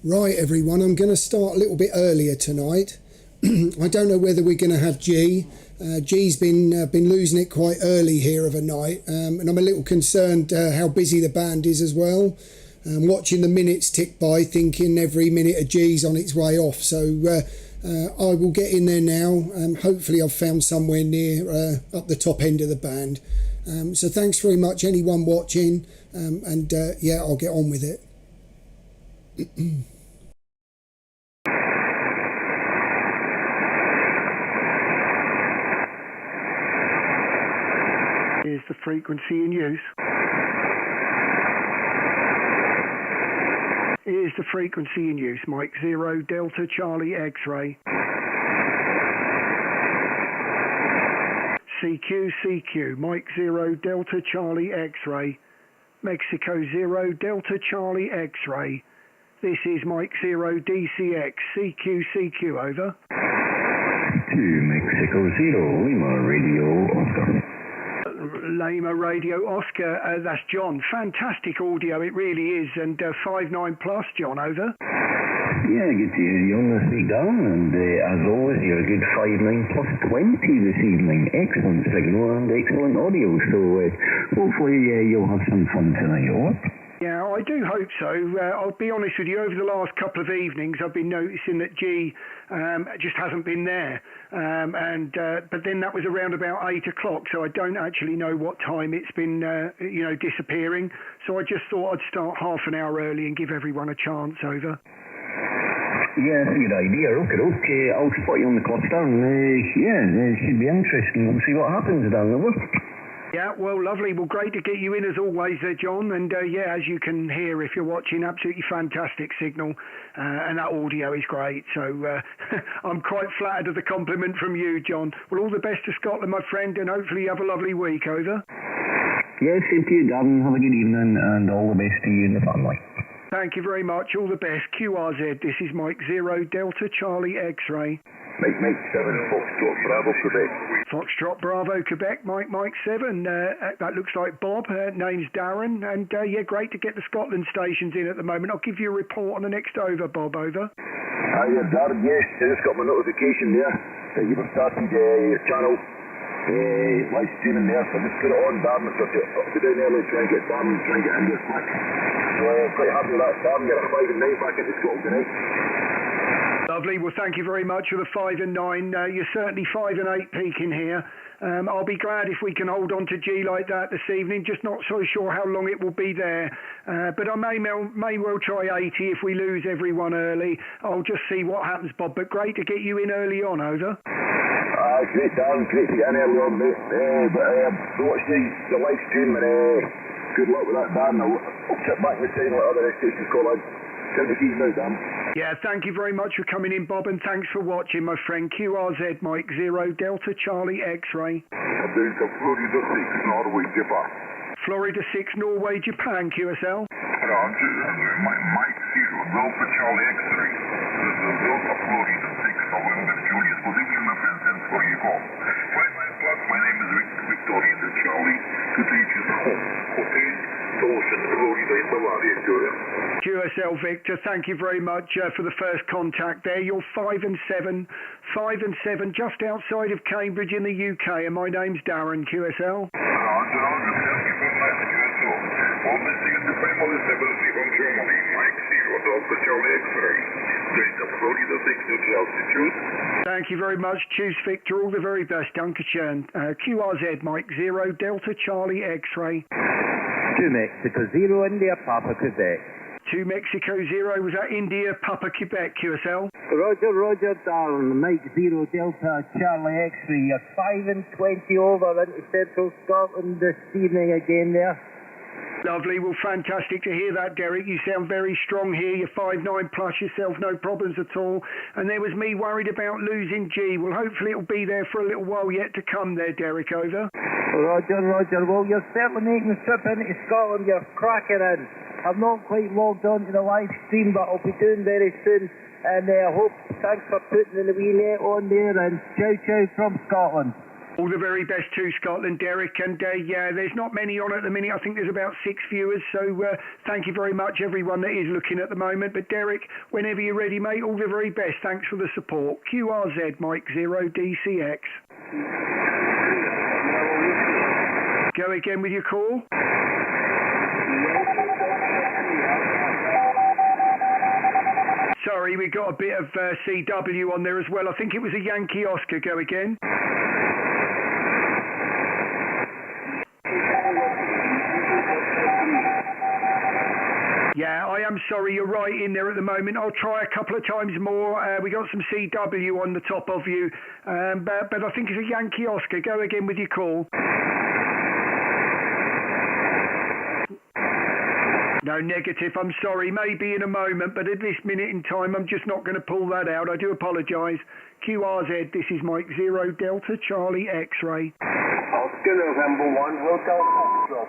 Right, everyone, I'm going to start a little bit earlier tonight. I don't know whether we're going to have G. G's been losing it quite early here of a night, and I'm a little concerned how busy the band is as well. Watching the minutes tick by, thinking every minute of G's on its way off. So I will get in there now. Hopefully I've found somewhere near up the top end of the band. So thanks very much, anyone watching, and yeah, I'll get on with it. Here's the frequency in use. Here's the frequency in use. Mike 0 Delta Charlie X-ray. CQ, CQ. Mike 0 Delta Charlie X-ray. Mexico 0 Delta Charlie X-ray. This is Mike 0 DCX. CQ, CQ, over. To Mexico 0 Lima Radio Oscar. Lima Radio Oscar, that's John. Fantastic audio, it really is. And 59 plus, John, over. Yeah, good to hear you on this week, Darren. And as always, you're a good 59 plus 20 this evening. Excellent signal and excellent audio. So hopefully you'll have some fun tonight, alright? Yeah, I do hope so. I'll be honest with you, over the last couple of evenings I've been noticing that G just hasn't been there. But then that was around about 8 o'clock, so I don't actually know what time it's been disappearing. So I just thought I'd start half an hour early and give everyone a chance, over. Yeah, that's a good idea. Okay, I'll spot you on the cluster and it should be interesting. We'll see what happens, Dan, over. Yeah, well, lovely. Well, great to get you in as always there, John. And yeah, as you can hear if you're watching, absolutely fantastic signal. And that audio is great. So I'm quite flattered of the compliment from you, John. Well, all the best to Scotland, my friend, and hopefully you have a lovely week, over. Yeah, same to you, Gavin. Have a good evening and all the best to you and the family. Thank you very much. All the best. QRZ, this is Mike 0 Delta Charlie X-ray. Mike 7, Foxtrot Bravo, Quebec. Foxtrot Bravo, Quebec, Mike 7. That looks like Bob. Name's Darren. And yeah, great to get the Scotland stations in at the moment. I'll give you a report on the next over, Bob, over. Hi there, Darren. Yes, I just got my notification there that you've started your channel. Live streaming there, so I just put it on, Darren. So I'll be down early trying to get Darren, trying to get in there quick. So quite happy with that, Darren. Get a 5 and 9 back into Scotland tonight. Lovely. Well, thank you very much for the 5 and 9. You're certainly 5 and 8 peaking here. I'll be glad if we can hold on to G like that this evening. Just not so sure how long it will be there. But I may well try 80 if we lose everyone early. I'll just see what happens, Bob. But great to get you in early on, over. Great, Darren. Great to get in early on, mate. But watch the live stream and good luck with that, Darren. I'll sit back and say what other stations call out. Yeah, thank you very much for coming in, Bob, and thanks for watching, my friend. QRZ, Mike 0 Delta Charlie X-ray. Delta Florida 6, Norway, Japan. Florida 6, Norway, Japan, QSL. Mike 0 Delta Charlie X-ray. This is Delta Florida 6, November, Julius. Position, my friend, and for you go. 59 plus, my name is Victoria the Charlie. To teach you home. Hotel, Colchester, Florida, in Bavaria, Victoria. QSL Victor, thank you very much for the first contact there. You're 5 and 7, just outside of Cambridge in the UK, and my name's Darren, QSL. Thank you very much. Choose Victor. All the very best. Dankeschön. QRZ, Mike 0 Delta Charlie X-ray. To Mexico 0 India Papa Quebec. To Mexico 0, was that India, Papa, Quebec, QSL? Roger, Darren, Mike 0 Delta Charlie X-ray. You're 5 and 20 over into Central Scotland this evening again there. Lovely, well, fantastic to hear that, Derek. You sound very strong here. You're 5'9" plus yourself, no problems at all. And there was me worried about losing G. Well, hopefully it'll be there for a little while yet to come there, Derek, over. Roger. Well, you're certainly making the trip into Scotland. You're cracking in. I've not quite logged on to the live stream, but I'll be doing very soon. And I hope, thanks for putting the wee net on there, and ciao from Scotland. All the very best to Scotland, Derek. And yeah, there's not many on at the minute. I think there's about 6 viewers. So thank you very much, everyone that is looking at the moment. But Derek, whenever you're ready, mate, all the very best. Thanks for the support. QRZ, Mike 0 DCX. Go again with your call. Sorry, we got a bit of CW on there as well. I think it was a Yankee Oscar. Go again. Yeah, I am sorry, you're right in there at the moment. I'll try a couple of times more. We got some CW on the top of you, but I think it's a Yankee Oscar. Go again with your call. No, negative, I'm sorry. Maybe in a moment, but at this minute in time, I'm just not going to pull that out. I do apologise. QRZ, this is Mike 0 Delta Charlie X-Ray. Oscar November 1 Hotel Foxtrot.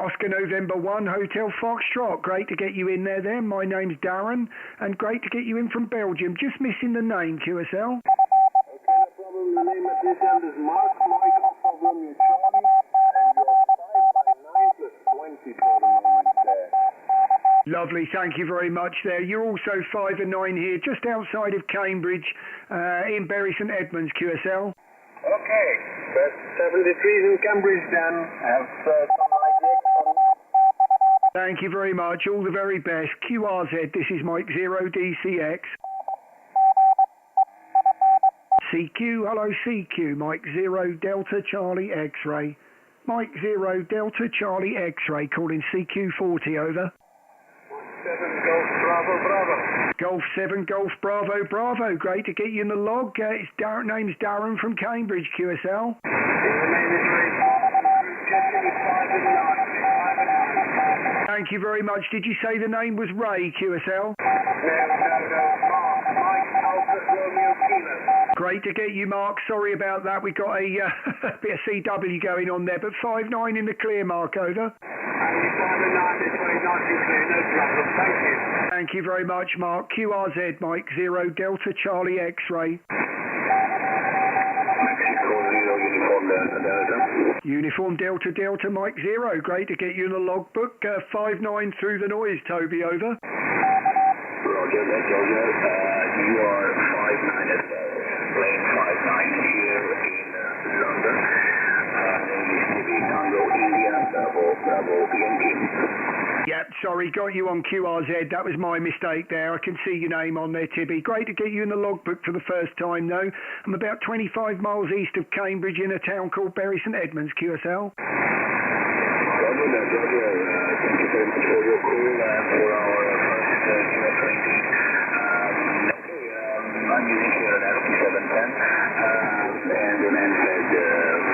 Oscar November 1 Hotel Foxtrot. Great to get you in there. My name's Darren, and great to get you in from Belgium. Just missing the name, QSL. Okay, no problem. The name at this end is Mark Alpha Romeo Charlie, and you're 5 by 9 plus 20 for the moment there. Lovely, thank you very much there. You're also 5 and 9 here, just outside of Cambridge, in Bury St Edmunds, QSL. Okay, that's 73 in Cambridge then. Have some idea. Thank you very much, all the very best. QRZ, this is Mike 0 DCX. CQ, hello CQ, Mike 0 Delta Charlie X-Ray. Mike 0 Delta Charlie X-Ray, calling CQ40, over. 7 Golf Bravo Bravo. Golf 7 Golf Bravo Bravo, great to get you in the log. It's Darren, name's Darren from Cambridge, QSL. The name is Ray. Thank you very much. Did you say the name was Ray, QSL? No, Mark. Mike Alpha Romeo Kilo. Great to get you, Mark. Sorry about that. We got a bit of CW going on there, but 5-9 in the clear, Mark, over. Thank you very much, Mark. QRZ, Mike 0 Delta Charlie X-Ray. Mexico 0 Uniform Delta Delta. Uniform Delta Delta Mike 0. Great to get you in the logbook. 5-9 through the noise, Toby, over. Roger that, Roger. You are 5-9 as well. Plane 5-9 here in London. Name is TB Tango India Bravo Yankee. Yep, sorry, got you on QRZ. That was my mistake there. I can see your name on there, Tibby. Great to get you in the logbook for the first time, though. I'm about 25 miles east of Cambridge in a town called Bury St Edmunds, QSL. Roger that, Roger. Thank you very much for your call for our first QS20. I'm using here an LP710 and an NFED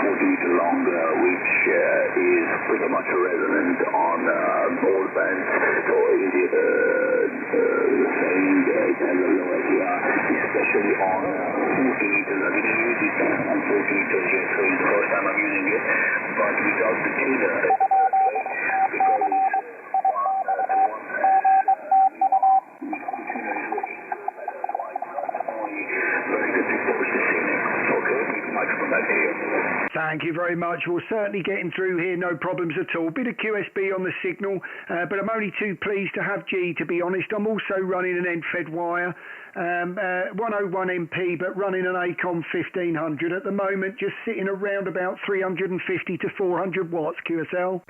40 meter long, which is pretty much resonant on all bands. So it is saying it has a low SER, especially on 40 meters. I've been using it on 40 meters here, so it's the first time I'm using it, but without the tuner, because it's 1-to-1 Thank you very much. We're certainly getting through here, no problems at all. Bit of QSB on the signal, but I'm only too pleased to have G, to be honest. I'm also running an end-fed wire, 101 MP, but running an ACOM 1500 at the moment, just sitting around about 350 to 400 watts, QSL.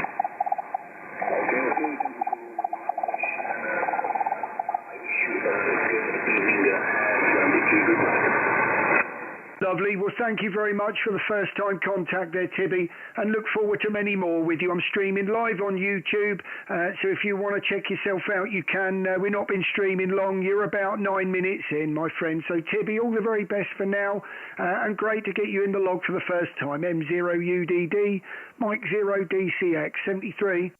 Lovely. Well, thank you very much for the first time contact there, Tibby, and look forward to many more with you. I'm streaming live on YouTube, so if you want to check yourself out, you can. We've not been streaming long. You're about 9 minutes in, my friend. So, Tibby, all the very best for now, and great to get you in the log for the first time. M0UDD, Mike 0 DCX, 73.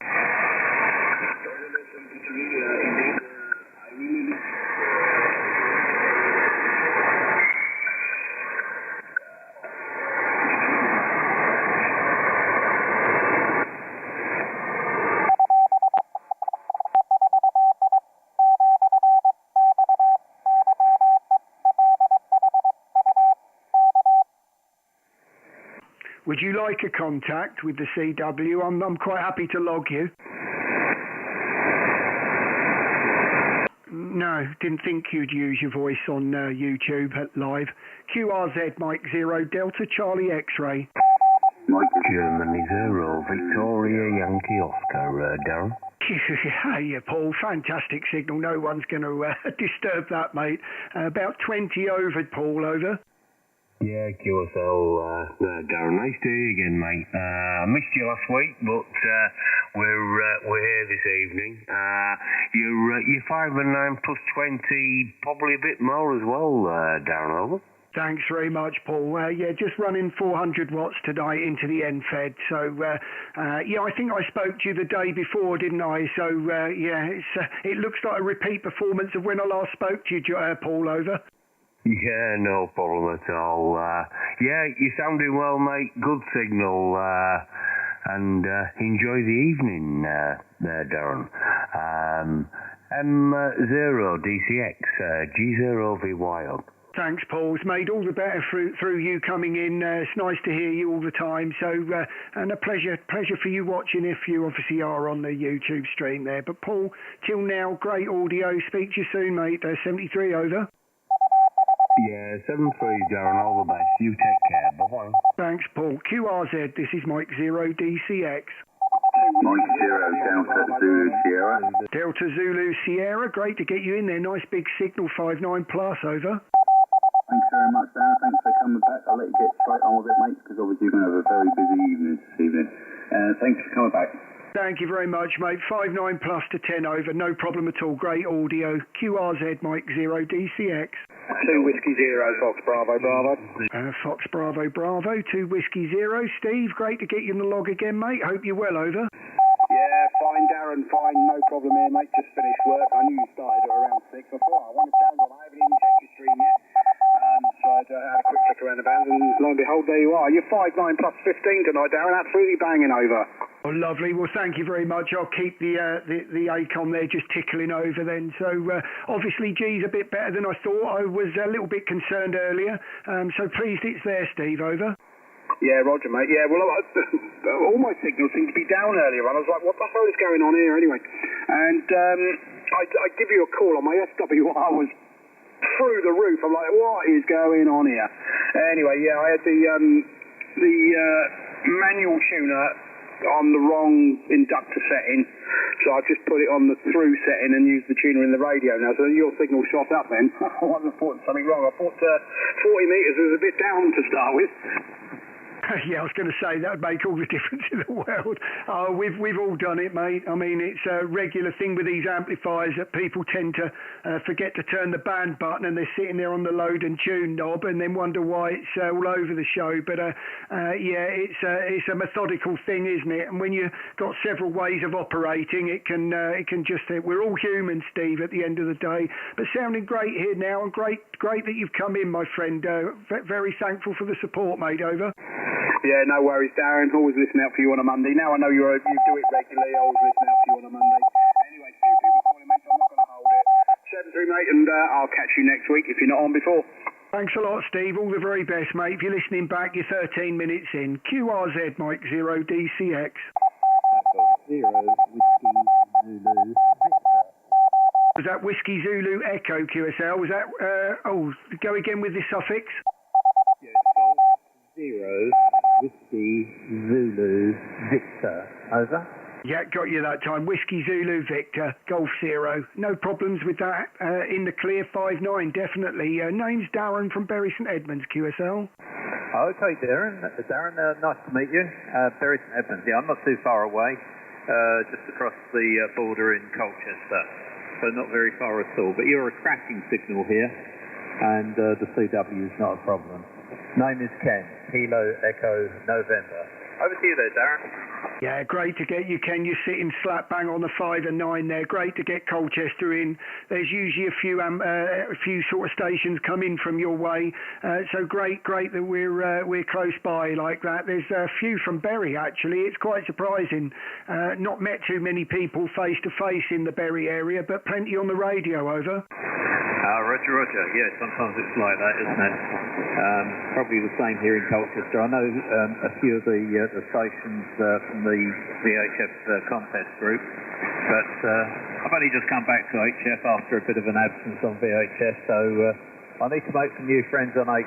Would you like a contact with the CW? I'm quite happy to log you. No, didn't think you'd use your voice on YouTube live. QRZ Mike 0 Delta Charlie X-ray. Mike Germany 0 Victoria Yankee Oscar, Darren. Hey, Paul, fantastic signal. No one's going to disturb that, mate. About 20 over, Paul, over. Yeah, QSL, Darren, nice to hear you again, mate. I missed you last week, but we're here this evening. You're 5 and 9 plus 20, probably a bit more as well, Darren, over. Thanks very much, Paul. Yeah, just running 400 watts tonight into the NFED. So, yeah, I think I spoke to you the day before, didn't I? So, yeah, it looks like a repeat performance of when I last spoke to you, Paul, over. Yeah, no problem at all. Yeah, you're sounding well, mate. Good signal. And enjoy the evening there, Darren. M0 DCX, G0VY. Thanks, Paul. It's made all the better through you coming in. It's nice to hear you all the time. So, and a pleasure for you watching if you obviously are on the YouTube stream there. But Paul, till now, great audio. Speak to you soon, mate. 73 over. Yeah, 7-3, Darren, all the best. You take care. Bye-bye. Thanks, Paul. QRZ, this is Mike 0 DCX. Mike 0 Delta Zulu Sierra. Delta Zulu Sierra, great to get you in there. Nice big signal, 5-9 plus, over. Thanks very much, Darren. Thanks for coming back. I'll let you get straight on with it, mate, because obviously you're going to have a very busy evening this evening. Thanks for coming back. Thank you very much, mate. 5-9 plus to 10 over, no problem at all. Great audio. QRZ Mike 0 DCX. 2 Whiskey 0, Fox Bravo Bravo. Fox Bravo Bravo, 2 Whiskey 0. Steve, great to get you in the log again, mate. Hope you're well, over. Yeah, fine, Darren, fine. No problem here, mate. Just finished work. I knew you started at around 6. I thought I wanted to download. I haven't even checked your stream yet. So I had a quick look around the band, and lo and behold, there you are. You're 5-9 plus 15 tonight, Darren. Absolutely banging over. Oh, lovely. Well, thank you very much. I'll keep the ACOM there just tickling over then. So, obviously, G's a bit better than I thought. I was a little bit concerned earlier. So pleased it's there, Steve, over. Yeah, roger, mate. Yeah, well, all my signals seemed to be down earlier on. I was like, what the hell is going on here anyway? And I give you a call on my SWR was through the roof. I'm like, what is going on here? Anyway, yeah, I had the manual tuner on the wrong inductor setting, so I just put it on the through setting and used the tuner in the radio now, so your signal shot up then. I thought something wrong. I thought 40 metres was a bit down to start with. Yeah, I was going to say that would make all the difference in the world. We've all done it, mate. I mean, it's a regular thing with these amplifiers that people tend to forget to turn the band button, and they're sitting there on the load and tune knob, and then wonder why it's all over the show. But yeah, it's a methodical thing, isn't it? And when you've got several ways of operating, it can just. We're all human, Steve, at the end of the day. But sounding great here now, and great that you've come in, my friend. Very thankful for the support, mate. Over. Yeah, no worries, Darren. Always listen out for you on a Monday. Now I know you do it regularly. I always listen out for you on a Monday. Anyway, few people calling, mate, so I'm not going to hold it. 7-3, mate, and I'll catch you next week if you're not on before. Thanks a lot, Steve. All the very best, mate. If you're listening back, you're 13 minutes in. QRZ Mike 0 DCX. 0 Whiskey Zulu Victor. Was that Whiskey Zulu Echo QSL? Was that, go again with the suffix? Yeah, 0 Whiskey Zulu Victor. Over. Yeah, got you that time. Whiskey Zulu Victor, Golf 0. No problems with that. In the clear, 5-9, definitely. Name's Darren from Bury St Edmunds, QSL. Okay, Darren. Darren, nice to meet you. Bury St Edmunds. Yeah, I'm not too far away. Just across the border in Colchester. So not very far at all. But you're a cracking signal here. And the CW is not a problem. Name is Ken. Kilo Echo November. Over to you there, Darren. Yeah, great to get you, Ken. You're sitting slap bang on the 5 and 9 there. Great to get Colchester in. There's usually a few sort of stations come in from your way. So great that we're close by like that. There's a few from Bury actually. It's quite surprising. Not met too many people face to face in the Bury area, but plenty on the radio. Over. Roger. Yeah, sometimes it's like that, isn't it? Probably the same here in Colchester. I know a few of the stations from the VHF contest group, but I've only just come back to HF after a bit of an absence on VHF, so I need to make some new friends on HI.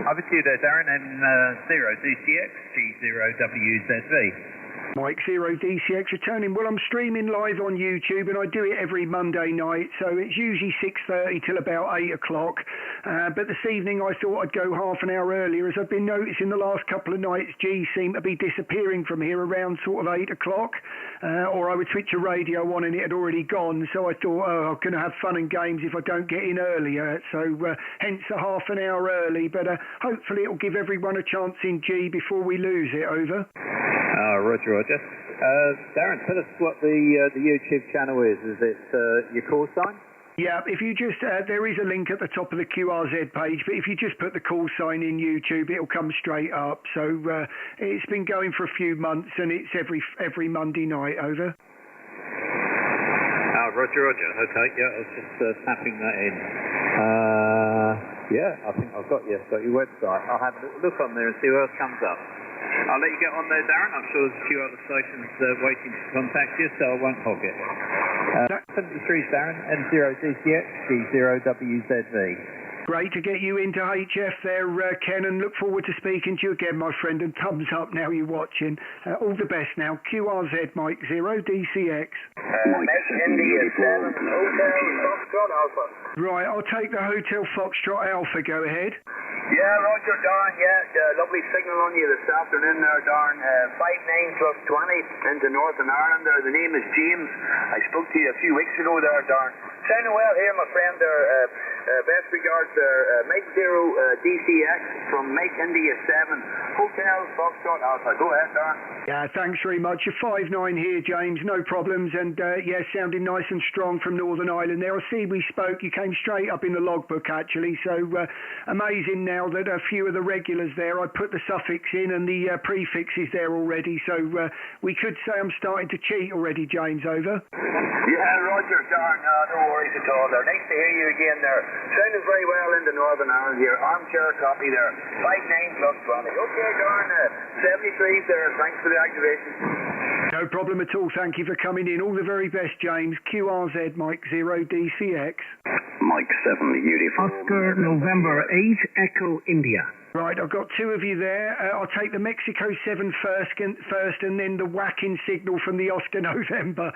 Over to you there, Darren, M0DCX G0WZV. Mike 0 DCX returning. Well, I'm streaming live on YouTube and I do it every Monday night, so it's usually 6:30 till about 8 o'clock. But this evening I thought I'd go half an hour earlier, as I've been noticing the last couple of nights G seem to be disappearing from here around sort of 8 o'clock, or I would switch a radio on and it had already gone, so I thought, I'm going to have fun and games if I don't get in earlier, so hence a half an hour early, but hopefully it'll give everyone a chance in G before we lose it. Over. Roger. Darren, tell us what the YouTube channel is. Is it your call sign? Yeah, if you just, there is a link at the top of the QRZ page, but if you just put the call sign in YouTube, it'll come straight up. So it's been going for a few months and it's every Monday night. Over. Roger. Okay, yeah, I was just tapping that in. Yeah, I think I've got your website. I'll have a look on there and see what else comes up. I'll let you get on there, Darren. I'm sure there's a few other stations waiting to contact you, so I won't hog it. 73's Darren, M0DCX G0WZV. Great to get you into HF there, Ken, and look forward to speaking to you again, my friend, and thumbs up now you're watching. All the best now. QRZ Mike 0 DCX. Mike India 7, Hotel Foxtrot Alpha. Right, I'll take the Hotel Foxtrot Alpha. Go ahead. Yeah, Roger, Darren, yeah, lovely signal on you this afternoon there, Darren. 59 plus 20 into Northern Ireland there. The name is James. I spoke to you a few weeks ago there, Darren. Sounding well here, my friend there. Best regards there. Mike 0 DCX from Mike India 7, Hotel Foxtrot Alpha. Go ahead, Darren. Yeah, thanks very much. You're 5'9" here, James, no problems, and yeah, sounding nice and strong from Northern Ireland there. I see we spoke, you came straight up in the logbook actually, so amazing now that a few of the regulars there, I put the suffix in and the prefixes there already, so we could say I'm starting to cheat already, James. Over. Yeah, Roger, Darren, no worries at all there. Nice to hear you again there. Sounding very well into Northern Ireland here. Armchair copy there. 59 plus 20. Okay, Darren, 73's there. Thanks for the activation. No problem at all. Thank you for coming in. All the very best, James. QRZ Mike 0 DCX. Mike 7 uniform. Oscar November 8 Echo India. Right, I've got two of you there. I'll take the Mexico 7 first and then the whacking signal from the Oscar November.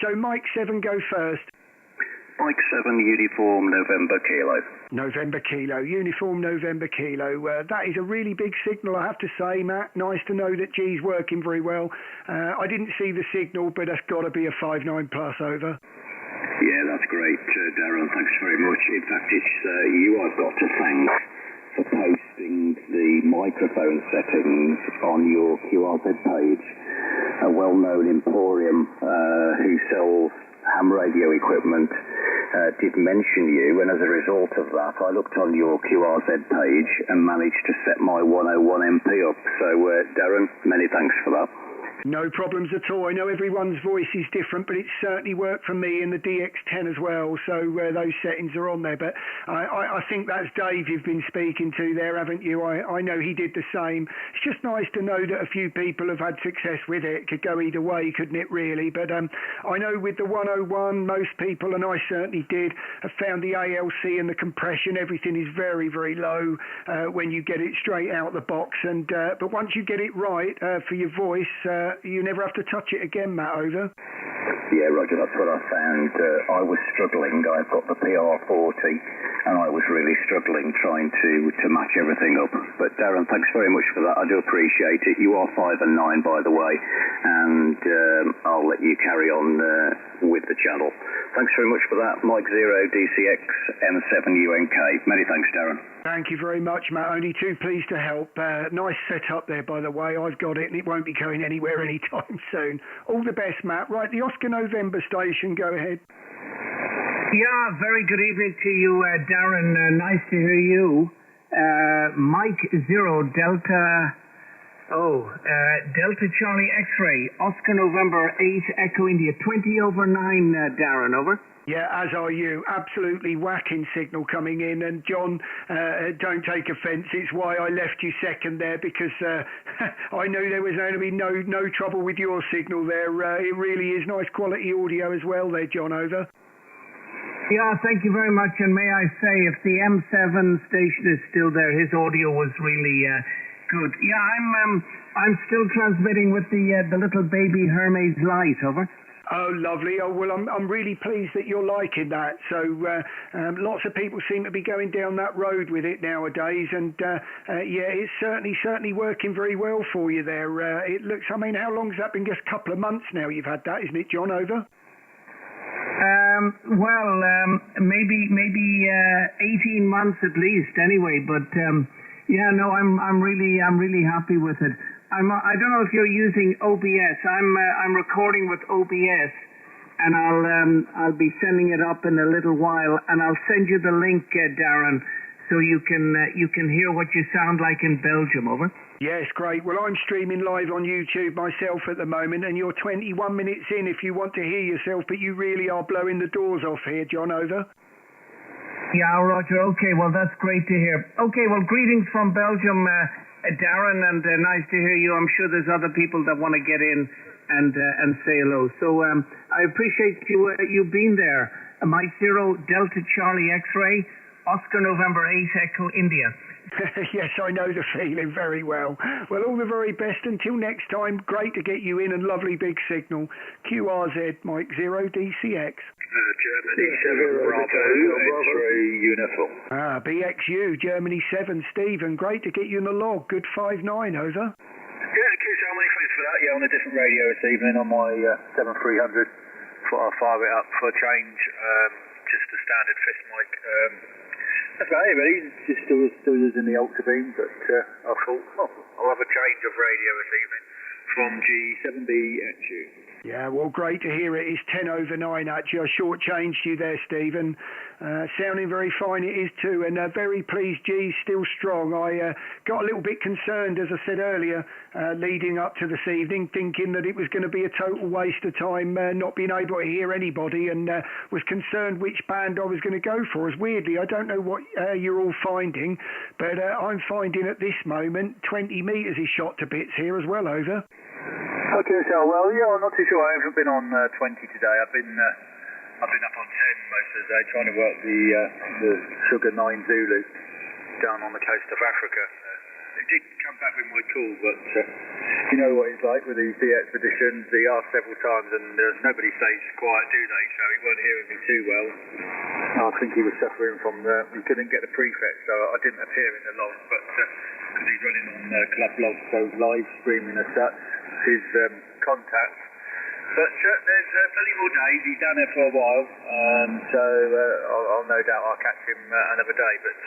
So Mike 7, go first. Mike 7 uniform November Kilo. November Kilo, uniform November Kilo. That is a really big signal, I have to say, Matt. Nice to know that G's working very well. I didn't see the signal, but that's got to be a 59 plus. Over. Yeah, that's great, Darren. Thanks very much. In fact, it's you I've got to thank for posting the microphone settings on your QRZ page. A well-known emporium who sells ham radio equipment did mention you, and as a result of that I looked on your QRZ page and managed to set my 101 MP up. So Darren, many thanks for that. No problems at all. I know everyone's voice is different, but it certainly worked for me in the DX10 as well, so those settings are on there. But I think that's Dave you've been speaking to there, haven't you? I know he did the same. It's just nice to know that a few people have had success with it. It could go either way, couldn't it, really? But I know with the 101, most people, and I certainly did, have found the ALC and the compression, everything is very, very low when you get it straight out the box. And but once you get it right for your voice, you never have to touch it again, Matt. Over. Yeah, Roger, that's what I found. I was struggling. I've got the PR40 and I was really struggling trying to match everything up. But Darren, thanks very much for that. I do appreciate it. You are 5 and 9, by the way, and I'll let you carry on with the channel. Thanks very much for that. Mike 0 DCX M7UNK. Many thanks, Darren. Thank you very much, Matt. Only too pleased to help. Nice setup there, by the way. I've got it, and it won't be going anywhere anytime soon. All the best, Matt. Right, the Oscar November station, go ahead. Yeah, very good evening to you, Darren. Nice to hear you. Mike 0 Delta Charlie X-ray, Oscar November 8 Echo India, 20 over 9, Darren, over. Yeah, as are you. Absolutely whacking signal coming in. And John, don't take offence. It's why I left you second there, because I knew there was going to be no trouble with your signal there. It really is nice quality audio as well there, John, over. Yeah, thank you very much. And may I say, if the M7 station is still there, his audio was really good. Yeah, I'm still transmitting with the little baby Hermes light, over. Oh, lovely. Oh, well, I'm really pleased that you're liking that. So lots of people seem to be going down that road with it nowadays. And, yeah, it's certainly working very well for you there. It looks, I mean, how long has that been? Just a couple of months now you've had that, isn't it, John, over? Maybe 18 months at least anyway. But, yeah, no, I'm really happy with it. I don't know if you're using OBS. I'm recording with OBS, and I'll be sending it up in a little while, and I'll send you the link, Darren, so you can hear what you sound like in Belgium. Over. Yes, great. Well, I'm streaming live on YouTube myself at the moment, and you're 21 minutes in if you want to hear yourself, but you really are blowing the doors off here, John, over. Yeah, Roger. Okay, well, that's great to hear. Okay, well, greetings from Belgium, Darren, and nice to hear you. I'm sure there's other people that want to get in and say hello. So I appreciate you being there. Mike 0 Delta Charlie X-ray, Oscar November 8 Echo India. Yes, I know the feeling very well. Well, all the very best until next time. Great to get you in, and lovely big signal. QRZ Mike 0 DCX. Germany 7 Bravo X-ray uniform. BXU Germany 7 Stephen. Great to get you in the log. Good 5-9 over. Yeah, QSL, many thanks for that. Yeah, on a different radio this evening on my 7300. Thought I'll fire it up for a change. Just a standard fist mic. That's about it, really. Just still using the Ultra Beam, but I thought, I'll have a change of radio this evening from G7B XU. Yeah, well, great to hear it. It's 10 over 9, actually. I shortchanged you there, Stephen. Sounding very fine it is too, and very pleased G's still strong. I got a little bit concerned, as I said earlier, leading up to this evening, thinking that it was going to be a total waste of time not being able to hear anybody, and was concerned which band I was going to go for. As weirdly, I don't know what you're all finding, but I'm finding at this moment 20 metres is shot to bits here as well, over. Okay, so well, yeah, I'm not too sure. I haven't been on 20 today. I've been up on 10 most of the day, trying to work the Sugar 9 Zulu down on the coast of Africa. It did come back with my call, but you know what it's like with these expeditions. He asked several times, and nobody stays quiet, do they? So he weren't hearing me too well. I think he was suffering from he couldn't get the prefix, so I didn't appear in the log, but because he's running on Club Log, so live streaming as such, his contacts. But there's plenty more days. He's down there for a while, so I'll no doubt I'll catch him another day. But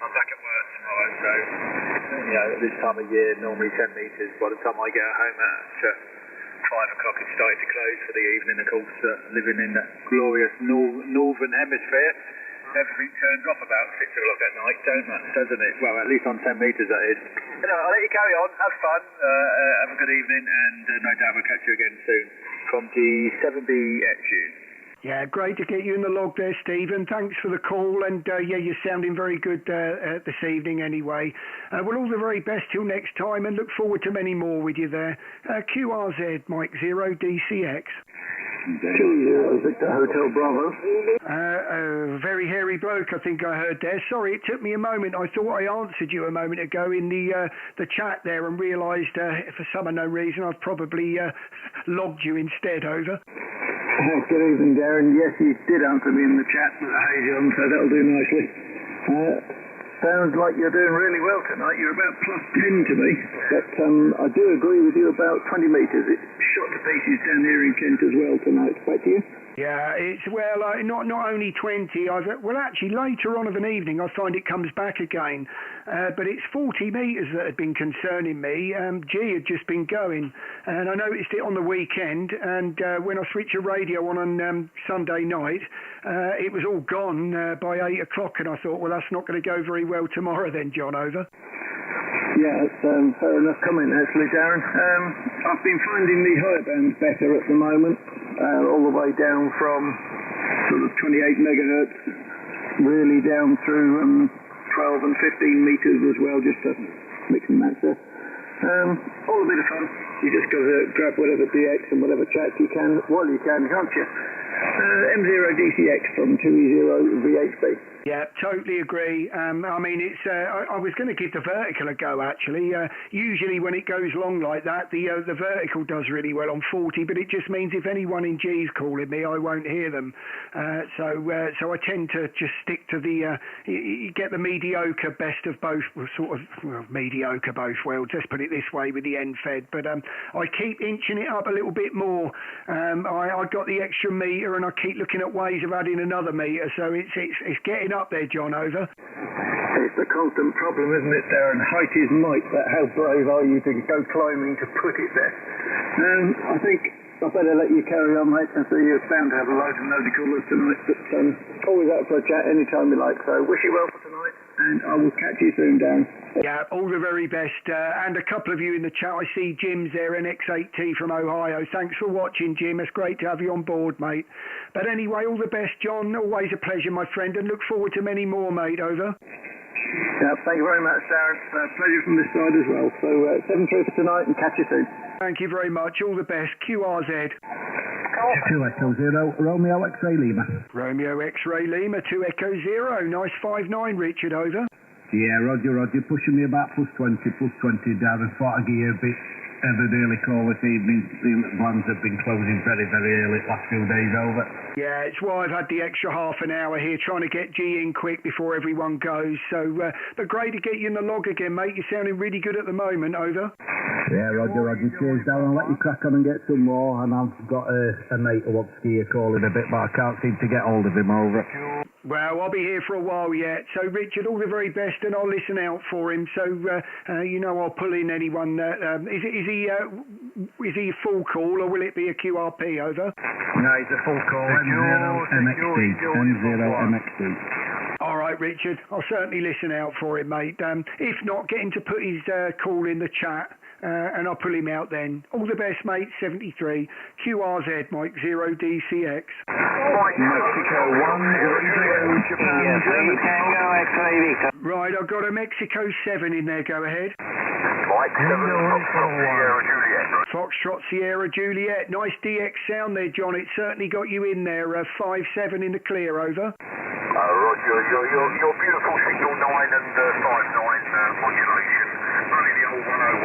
I'm back at work tomorrow, so you know, at this time of year, normally 10 metres. By the time I get home at 5 o'clock, it's starting to close for the evening. Of course, living in the glorious northern hemisphere, everything turns off about 6 o'clock at night, doesn't it? Well, at least on 10 metres, that is. Anyway, I'll let you carry on. Have fun. Have a good evening, and no doubt we'll catch you again soon. From G7B XU. Yeah, great to get you in the log there, Stephen. Thanks for the call, and yeah, you're sounding very good this evening anday. Well, all the very best till next time, and look forward to many more with you there. QRZ Mike 0 DCX. Victor Hotel Bravo. Very hairy bloke, I think I heard there. Sorry, it took me a moment. I thought I answered you a moment ago in the chat there, and realised for some unknown reason I've probably logged you instead, over. Good evening, Darren. Yes, you did answer me in the chat with a haze on, so that'll do nicely. Sounds like you're doing really well tonight. You're about +10 to me. But I do agree with you about 20 metres. It shot to pieces down here in Kent as well tonight. Back to you. Yeah, it's not only 20. Actually later on of an evening I find it comes back again, but it's 40 metres that had been concerning me. G had just been going, and I noticed it on the weekend. And when I switched the radio on Sunday night, it was all gone by 8 o'clock, and I thought, well, that's not going to go very well tomorrow then, John. Over. Yeah, it's fair enough comment actually, Darren. I've been finding the higher bands better at the moment, all the way down from sort of 28 megahertz, really down through 12 and 15 meters as well, just to mix and match there. All a bit of fun. You just got to grab whatever DX and whatever chat you can while you can, can't you? M0 DCX from 2E0 VHB. Yeah, totally agree. I mean, it's. I was going to give the vertical a go actually. Usually when it goes long like that, the vertical does really well on 40, but it just means if anyone in G's calling me, I won't hear them. So I tend to just stick to the. You get the mediocre best of both, mediocre both worlds. Let's put it this way with the end fed. But I keep inching it up a little bit more. I got the extra meter, and I keep looking at ways of adding another meter. So it's getting up there, John. Over. It's a constant problem, isn't it, Darren? Height is might, but how brave are you to go climbing to put it there? I think I better let you carry on, mate. I see you're bound to have a load of nody callers tonight, but always out for a chat anytime you like. So wish you well for tonight, and I will catch you soon, Darren. Yeah, all the very best. And a couple of you in the chat. I see Jim's there, NX8T from Ohio. Thanks for watching, Jim. It's great to have you on board, mate. But anyway, all the best, John. Always a pleasure, my friend, and look forward to many more, mate. Over. Yeah, thank you very much, Darren. Pleasure from this side as well. So 7-3 for tonight, and catch you soon. Thank you very much. All the best. QRZ. 2 Echo 0, Romeo X-Ray Lima. Romeo X-Ray Lima, 2 Echo 0. Nice 5-9, Richard. Over. Yeah, Roger. Pushing me about +20, Darren. Thought I'd give you a bit of an early call this evening. The plans have been closing very, very early last few days. Over. Yeah, it's why I've had the extra half an hour here trying to get G in quick before everyone goes. So, but great to get you in the log again, mate. You're sounding really good at the moment. Over. Yeah, Roger. Cheers, Darren. I'll let you crack on and get some more. And I've got a mate who wants to give you a call in a bit, but I can't seem to get hold of him. Over. Well, I'll be here for a while yet. So, Richard, all the very best, and I'll listen out for him. So, I'll pull in anyone. Is he a full call, or will it be a QRP? Over. No, he's a full call. M0 MXD. All right, Richard. I'll certainly listen out for him, mate. If not, get him to put his call in the chat. And I'll pull him out then. All the best, mate. 73 QRZ, Mike 0 DCX. Mexico 1, Japan, Germany. Right, I've got a Mexico 7 in there. Go ahead. Mike 7, Sierra Juliet. Foxtrot Sierra Juliet. Nice DX sound there, John. It certainly got you in there. 5-7 in the clear. Over. Roger, your beautiful signal 9 and 5-9 modulation. Running the old 101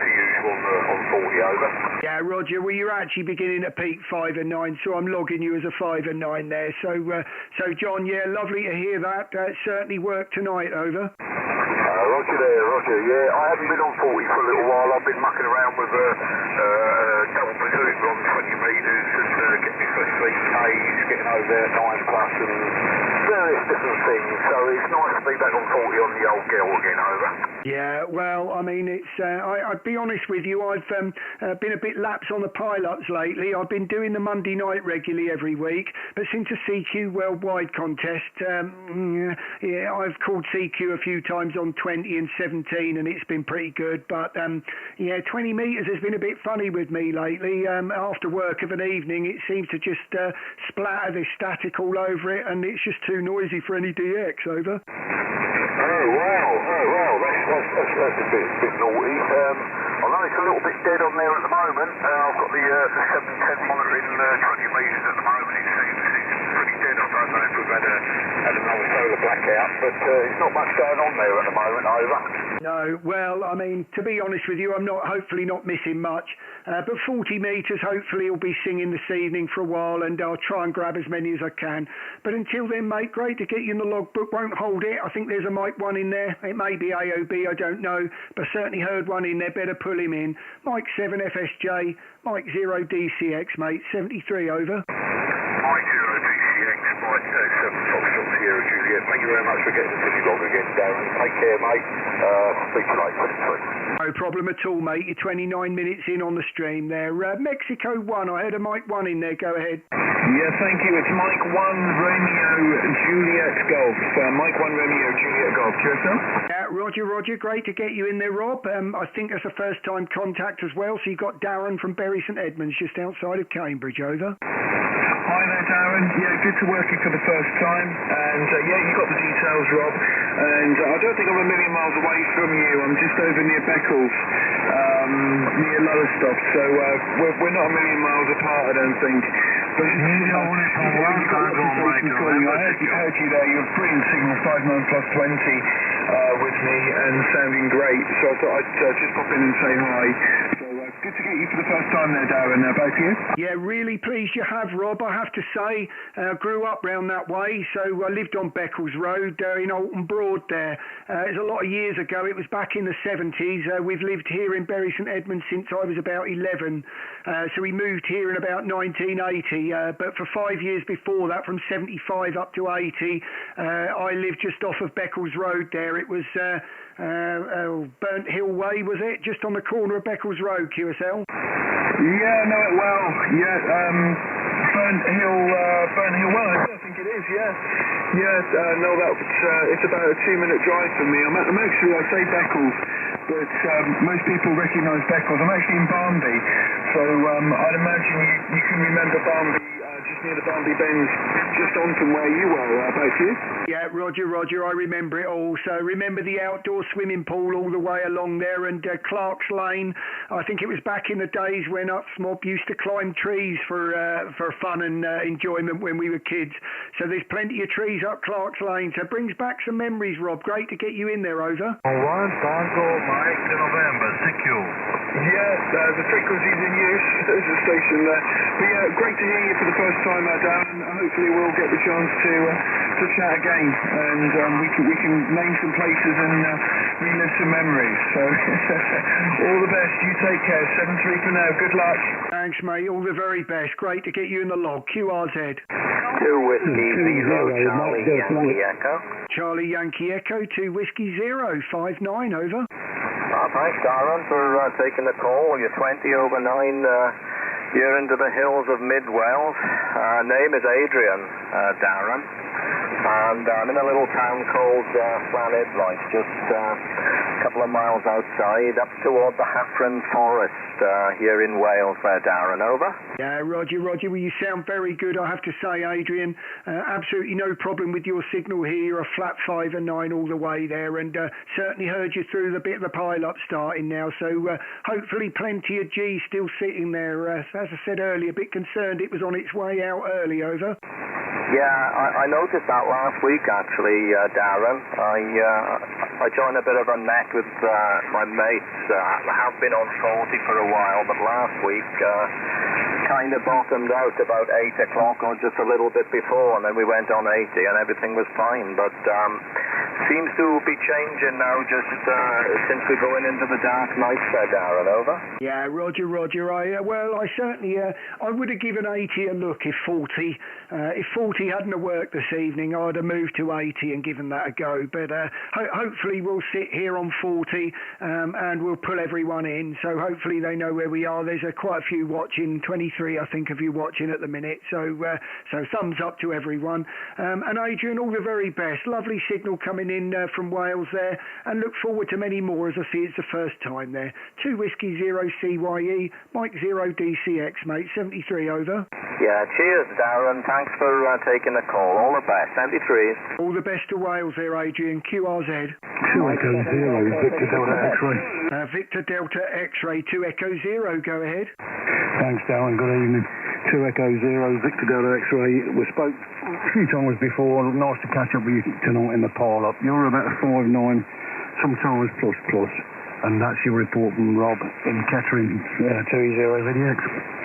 to use on 40. Over. Yeah, Roger. Well, you're actually beginning to peak 5 and 9, so I'm logging you as a 5 and 9 there. So John, yeah, lovely to hear that. Certainly worked tonight. Over. Roger there, Roger. Yeah, I haven't been on 40 for a little while. I've been mucking around with double platoon on 20 metres and getting my first 3Ks, getting over there 9 plus and various different things. So it's nice to be back on 40 on the old girl again. Over. Yeah, well, I mean, it's. I'd be honest with you. I've been a bit lax on the pileups lately. I've been doing the Monday night regularly every week, but since the CQ Worldwide contest, I've called CQ a few times on 20 and 17, and it's been pretty good. But 20 metres has been a bit funny with me lately. After work of an evening, it seems to just splatter the static all over it, and it's just too noisy for any DX. Over. Oh wow, that's a bit naughty. I know it's a little bit dead on there at the moment. I've got the 710 monitoring 20 metres at the moment. It seems it's pretty dead. I don't know if we've had another solar blackout, but there's not much going on there at the moment. Over. No, well, I mean, to be honest with you, I'm hopefully not missing much. But 40 metres, hopefully, will be singing this evening for a while, and I'll try and grab as many as I can. But until then, mate, great to get you in the logbook. Won't hold it. I think there's a Mike 1 in there. It may be AOB, I don't know, but certainly heard one in there. Better pull him in. Mike 7 FSJ, Mike 0 DCX, mate. 73. Over. thank you very much for getting to me log again, Darren. Take care, mate. Speak to you later. No problem at all, mate. You're 29 minutes in on the stream there. Mexico 1, I heard a Mike 1 in there. Go ahead. Yeah, thank you. It's Mike 1 Romeo Juliet Golf. Mike 1 Romeo Juliet Golf. QSL? Roger. Great to get you in there, Rob. I think that's a first-time contact as well. So you got Darren from Bury St Edmunds, just outside of Cambridge. Over. Hi there, Darren. Yeah, good to work you for the first time. And yeah, you got the details, Rob. And I don't think I'm a million miles away from you. I'm just over near Beccles, near Lowestoft. So we're not a million miles apart, I don't think. But I heard you there. You're brilliant signal, 59 plus 20 with me and sounding great. So I thought I'd just pop in and say hi. So good to get you for the first time there, Darren. Both of you? Yeah, really pleased you have, Rob. I have to say, grew up round that way, so I lived on Beccles Road in Alton Broad there. It was a lot of years ago. It was back in the 70s. We've lived here in Bury St Edmunds since I was about 11. So we moved here in about 1980. But for 5 years before that, from 75 up to 80, I lived just off of Beccles Road there. It was Burnt Hill Way, was it? Just on the corner of Beccles Road, QSL? Yeah, I know it well. Yeah, Burnt Hill Way, I think it is, yeah. Yeah, no, it's about a 2-minute drive from me. I'm actually, I say Beccles, but most people recognise Beccles. I'm actually in Barnby, so I'd imagine you can remember Barnby, just near the Barnby Bends, just on from where you were, both you? Yeah, Roger, I remember it all. So remember the outdoor swimming pool all the way along there, and Clark's Lane. I think it was back in the days when us mob used to climb trees for fun and enjoyment when we were kids. So there's plenty of trees up Clark's Lane. So it brings back some memories, Rob. Great to get you in there, over. 1 Tango Mike November, CQ. Yeah, the frequency's in use. There's a station there. But yeah, great to hear you for the first time, Darren. Hopefully we'll get the chance to chat again, and we can name some places and relive some memories. So all the best. You take care. 7-3 for now. Good luck. Thanks, mate. All the very best. Great to get you in the log. QRZ. 2 Whiskey 0 Charlie Yankee Echo. Charlie Yankee Echo 2 Whiskey 0 59. Over. Thanks, Darren, for taking the call. You're 20 over 9. You're into the hills of Mid-Wales. Name is Adrian, Darren. And I'm in a little town called Llanidloes, just a couple of miles outside, up toward the Hafren Forest here in Wales there, Darren. Over. Yeah, Roger. Well, you sound very good, I have to say, Adrian. Absolutely no problem with your signal here. You're a flat 5 and 9 all the way there, and certainly heard you through the bit of the pileup starting now. So hopefully plenty of G still sitting there. As I said earlier, a bit concerned it was on its way out early. Over. Yeah, I noticed that last week, actually, Darren. I joined a bit of a net with my mates. I have been on 40 for a while, but last week kind of bottomed out about 8 o'clock or just a little bit before, and then we went on 80 and everything was fine. But seems to be changing now just since we're going into the dark nights there, Darren. Over. Yeah, Roger. I certainly I would have given 80 a look if 40 hadn't have worked this evening. I'd have moved to 80 and given that a go. But hopefully we'll sit here on 40 and we'll pull everyone in. So hopefully they know where we are. There's quite a few watching, 23 I think of you watching at the minute. So thumbs up to everyone. And Adrian, all the very best. Lovely signal coming in from Wales there, and look forward to many more. As I see, it's the first time there. 2 Whiskey 0 CYE, Mike 0 DCX, mate. 73. Over. Yeah, cheers, Darren. Thanks for taking the call. All the best. 73. All the best to Wales there, Adrian. QRZ. 2 Echo 0, Victor Delta X-ray. Victor Delta X-ray, 2 Echo 0. Go ahead. Thanks, Darren. Good evening. 2 Echo 0, Victor Delta X-ray. We spoke a few times before. Nice to catch up with you tonight in the pileup. You're about 5'9", sometimes plus. And that's your report from Rob in Kettering, 2-0-VDX.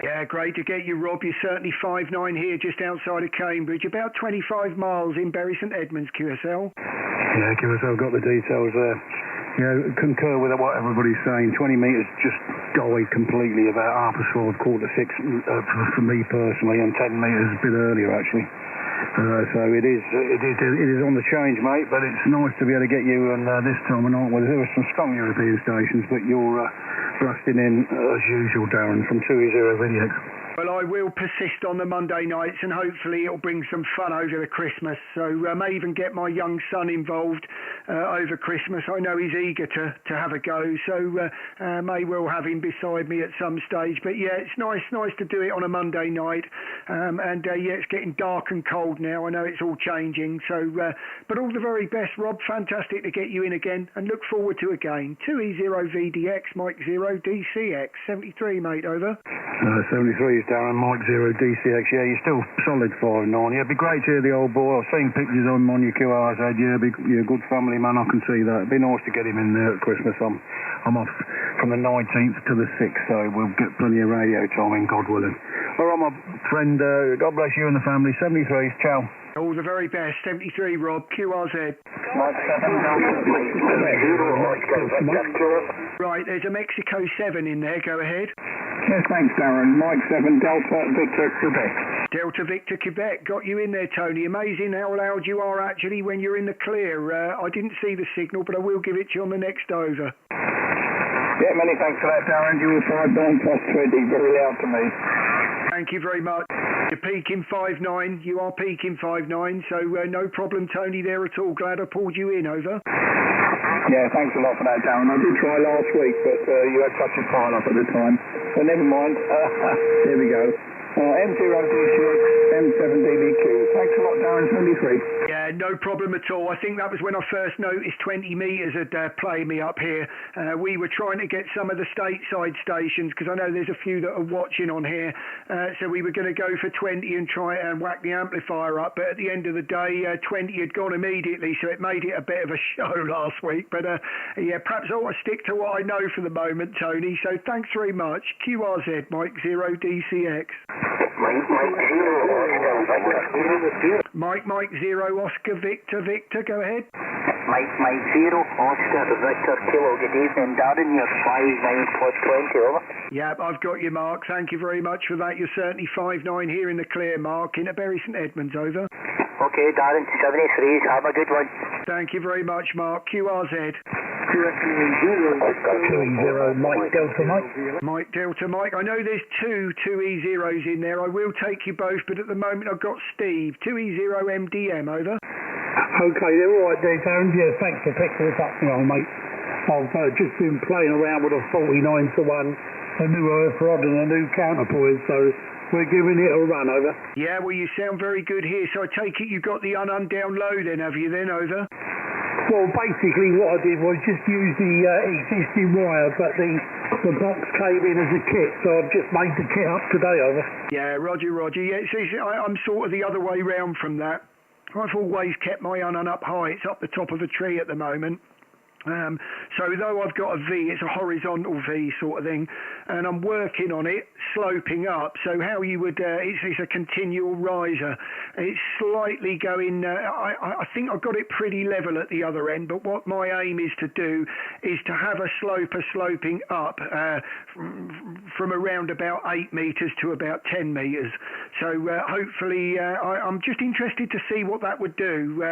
Yeah, great to get you, Rob. You're certainly 5'9" here, just outside of Cambridge, about 25 miles in Bury St Edmunds, QSL. Yeah, QSL got the details there. Yeah, concur with what everybody's saying. 20 metres just died completely about 5:30, 5:45 for me personally, and 10 metres a bit earlier actually. So it is on the change, mate, but it's nice to be able to get you, and this time of night, well, there were some strong European stations, but you're blasting in, as usual, Darren, from 2E0 VDX. Well, I will persist on the Monday nights, and hopefully it'll bring some fun over the Christmas. So I may even get my young son involved over Christmas. I know he's eager to have a go, so may well have him beside me at some stage. But yeah, it's nice to do it on a Monday night. And yeah, it's getting dark and cold now. I know it's all changing. So, but all the very best, Rob. Fantastic to get you in again, and look forward to again. 2E0 VDX, Mike 0 DCX, 73, mate, over. 73 is Darren, Mike 0 DCX. Yeah, you're still solid 5'9". Yeah, it'd be great to hear the old boy. I've seen pictures of him on your QR's head. Yeah, you're a good family man, I can see that. It'd be nice to get him in there at Christmas. I'm off from the 19th to the 6th, so we'll get plenty of radio time in, God willing. All right, my friend, God bless you and the family. 73, ciao. All the very best. 73, Rob, QRZ. Right, there's a Mexico 7 in there. Go ahead. Yes, thanks, Darren. Mike 7, Delta Victor, Quebec. Delta Victor, Quebec. Got you in there, Tony. Amazing how loud you are actually when you're in the clear. I didn't see the signal, but I will give it to you on the next over. Yeah, many thanks for that, Darren. You were 5'9" plus 20. Very loud to me. Thank you very much. You're peaking 5'9". You are peaking 5'9", so no problem, Tony, there at all. Glad I pulled you in, over. Yeah, thanks a lot for that, Darren. I did try last week, but you had such a pile up at the time. But never mind. Here we go. M0D6, M7DBQ. Thanks a lot, Darren. 73. Yeah, no problem at all. I think that was when I first noticed 20 metres had played me up here. We were trying to get some of the stateside stations, because I know there's a few that are watching on here. So we were going to go for 20 and try and whack the amplifier up. But at the end of the day, 20 had gone immediately, so it made it a bit of a show last week. But yeah, perhaps I ought to stick to what I know for the moment, Tony. So thanks very much. QRZ, Mike 0 DCX. Mike 0 Oscar Victor, go ahead. Mike 0 Oscar Victor Kilo. Good evening, Darren. You're 5'9" plus 20, over. Yeah, I've got you, Mark. Thank you very much for that. You're certainly 5'9" here in the clear, Mark, in Bury St Edmunds, over. Okay, Darren, 73. Have a good one. Thank you very much, Mark. QRZ. 2E0 Mike Delta Mike. Mike Delta Mike. I know there's two 2E0s in there. I will take you both, but at the moment I've got Steve. 2E0 MDM, over. Okay, they're all right there, Darren. Yeah, thanks for picking us up, mate. I've just been playing around with a 49 to 1, a new earth rod and a new counterpoise, so we're giving it a run, over. Yeah, well, you sound very good here, so I take it you got the down low then, have you then, over? Well, basically what I did was just use the existing wire, but the box came in as a kit, so I've just made the kit up today, over. Yeah, Roger. Yeah, I'm sort of the other way round from that. I've always kept my up high. It's up the top of a tree at the moment. So though I've got a V, it's a horizontal V sort of thing, and I'm working on it sloping up. So how you would, it's a continual riser. It's slightly going, I think I've got it pretty level at the other end, but what my aim is to do is to have a sloper sloping up from around about 8 metres to about 10 metres. So hopefully, I'm just interested to see what that would do.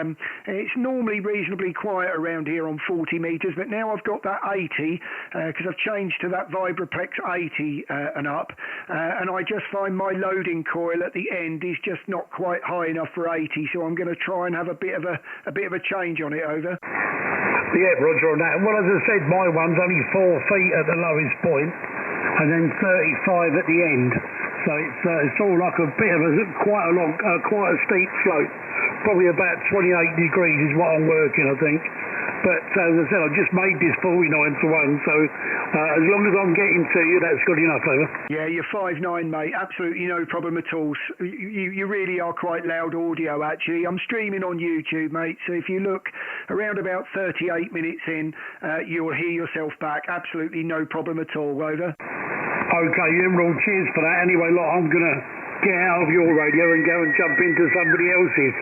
It's normally reasonably quiet around here on 40 metres, but now I've got that 80 because I've changed to that Vibraplex 80 and up, and I just find my loading coil at the end is just not quite high enough for 80, so I'm going to try and have a bit of a change on it, over. Yeah, Roger on that. Well, as I said, my one's only 4 feet at the lowest point, and then 35 at the end. So it's all like a bit of quite a steep slope. Probably about 28 degrees is what I'm working, I think. But as I said, I've just made this 49 to 1, so as long as I'm getting to you, that's good enough, over. Yeah, you're 5'9", mate. Absolutely no problem at all. You really are quite loud audio, actually. I'm streaming on YouTube, mate, so if you look around about 38 minutes in, you'll hear yourself back. Absolutely no problem at all, over. Okay, Emerald, cheers for that. Anyway, look, I'm going to get out of your radio and go and jump into somebody else's.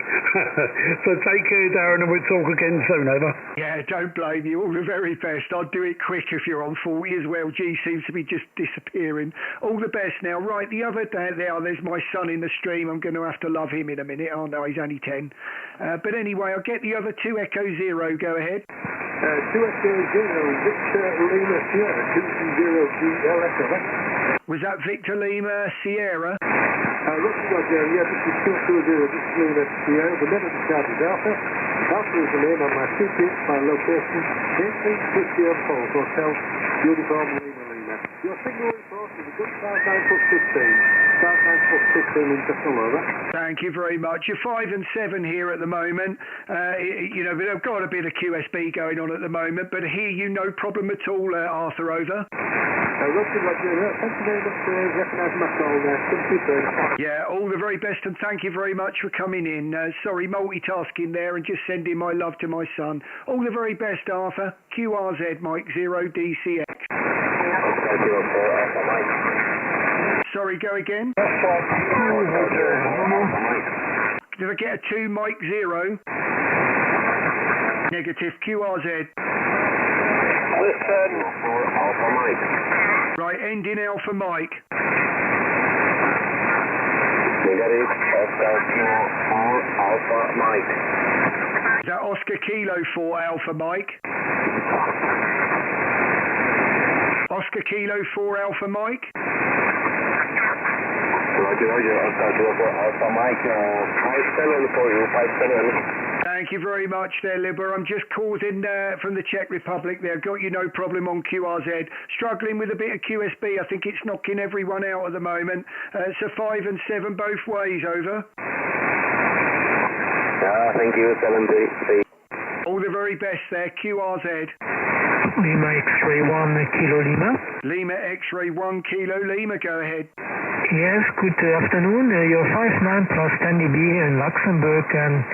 So take care, Darren, and we'll talk again soon, over. Yeah, don't blame you. All the very best. I'd do it quick if you're on 40 as well. G seems to be just disappearing. All the best now. Right, the other day there's my son in the stream. I'm going to have to love him in a minute. Oh, no, he's only 10. But anyway, I'll get the other 2 Echo Zero. Go ahead. 2 Echo Zero, Victor Lima Sierra, 230 GL Echo. Was that Victor Lima Sierra? Looks like, yeah, this is 220, Victor Lima Sierra. The minute the charge is Alpha. Alpha is the name on my CP, my location, 1850 on Falls Hotel, Uniform Lima. Your signal report is a good 59+15. 59+15 in Tesla, Thank you very much. You're 5 and 7 here at the moment. You know, they've got a bit of QSB going on at the moment, but here you no problem at all, Arthur, over. Thank you very much for recognising my call there. Thank you, sir. Yeah, all the very best, and thank you very much for coming in. Sorry, multitasking there, and just sending my love to my son. All the very best, Arthur. QRZ, Mike 0 DCX. Sorry, go again. Did I get a 2, Mike 0? Negative, QRZ. Listen, Alpha Mike. Right, ending Alpha Mike. Negative, Oscar Kilo 4 Alpha Mike. Is that Oscar Kilo 4 Alpha Mike? Oscar Kilo 4 Alpha Mike? Roger, Oscar Kilo 4 Alpha Mike. 5-7 for you, 5-7. Thank you very much there, Libber. I'm just causing from the Czech Republic there. Got you no problem on QRZ. Struggling with a bit of QSB. I think it's knocking everyone out at the moment. So 5 and 7 both ways, over. Thank you, 7 All the very best there, QRZ. Lima X-ray 1 Kilo Lima. Lima X-ray 1 Kilo Lima, go ahead. Yes, good afternoon. You're 59 plus 10 dB in Luxembourg, and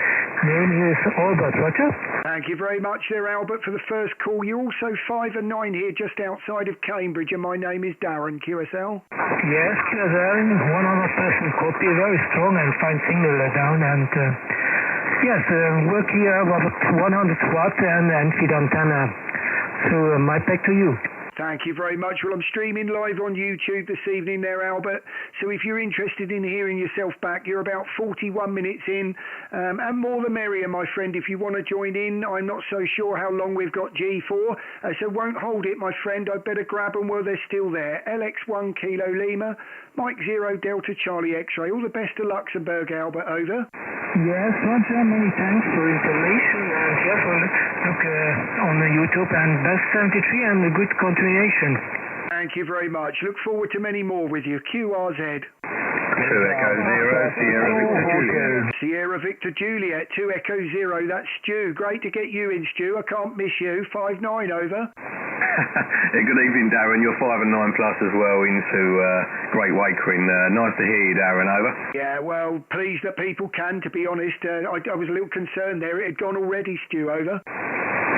name is Albert, Roger. Thank you very much there, Albert, for the first call. You're also 5 and 9 here just outside of Cambridge, and my name is Darren, QSL. Yes, QSL, 100% copy, very strong and fine signal down, and yes, work here about 100 watt and feed antenna. So my back to you. Thank you very much. Well, I'm streaming live on YouTube this evening there, Albert. So if you're interested in hearing yourself back, you're about 41 minutes in. And more the merrier, my friend, if you want to join in. I'm not so sure how long we've got G for. So won't hold it, my friend. I'd better grab them while they're still there. LX1 Kilo Lima, Mike 0 Delta Charlie X-ray. All the best to Luxembourg, Albert, over. Yes, Roger, many thanks for information. And yes, we'll look on YouTube, and best 73 and a good continuation. Thank you very much. Look forward to many more with you. QRZ. 2 Echo 0, Sierra Victor Juliet. Sierra Victor Juliet, 2 Echo 0. That's Stu. Great to get you in, Stu. I can't miss you. 5-9, over. Good evening, Darren. You're 5 and 9 plus as well into Great Wakering. Nice to hear you, Darren, over. Yeah, well, pleased that people can, to be honest. I was a little concerned there. It had gone already, Stu, over.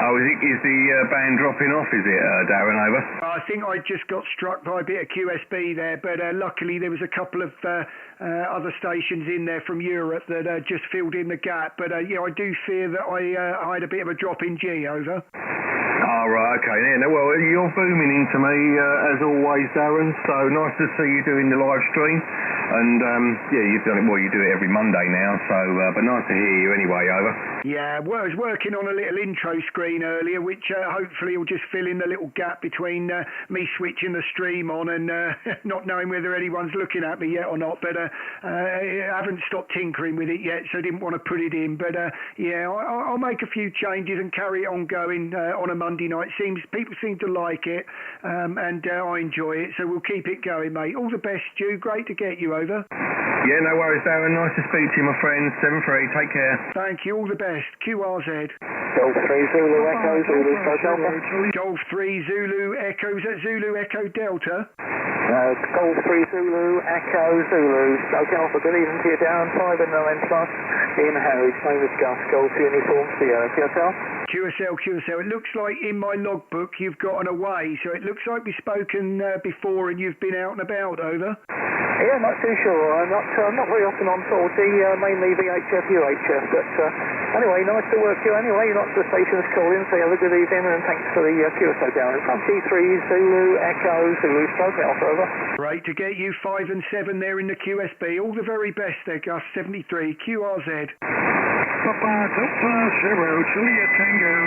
Oh, is the band dropping off, is it, Darren, over? I think I just got struck by a bit of QSB there, but luckily there was a couple of other stations in there from Europe that just filled in the gap. But, yeah, I do fear that I had a bit of a drop in G, over. Oh, right, okay. Yeah, well, you're booming into me, as always, Darren, so nice to see you doing the live stream. And, yeah, you've done it, well, you do it every Monday now, so, but nice to hear you anyway, over. Yeah, well, I was working on a little intro screen earlier, which hopefully will just fill in the little gap between me switching the stream on and not knowing whether anyone's looking at me yet or not, but I haven't stopped tinkering with it yet, so I didn't want to put it in, but yeah, I'll make a few changes and carry it on going on a Monday night. People seem to like it, and I enjoy it, so we'll keep it going, mate. All the best, Stu. Great to get you, over. Yeah, no worries, Darren. Nice to speak to you, my friend. 7-3. Take care. Thank you. All the best. QRZ. Golf 3 Zulu Echo Zulu Delta. Golf 3 Zulu Echo. Is that Zulu Echo Delta? Golf 3 Zulu Echo Zulu. Okay, Alpha, good evening to you, Darren. 5 and 9 plus. In Harry, same as Gus. Golf Uniform Sierra. Yourself? QSL, it looks like in my logbook you've got an away, so it looks like we've spoken before and you've been out and about, over. Yeah, not too sure. I'm not very often on 40, mainly VHF, UHF, but anyway, nice to work you anyway. You're not to the station's calling, so have a good evening, and thanks for the QSO down. From T3, Zulu, Echo, Zulu, Stroke, Alpha, over. Great to get you 5 and 7 there in the QSB. All the very best there, Gus. 73, QRZ. Papa Delta Zero, Juliet Tango.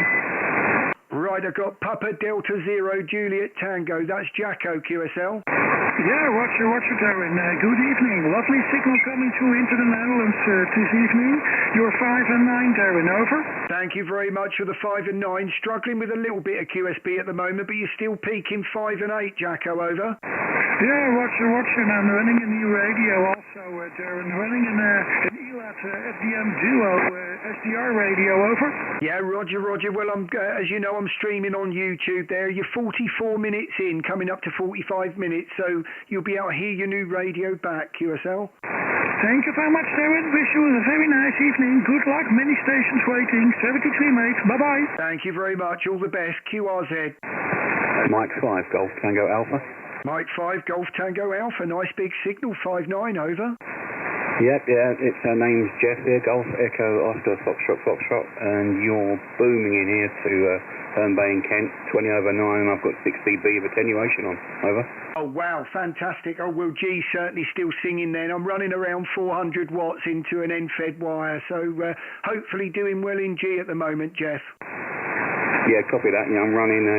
Right, I've got Papa Delta Zero, Juliet Tango. That's Jacko, QSL. Yeah, Roger, Darren. Good evening. Lovely signal coming through into the Netherlands this evening. You're 5 and 9, Darren, over. Thank you very much for the 5 and 9. Struggling with a little bit of QSB at the moment, but you're still peaking 5 and 8, Jacko, over. Yeah, Roger, and I'm running a new radio also, Darren. Running an ELAT FDM Duo SDR radio, over. Yeah, Roger. Well, as you know, I'm streaming on YouTube there. You're 44 minutes in, coming up to 45 minutes, so you'll be able to hear your new radio back, QSL. Thank you very much, Darren. Wish you a very nice evening. Good luck. Many stations waiting. 73, mate. Bye-bye. Thank you very much. All the best. QRZ. Mike 5, Golf Tango Alpha. Mike 5, Golf Tango Alpha. Nice big signal. 5-9, over. Yep, it's name's Jeff here, Golf Echo Oscar Foxtrot, and you're booming in here to Herne Bay in Kent, 20 over 9, and I've got 6 dB of attenuation on, over. Oh wow, fantastic. Oh well, G certainly still singing then. I'm running around 400 watts into an end-fed wire, so hopefully doing well in G at the moment, Jeff. Yeah, copy that. Yeah, I'm running a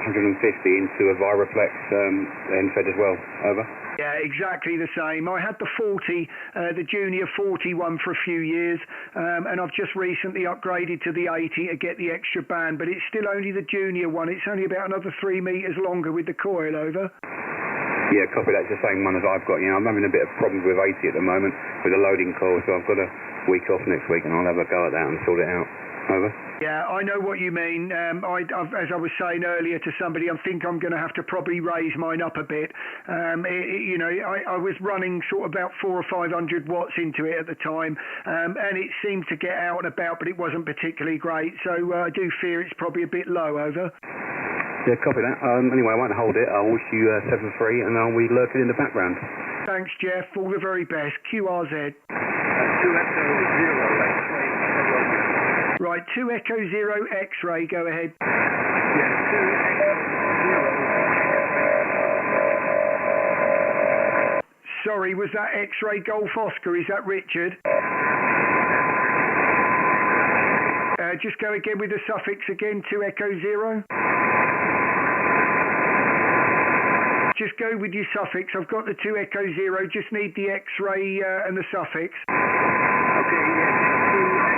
150 into a Viraflex end-fed as well, over. Yeah, exactly the same. I had the 40, the Junior 41 for a few years, and I've just recently upgraded to the 80 to get the extra band, but it's still only the Junior one. It's only about another 3 meters longer with the coil, over. Yeah, copy that. It's the same one as I've got. You know, I'm having a bit of problems with 80 at the moment with the loading coil, so I've got a week off next week, and I'll have a go at that and sort it out. Over. Yeah, I know what you mean. As I was saying earlier to somebody, I think I'm going to have to probably raise mine up a bit. I was running sort of about 400 or 500 watts into it at the time, and it seemed to get out and about, but it wasn't particularly great. So I do fear it's probably a bit low, over. Yeah, copy that. Anyway, I won't hold it. I'll wish you 7-3, and I'll be lurking in the background. Thanks, Jeff. All the very best. QRZ. 2 Echo 0 X-ray. Right, 2 Echo 0 X-ray, go ahead. Yeah, 2 Echo 0. Sorry, was that X-ray Golf Oscar? Is that Richard? Just go again with the suffix again, 2 Echo 0. Just go with your suffix. I've got the 2 Echo 0, just need the X-ray and the suffix. Okay, yeah, 2 Echo 0.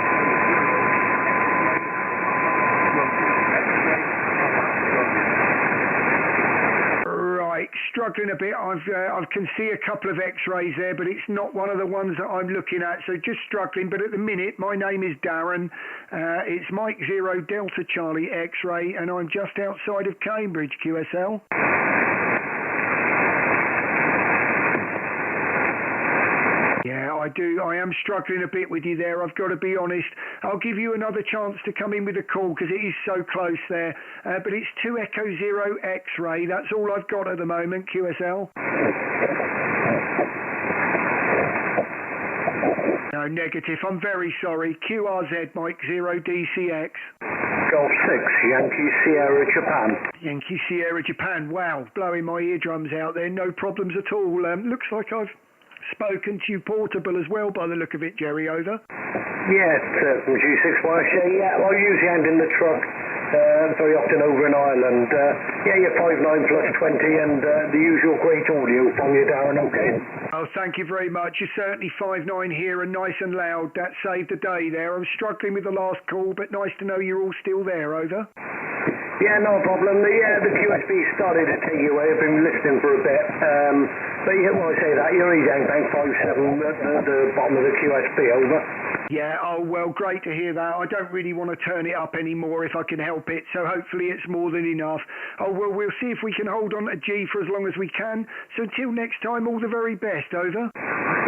Right, struggling a bit. I can see a couple of X-rays there, but it's not one of the ones that I'm looking at, so just struggling. But at the minute, my name is Darren. It's Mike 0 Delta Charlie X-ray, and I'm just outside of Cambridge, QSL. Yeah, I am struggling a bit with you there, I've got to be honest. I'll give you another chance to come in with a call because it is so close there. But it's 2 Echo 0 X-ray, that's all I've got at the moment, QSL. No, negative, I'm very sorry. QRZ, Mike 0 DCX. Golf 6, Yankee Sierra Japan. Yankee Sierra Japan, wow, blowing my eardrums out there, no problems at all. Looks like I've spoken to you portable as well by the look of it, Jerry, over. Yeah, from G6YSH. Yeah, I usually hand in the truck very often over in Ireland. You're 5.9 plus 20 and the usual great audio from you, Darren, okay? Oh, thank you very much. You're certainly 5.9 here and nice and loud. That saved the day there. I'm struggling with the last call, but nice to know you're all still there, over. Yeah, no problem. The QSB started to take you away. I've been listening for a bit. But when I say that, you're East Bank 57 at the bottom of the QSB, over. Yeah, oh well, great to hear that. I don't really want to turn it up anymore if I can help it, so hopefully it's more than enough. Oh well, we'll see if we can hold on to G for as long as we can. So until next time, all the very best, over.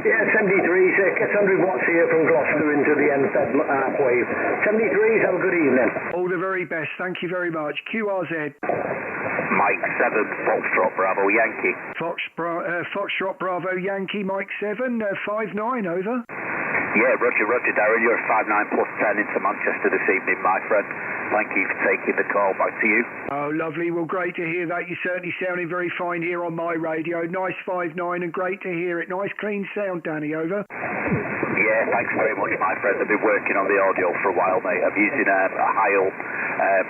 Yeah, 73, 600 watts here from Gloucester into the NFED wave. 73s, have a good evening. All the very best, thank you very much. QRZ. Mike 7, Foxtrot Bravo Yankee. Foxtrot Bravo Yankee, Mike 7, 59, over. Yeah, Roger, Darren, you're 59 plus 10 into Manchester this evening, my friend. Thank you for taking the call. Back to you. Oh, lovely. Well, great to hear that. You're certainly sounding very fine here on my radio. Nice 59 and great to hear it. Nice clean sound, Danny, over. Yeah, thanks very much, my friend. I've been working on the audio for a while, mate. I'm using a Heil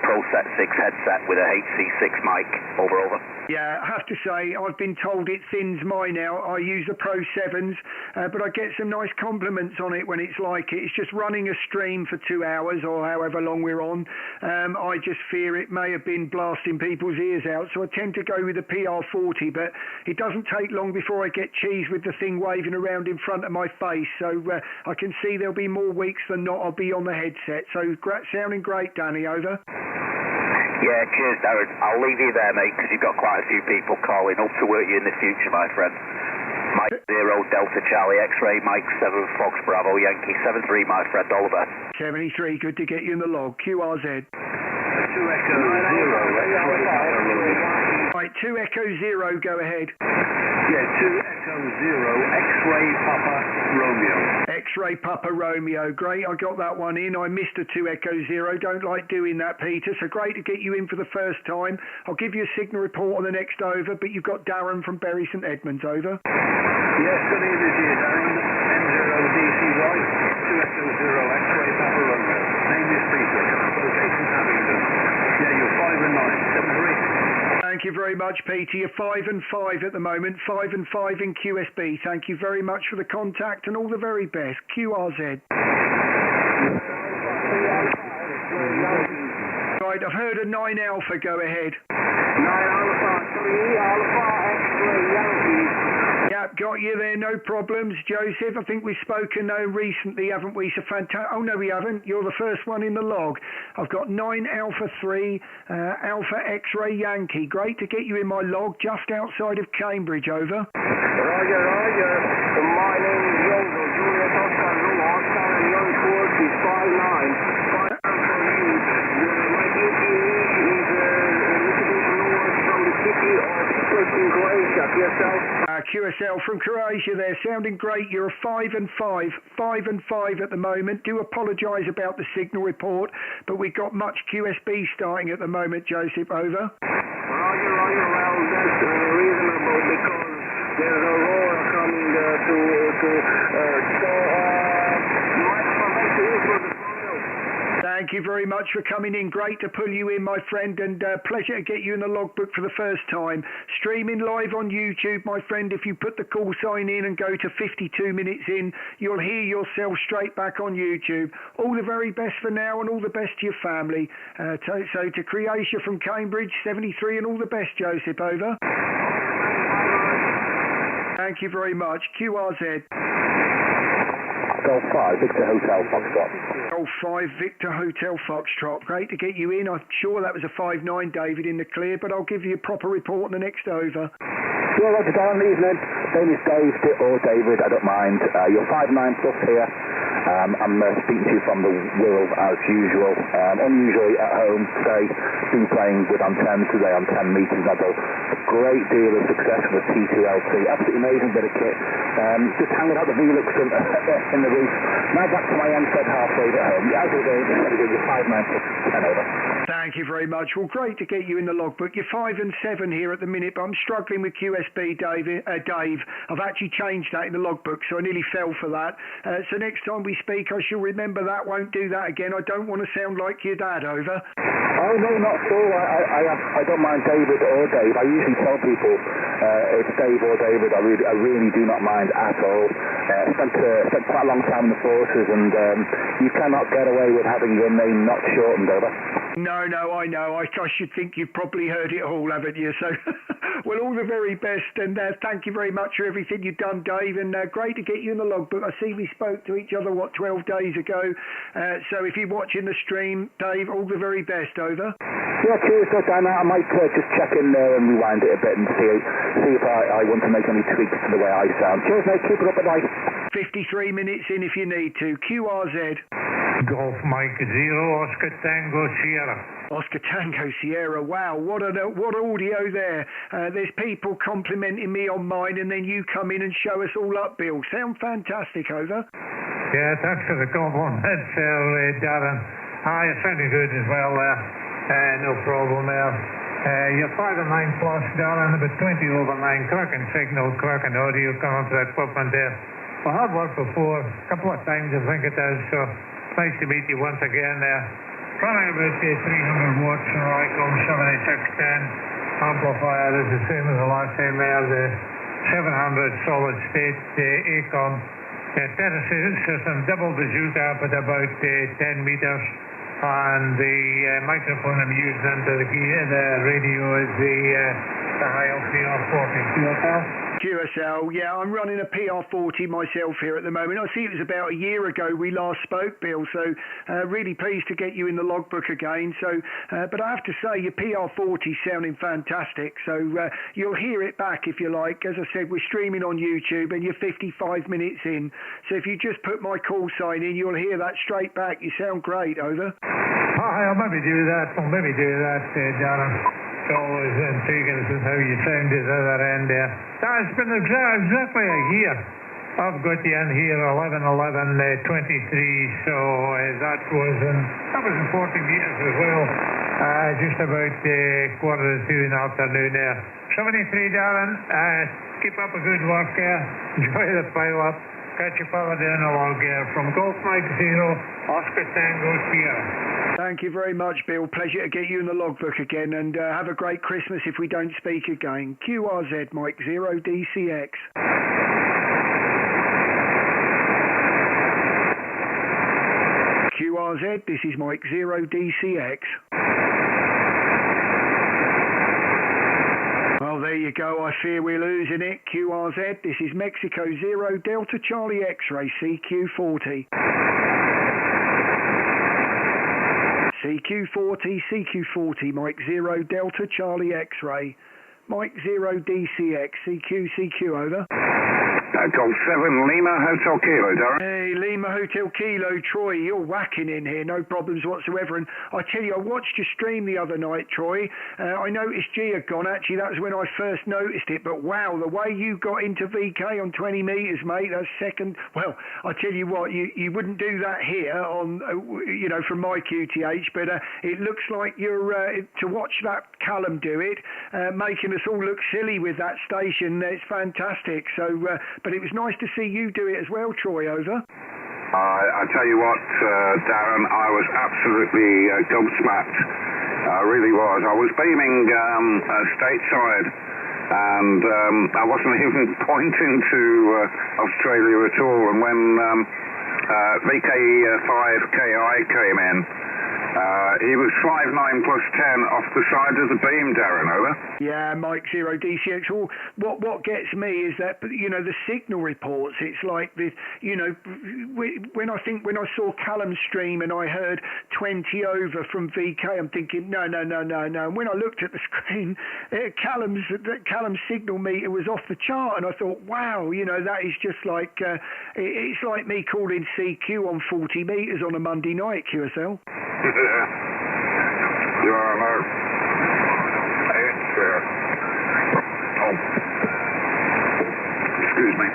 Pro Set 6 headset with a HC6 mic. Over. Yeah, I have to say, I've been told it thins mine out. I use the Pro 7s, but I get some nice compliments on it when it's like it. It's just running a stream for 2 hours or however long we're on. I just fear it may have been blasting people's ears out, so I tend to go with the PR40, but it doesn't take long before I get cheese with the thing waving around in front of my face, so I can see there'll be more weeks than not I'll be on the headset. So sounding great, Danny, over. Yeah, cheers, Darren. I'll leave you there, mate, because you've got quite a few people calling. Hope to work you in the future, my friend. Mike 0 Delta Charlie X-Ray, Mike 7 Fox Bravo Yankee 73, my friend, Oliver. 73, good to get you in the log. QRZ. 2 Echo 0. Right, 2 Echo 0, go ahead. Yeah, 2 Echo 0, X-Ray Papa Romeo. X-Ray Papa Romeo, great, I got that one in. I missed a 2 Echo 0, don't like doing that, Peter, so great to get you in for the first time. I'll give you a signal report on the next over, but you've got Darren from Bury St Edmunds, over. Yes, good evening to you, Darren. M0DCY, 2 Echo 0, X-Ray Papa Romeo. Name is Peter, location Abingdon. Yeah, you're 5 and 9, 73. Thank you very much, Peter. You're 5 and 5 at the moment, 5 and 5 in QSB. Thank you very much for the contact and all the very best. QRZ. Right, I've heard a 9 Alpha, go ahead. 9 Alpha, 3 Alpha, X-Ray Yankee. Yep, got you there, no problems. Joseph, I think we've spoken recently, haven't we? So fantastic. Oh, no, we haven't. You're the first one in the log. I've got 9 Alpha 3, Alpha X-Ray Yankee. Great to get you in my log just outside of Cambridge, over. Roger. My name is Yogo, Juliet Oscar, Zulu, Oscar, and Young Court is 5'9". My duty is a little bit north from the city of Croatia. Yourself? QSL from Croatia there, sounding great. You're a 5 and 5 at the moment. Do apologise about the signal report, but we've got much QSB starting at the moment, Joseph, over. Roger, well, that's reasonable because there's a roar coming to Earth. So, you might come back to you for the final. Thank you very much for coming in. Great to pull you in, my friend, and pleasure to get you in the logbook for the first time. Streaming live on YouTube, my friend. If you put the call sign in and go to 52 minutes in, you'll hear yourself straight back on YouTube. All the very best for now and all the best to your family. So to Croatia from Cambridge, 73, and all the best, Joseph, over. Thank you very much. QRZ. Golf 5, Victor Hotel Foxtrot. Golf 5, Victor Hotel Foxtrot. Great to get you in. I'm sure that was a 5'9", David, in the clear, but I'll give you a proper report on the next over. Yeah, Roger, Darren, evening. Name is Dave or David, I don't mind. You're 5'9" plus here. I'm speaking to you from the Wirral as usual. Unusually at home today. Been playing with antennas today on 10 metres. I've had a great deal of success with T2LT. Absolutely amazing bit of kit. Just hanging out the Velux in the roof. Now back to my NFED halfway at home. Yeah, I'll do the 5'9" plus 10 over. Thank you very much. Well, great to get you in the logbook. You're 5 and 7 here at the minute, but I'm struggling with QSB, Dave. I've actually changed that in the logbook, so I nearly fell for that. So next time we speak, I shall remember that. Won't do that again. I don't want to sound like your dad, over. Oh, no, not at all. I don't mind David or Dave. I usually tell people it's Dave or David. I really do not mind at all. Spent quite a long time in the forces, and you cannot get away with having your name not shortened, over. No, I know. I should think you've probably heard it all, haven't you? So Well, all the very best, and thank you very much for everything you've done, Dave, and great to get you in the logbook. I see we spoke to each other, 12 days ago, so if you're watching the stream, Dave, all the very best, over. Yeah, cheers, Dan. I might just check in there and rewind it a bit and see if I want to make any tweaks to the way I sound. Cheers, mate. Keep it up at night. 53 minutes in if you need to. QRZ. Golf Mike 0, Oscar Tango Sierra. Oscar Tango Sierra, wow, what audio there. There's people complimenting me on mine, and then you come in and show us all up, Bill. Sound fantastic, over. Yeah, thanks for the compliment, Darren. Hi, it's sounding good as well there. No problem there. You're 5 and 9 plus, Darren, about 20 over 9. Cracking signal, cracking audio coming to that equipment there. Well, I've worked before, a couple of times I think it is, so nice to meet you once again there. Running about 300 watts Rycom 7610 amplifier is the same as the last time there, the 700 solid state ACOM. Data system double bazooka up at about 10 meters, and the microphone I'm using to the radio is the high PR40 QSL, yeah, I'm running a PR40 myself here at the moment. I see it was about a year ago we last spoke, Bill, so really pleased to get you in the logbook again. So, but I have to say your PR40's sounding fantastic, so you'll hear it back if you like. As I said, we're streaming on YouTube and you're 55 minutes in, so if you just put my call sign in, you'll hear that straight back. You sound great, over. I'll maybe do that, Darren. It's always intriguing as to how you sound at the other end there. It's been exactly a year. I've got you in here 11-11-23, so that was in 40 meters as well. Just about quarter to 2 in the afternoon there. 73, Darren. Keep up a good work there. Enjoy the pileup. Catch you powered in along here from Golf Mike 0, Oscar Tango Sierra. Thank you very much, Bill. Pleasure to get you in the logbook again, and have a great Christmas if we don't speak again. QRZ Mike 0 DCX. QRZ, this is Mike 0 DCX. Well, there you go. I fear we're losing it. QRZ, this is Mexico 0 Delta Charlie X-ray CQ40. CQ40, Mike 0 Delta Charlie X-ray. Mike 0 DCX, CQ, over. Golf 7 Lima Hotel Kilo, Darren. Hey, Lima Hotel Kilo, Troy, you're whacking in here, no problems whatsoever. And I tell you, I watched your stream the other night, Troy. I noticed G had gone. Actually, that was when I first noticed it. But wow, the way you got into VK on 20 metres, mate, that's second. Well, I tell you what, you wouldn't do that here on, from my QTH, but it looks like you're, to watch that Callum do it, making us all look silly with that station. It's fantastic. So, but it was nice to see you do it as well, Troy, over. I tell you what, Darren, I was absolutely gobsmacked. I really was. I was beaming stateside, and I wasn't even pointing to Australia at all. And when VK5KI came in, he was 5'9 plus 10 off the side of the beam, Darren, over. Yeah, Mike 0 DCX. Well, what gets me is that, the signal reports, it's like this, when I saw Callum's stream and I heard 20 over from VK, I'm thinking, no. And when I looked at the screen, Callum's signal meter was off the chart, and I thought, wow, that is just like, it's like me calling CQ on 40 metres on a Monday night, QSL. You are no. Excuse me.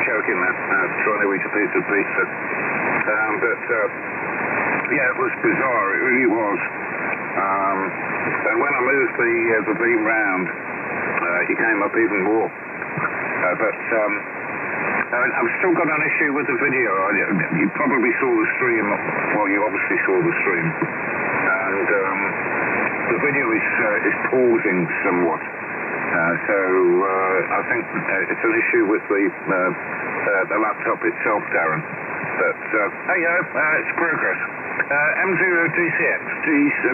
Choking that. Trying to eat a piece of pizza. Yeah, it was bizarre. It really was. And when I moved the beam round, he came up even more. I've still got an issue with the video. You probably saw the stream. Well, you obviously saw the stream. And the video is pausing somewhat. So I think it's an issue with the laptop itself, Darren. But hey, it's progress. M0DCX, G7.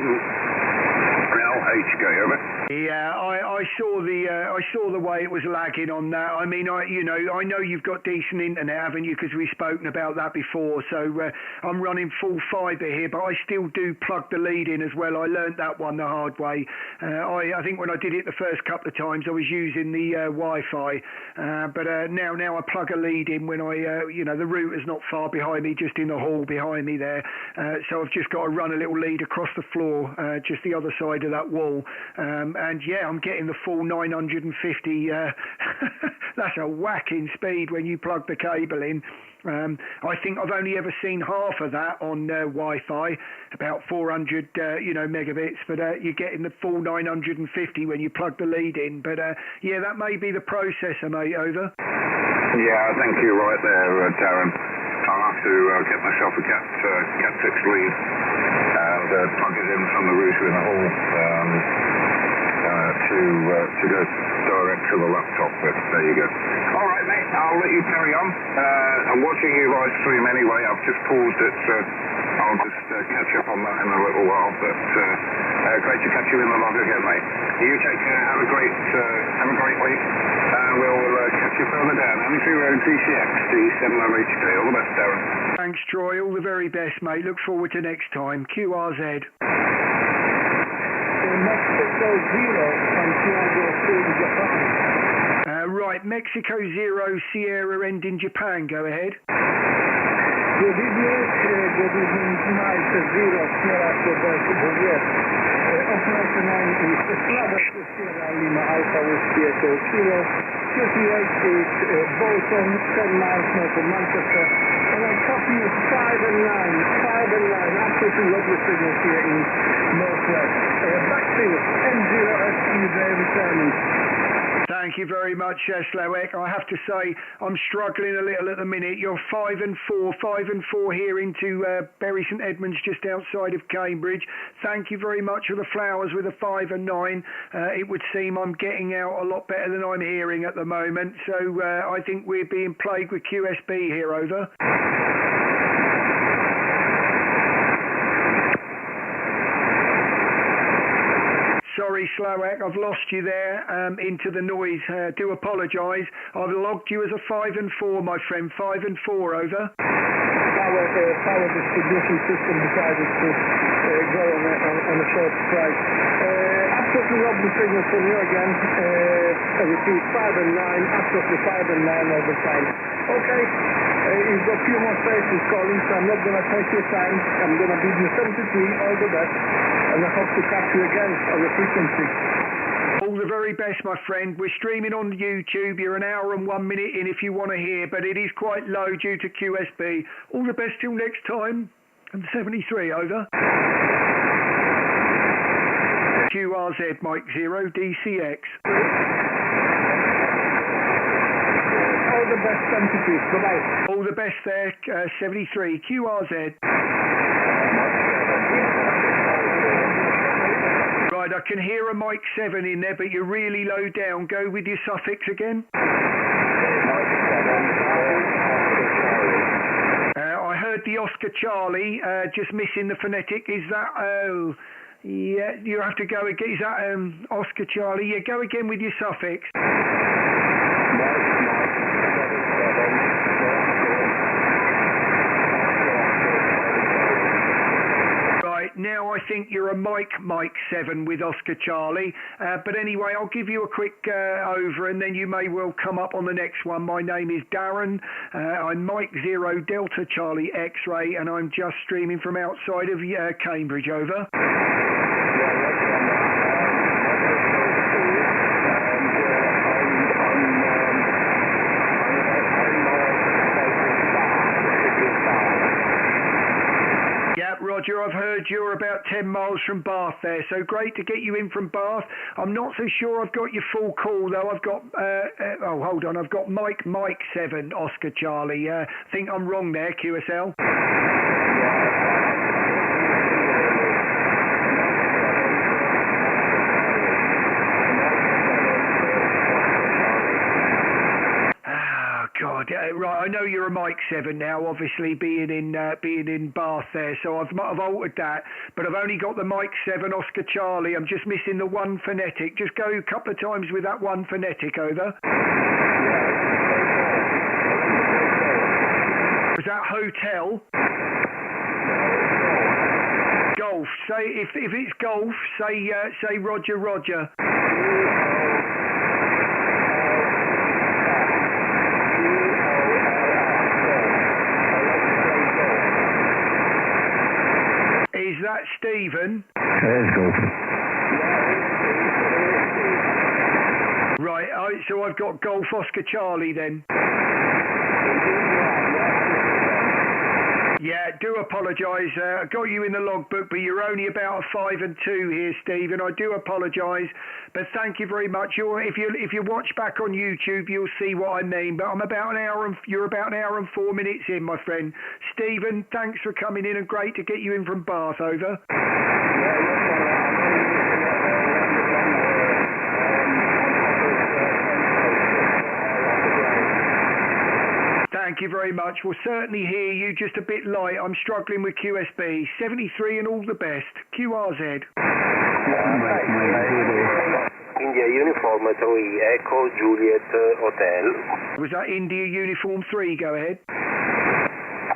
Now, LHK, over. Yeah, I saw the way it was lagging on that. I mean, I know you've got decent internet, haven't you? Because we've spoken about that before. So I'm running full fibre here, but I still do plug the lead in as well. I learnt that one the hard way. I think when I did it the first couple of times, I was using the Wi-Fi, but now I plug a lead in when the router's not far behind me, just in the hall behind me there. So I've just got to run a little lead across the floor, just the other side of that wall. And yeah, I'm getting the full 950. That's a whacking speed when you plug the cable in. I think I've only ever seen half of that on Wi-Fi, about 400 megabits, but you're getting the full 950 when you plug the lead in. But yeah, that may be the processor, mate, over. Yeah, I think you're right there, Darren. I'll have to get myself a Cat 6 lead and plug it in from the router in the hall to go direct to the laptop, but there you go. All right, mate, I'll let you carry on. I'm watching your live stream anyway. I've just paused it, so I'll just catch up on that in a little while, but great to catch you in the log again, mate. You take care, have a great week, and we'll catch you further down. Andrew TCX, D70HK. All the best, Darren. Thanks, Troy. All the very best, mate. Look forward to next time. QRZ. Mexico 0 Santiago in Japan. Right, Mexico 0 Sierra End in Japan. Go ahead. Good evening, Mike 0 Sierra Quebec Juliet. Operator 9 is Slava Sierra Lima Alpha Whiskey Echo Kilo. 38 is Bolton, 10 miles north of Manchester. And I'm copy is 5 and 9. Absolutely lovely signals here in Northwest. Back to you, M0SQ there returning. Thank you very much, Slawek. I have to say, I'm struggling a little at the minute. You're 5 and 4 here into Bury St Edmunds, just outside of Cambridge. Thank you very much for the flowers with a 5 and 9. It would seem I'm getting out a lot better than I'm hearing at the moment. So I think we're being plagued with QSB here, over. Sorry, Slowak, I've lost you there into the noise. Do apologise. I've logged you as a 5 and 4, my friend. 5 and 4, over. Power distribution system decided to go on a short strike. Absolutely lovely signal from you again. I repeat, 5 and 9, absolutely 5 and 9 all the time. Okay, you've got a few more stations calling, so I'm not going to take your time. I'm going to bid you 73, all the best, and I hope to catch you again on the frequency. All the very best, my friend. We're streaming on YouTube. You're an hour and 1 minute in if you want to hear, but it is quite low due to QSB. All the best till next time. And 73, over. QRZ, Mike 0, DCX. All the best, 72. Bye-bye. All the best there, 73, QRZ. Right, I can hear a Mike 7 in there, but you're really low down. Go with your suffix again. I heard the Oscar Charlie, just missing the phonetic. Is that, yeah, you have to go again. Is that Oscar Charlie? Yeah, go again with your suffix. Now I think you're a Mike 7 with Oscar Charlie. But anyway, I'll give you a quick over and then you may well come up on the next one. My name is Darren. I'm Mike 0 Delta Charlie X-Ray and I'm just streaming from outside of Cambridge, over. Roger, I've heard you're about 10 miles from Bath there, so great to get you in from Bath. I'm not so sure I've got your full call though. I've got, oh hold on, I've got Mike 7, Oscar Charlie. Think I'm wrong there, QSL. God, Right, I know you're a Mike 7 now, obviously being in Bath there, so I've altered that, but I've only got the Mike 7 Oscar Charlie. I'm just missing the one phonetic. Just go a couple of times with that one phonetic, over. Was that hotel? Golf. Say if it's golf, say Roger Roger. Is that Stephen? Let's go. Right, so I've got Golf Oscar Charlie then. Yeah, do apologise. I got you in the logbook, but you're only about a 5 and 2 here, Stephen. I do apologise, but thank you very much. If you watch back on YouTube, you'll see what I mean. But you're about an hour and 4 minutes in, my friend. Stephen, thanks for coming in, and great to get you in from Bath, over. Thank you very much. We'll certainly hear you, just a bit light. I'm struggling with QSB. 73 and all the best. QRZ. India Uniform 3, Echo Juliet Hotel. Was that India Uniform 3? Go ahead.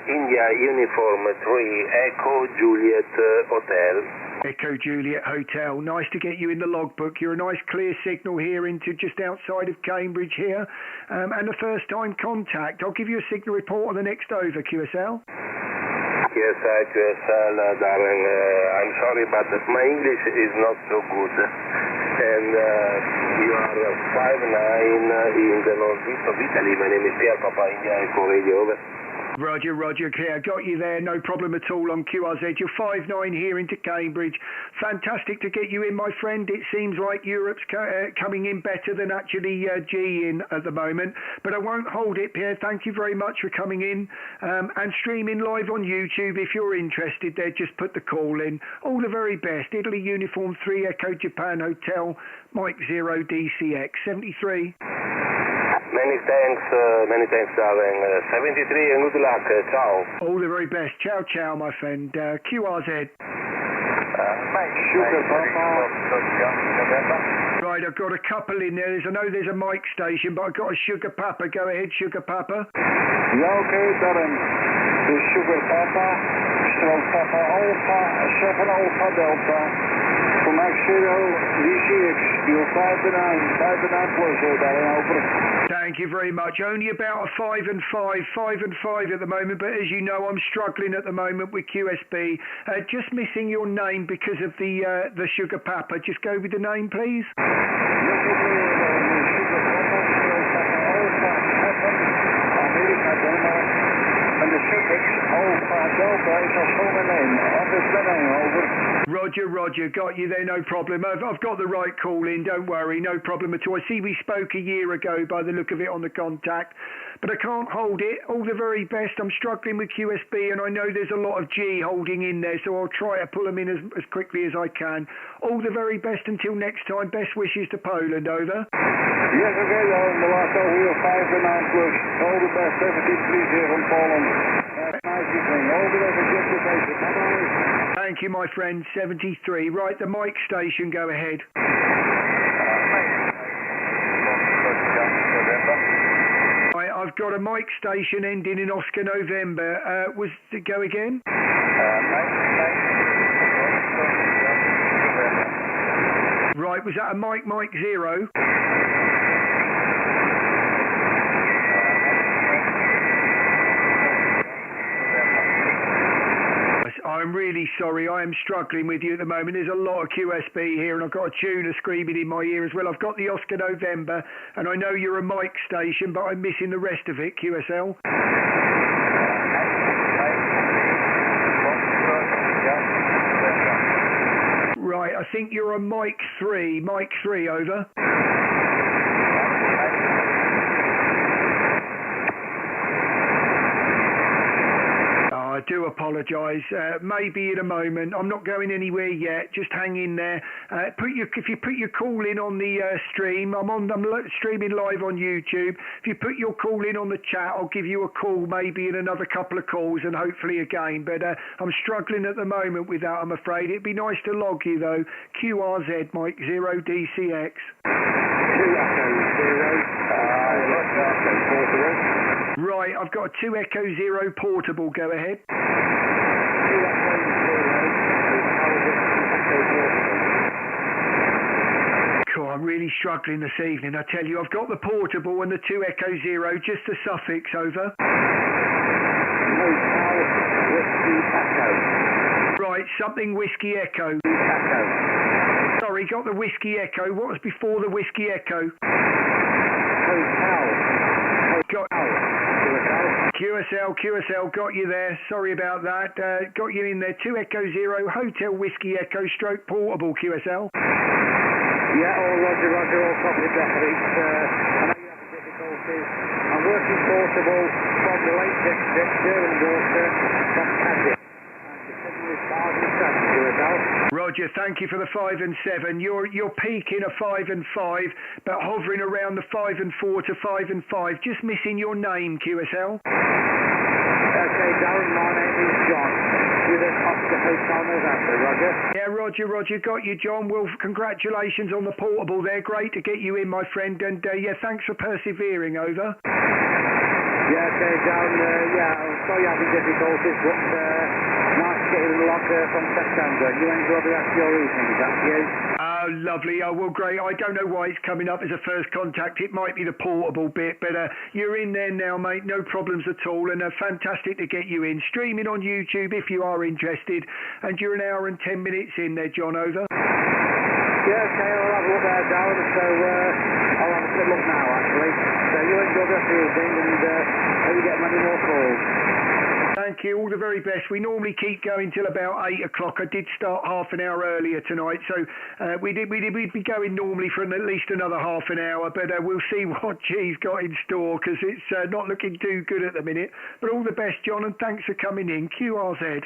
India Uniform 3, Echo Juliet Hotel. Echo Juliet Hotel. Nice to get you in the logbook. You're a nice clear signal here into just outside of Cambridge here. And the first time contact. I'll give you a signal report on the next over, QSL. Yes, QSL, darling. I'm sorry, but my English is not so good. And you are 5'9" in the northeast of Italy. My name is Pierre Papa India Echo Radio, over. Roger, Roger. Yeah, got you there. No problem at all on QRZ. You're 5'9" here into Cambridge. Fantastic to get you in, my friend. It seems like Europe's coming in better than actually G in at the moment. But I won't hold it, Pierre. Thank you very much for coming in and streaming live on YouTube. If you're interested there, just put the call in. All the very best. Italy Uniform 3 Echo Japan Hotel, Mike 0 DCX 73. Many thanks, darling. 73 and good luck. Ciao. All the very best. Ciao, ciao, my friend. QRZ. Right, I've got a couple in there. I know there's a Mike station, but I've got a Sugar Papa. Go ahead, Sugar Papa. Yeah, okay, darling. The Sugar Papa, Strong Papa Alpha, 7 Alpha Delta. For Max 0 DCX, you're 5'9" plus, darling, over. Thank you very much. Only about a 5 and 5 at the moment, but as you know, I'm struggling at the moment with QSB. Just missing your name because of the Sugar Papa. Just go with the name, please. And the suffix Alpha Delta is also the name. Over. Roger, Roger, got you there, no problem. I've got the right call in, don't worry, no problem at all. I see we spoke a year ago by the look of it on the contact, but I can't hold it. All the very best. I'm struggling with QSB, and I know there's a lot of G holding in there, so I'll try to pull them in as quickly as I can. All the very best until next time. Best wishes to Poland, over. Yes, okay, darling. The last over here, 5'9" plus. All the best, 73 here from Poland. Nice evening. All the best, bye-bye. Thank you, my friend. 73. Right, the Mike station, go ahead. Right, I've got a Mike station ending in Oscar November. Go again? Right, was that a Mike 0? I'm really sorry. I am struggling with you at the moment. There's a lot of QSB here, and I've got a tuner screaming in my ear as well. I've got the Oscar November, and I know you're a Mike station, but I'm missing the rest of it, QSL. Right, I think you're a Mike 3. Mike 3, over. I do apologise. Maybe in a moment. I'm not going anywhere yet. Just hang in there. If you put your call in on the stream, I'm streaming live on YouTube. If you put your call in on the chat, I'll give you a call maybe in another couple of calls and hopefully again. But I'm struggling at the moment with that, I'm afraid. It'd be nice to log you though. QRZ Mike 0 DCX. 2 Echo 0. Right, I've got a 2 Echo 0 portable. Go ahead. 2 Echo 0. Cool, I'm really struggling this evening. I tell you, I've got the portable and the 2 Echo 0, just the suffix over. Hotel Whiskey Echo. Right, something Whiskey Echo. Echo. Sorry, got the Whiskey Echo. What was before the Whiskey Echo? Hotel. Got QSL, got you there. Sorry about that. Got you in there. 2 Echo 0, Hotel Whiskey Echo stroke portable QSL. Yeah, all roger, all copy that. I know you have difficulties. I'm working portable from the Lake District, Durham Water, from Paddy. Roger, thank you for the 5 and 7. You're peaking a 5 and 5, but hovering around the 5 and 4 to 5 and 5. Just missing your name, QSL. Okay, Darren, my name is John. With an Oscar Hotel November, Roger. Yeah, Roger, got you, John. Well, congratulations on the portable there. Great to get you in, my friend. And yeah, thanks for persevering, over. Yeah, okay, Darren, I'm sorry you're having difficulties, but nice to get you in the locker from September. You enjoy the rest of your evening, is that you? Oh, lovely. Oh, well, great. I don't know why it's coming up as a first contact. It might be the portable bit, but you're in there now, mate. No problems at all, and fantastic to get you in. Streaming on YouTube if you are interested, and you're an hour and 10 minutes in there, John, over. Yeah, okay, I'll have a look there, Darren, so I'll have a quick look now, actually. So you enjoy the rest of the evening, and hope you get many more calls. Thank you. All the very best. We normally keep going till about 8 o'clock. I did start half an hour earlier tonight, so we'd be going normally for at least another half an hour, but we'll see what G's got in store, because it's not looking too good at the minute. But all the best, John, and thanks for coming in. QRZ.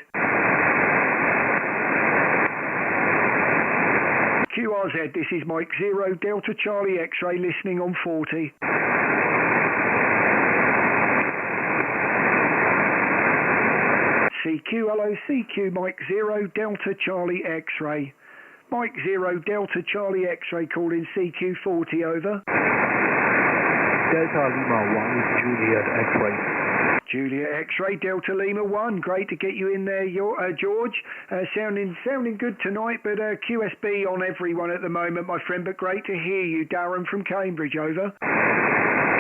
QRZ, this is Mike 0 Delta Charlie X-ray listening on 40. CQ, hello, CQ, Mike 0 Delta Charlie X-ray. Mike 0 Delta Charlie X-ray calling CQ40, over. Delta Lima 1 Juliet X-ray. Juliet X-ray, Delta Lima 1. Great to get you in there, George. Sounding good tonight, but QSB on everyone at the moment, my friend, but great to hear you. Darren from Cambridge, over.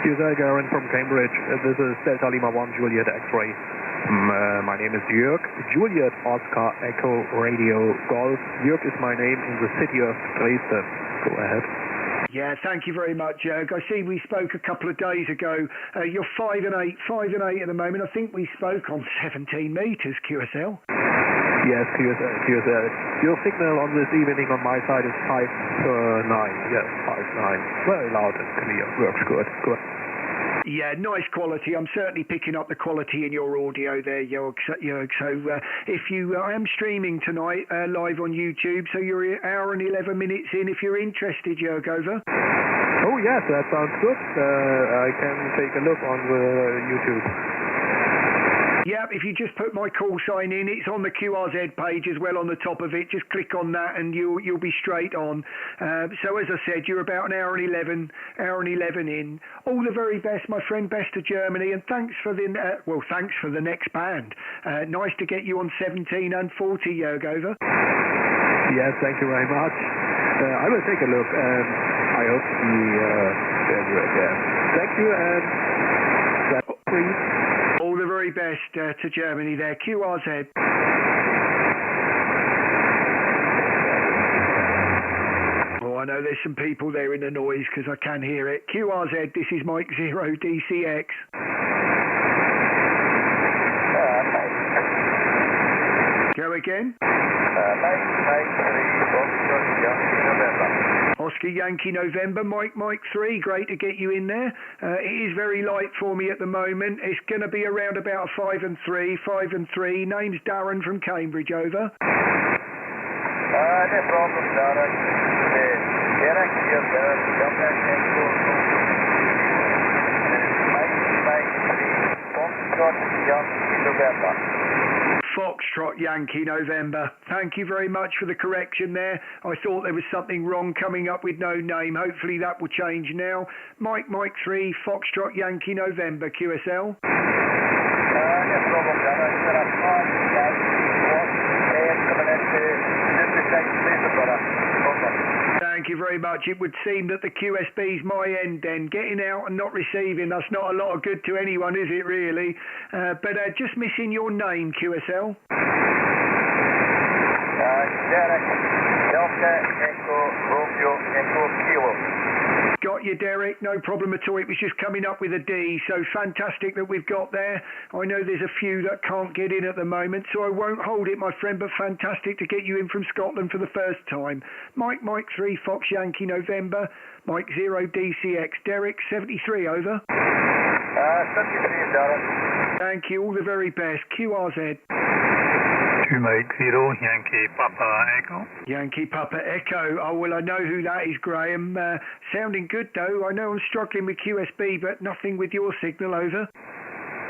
QSL Darren from Cambridge. This is Delta Lima 1 Juliet X-ray. My name is Jörg. Juliet Oscar Echo Radio Golf. Jörg is my name in the city of Dresden. Go ahead. Yeah, thank you very much, Jörg. I see we spoke a couple of days ago. You're 5 and 8 at the moment. I think we spoke on 17 metres, QSL. Yes, QSL. Your signal on this evening on my side is 5.9. Yes, 5.9. Very loud and clear. Works good. Good. Yeah, nice quality. I'm certainly picking up the quality in your audio there, Jörg. So if you, I am streaming tonight live on YouTube, so you're an hour and 11 minutes in. If you're interested, Jörg, over. Oh yes, that sounds good. I can take a look on the YouTube. Yeah, if you just put my call sign in, it's on the QRZ page as well on the top of it. Just click on that and you'll be straight on. So as I said, you're about an hour and 11 in. All the very best, my friend. Best to Germany, and thanks for the next band. Nice to get you on 17 and 40, Jörg, over. Yes, thank you very much. I will take a look, and I hope you again. Thank you, and please. All the very best to Germany there. QRZ. Oh, I know there's some people there in the noise because I can hear it. QRZ, this is Mike 0 DCX. Go again. Oscar Yankee November, Mike 3, great to get you in there. It is very light for me at the moment. It's going to be around about 5 and 3. Name's Darren from Cambridge, over. No problem, Darren. Derek here, Darren. Delta Echo, Foxtrot Yankee November. Thank you very much for the correction there. I thought there was something wrong coming up with no name. Hopefully that will change now. Mike 3, Foxtrot Yankee November, QSL. Thank you very much. It would seem that the QSB's my end then. Getting out and not receiving, that's not a lot of good to anyone, is it really? But just missing your name, QSL. Derek, Delta Echo, Romeo, Echo, Kilo. Got you, Derek. No problem at all. It was just coming up with a D, so fantastic that we've got there. I know there's a few that can't get in at the moment, so I won't hold it, my friend, but fantastic to get you in from Scotland for the first time. Mike 3, Fox Yankee November, Mike 0, DCX. Derek, 73, over. 73, Darren. Thank you. All the very best. QRZ. 2 Mike 0, Yankee Papa Echo. Yankee Papa Echo. Oh, well, I know who that is, Graham. Sounding good, though. I know I'm struggling with QSB, but nothing with your signal, over.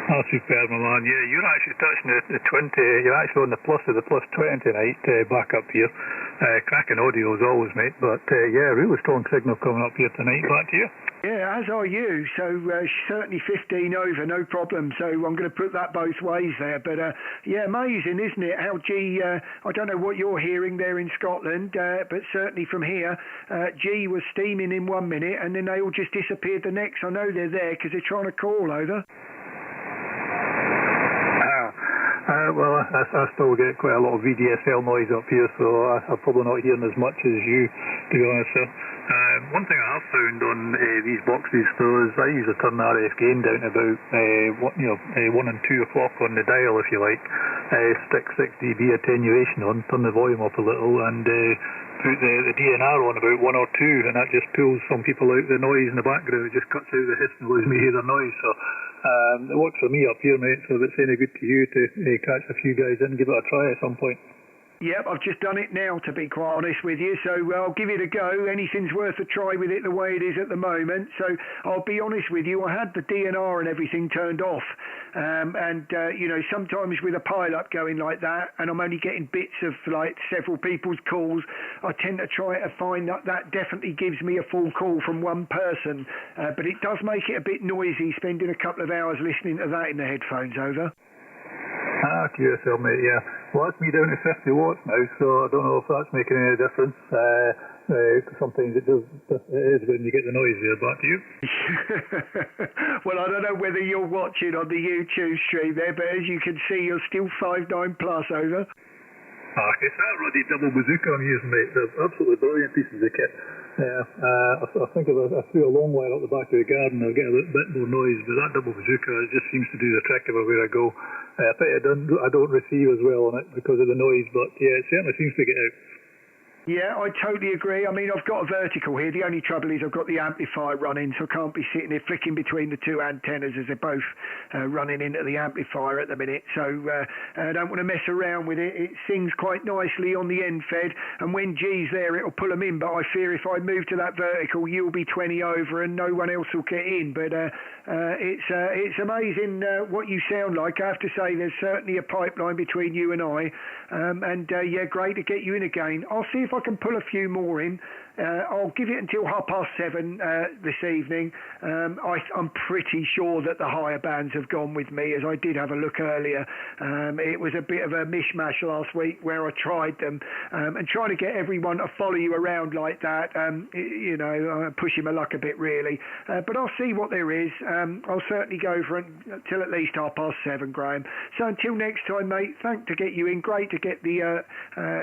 Oh, superb, my man. Yeah, you're actually touching the 20. You're actually on the plus of the plus 20 tonight, back up here. Cracking audio as always, mate. But, yeah, really strong signal coming up here tonight. Back to you. Yeah, as are you. So certainly 15 over, no problem. So I'm going to put that both ways there. But yeah, amazing, isn't it? How G, I don't know what you're hearing there in Scotland, but certainly from here, G was steaming in 1 minute and then they all just disappeared the next. I know they're there because they're trying to call, over. Well, I still get quite a lot of VDSL noise up here, so I'm probably not hearing as much as you, to be honest, sir. One thing I have found on these boxes, though, is I usually turn the RF gain down to about 1 and 2 o'clock on the dial, if you like. Stick 6 dB attenuation on, turn the volume up a little, and put the DNR on about 1 or 2, and that just pulls some people out the noise in the background. It just cuts out the hiss and lets me hear the noise. So it works for me up here, mate. So if it's any good to you to catch a few guys in and give it a try at some point. Yep, I've just done it now, to be quite honest with you, so I'll give it a go. Anything's worth a try with it the way it is at the moment. So I'll be honest with you, I had the DNR and everything turned off, and you know, sometimes with a pileup going like that, and I'm only getting bits of like several people's calls, I tend to try to find that definitely gives me a full call from one person, but it does make it a bit noisy spending a couple of hours listening to that in the headphones, over. QSL, mate, yeah. Well, that's me down to 50 watts now, so I don't know if that's making any difference. Sometimes it is when you get the noise there. Back to you. Well, I don't know whether you're watching on the YouTube stream there, but as you can see, you're still 5.9 plus, over. It's that ruddy double bazooka I'm using, mate. They're absolutely brilliant pieces of kit. I think if I threw a long wire up the back of the garden, I'll get a little bit more noise, but that double bazooka, it just seems to do the trick everywhere I go. I think I don't receive as well on it because of the noise, but yeah, it certainly seems to get out. Yeah, I totally agree. I mean, I've got a vertical here. The only trouble is I've got the amplifier running, so I can't be sitting here flicking between the two antennas as they're both running into the amplifier at the minute. So I don't want to mess around with it. It sings quite nicely on the end fed, and when G's there, it'll pull them in. But I fear if I move to that vertical, you'll be 20 over and no one else will get in. But it's amazing what you sound like. I have to say there's certainly a pipeline between you and I. Yeah, great to get you in again. I'll see if I can pull a few more in. I'll give it until 7:30 this evening. I'm pretty sure that the higher bands have gone with me, as I did have a look earlier. It was a bit of a mishmash last week where I tried them, and trying to get everyone to follow you around like that, you know, pushing my luck a bit really. But I'll see what there is. I'll certainly go for it till at least 7:30, Graham. So until next time, mate, thanks to get you in. Great to get the,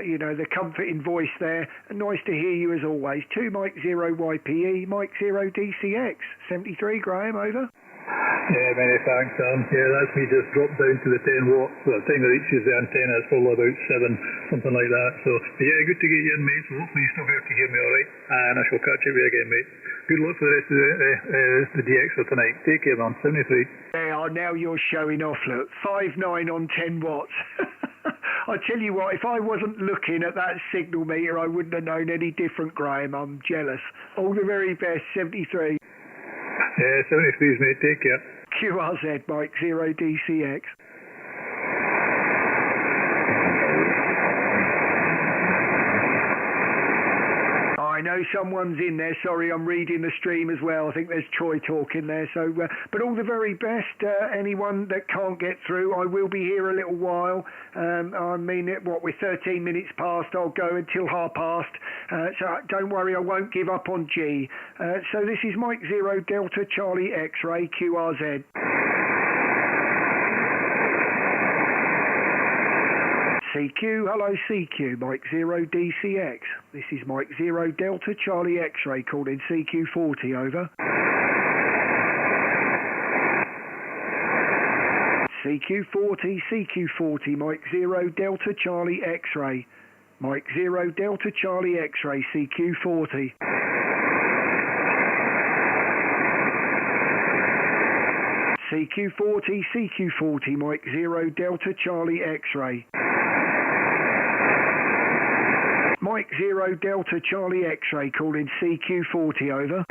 you know, the comforting voice there. Nice to hear you as always. 2 Mike 0 YPE, Mike 0 DCX. 73, Graham, over. Yeah, many thanks, Sam. Yeah, that's me just dropped down to the 10 watts. By the time it reaches the antenna, it's probably about 7, something like that. So, but yeah, good to get you in, mate. So hopefully you still be able to hear me all right. And I shall catch up with you again, mate. Good luck for the rest of the DX for tonight. Take care, man. 73. They are, now you're showing off, look. 5.9 on 10 watts. I tell you what, if I wasn't looking at that signal meter, I wouldn't have known any different, Graham. I'm jealous. All the very best, 73. Yeah, 73's, mate. Take care. QRZ, Mike 0 DCX. I know someone's in there. Sorry, I'm reading the stream as well. I think there's Troy talking there. So, but all the very best. Anyone that can't get through, I will be here a little while. I mean, we're 13 minutes past. I'll go until past. So don't worry, I won't give up on G. So this is Mike 0 Delta Charlie X-Ray QRZ. CQ, hello CQ, Mike 0 DCX. This is Mike 0 Delta Charlie X-Ray calling CQ40, over. CQ40, Mike 0 Delta Charlie X-Ray. Mike 0 Delta Charlie X-Ray, CQ40. CQ40, Mike 0 Delta Charlie X-Ray. Mike 0 Delta Charlie X-Ray calling CQ40, over.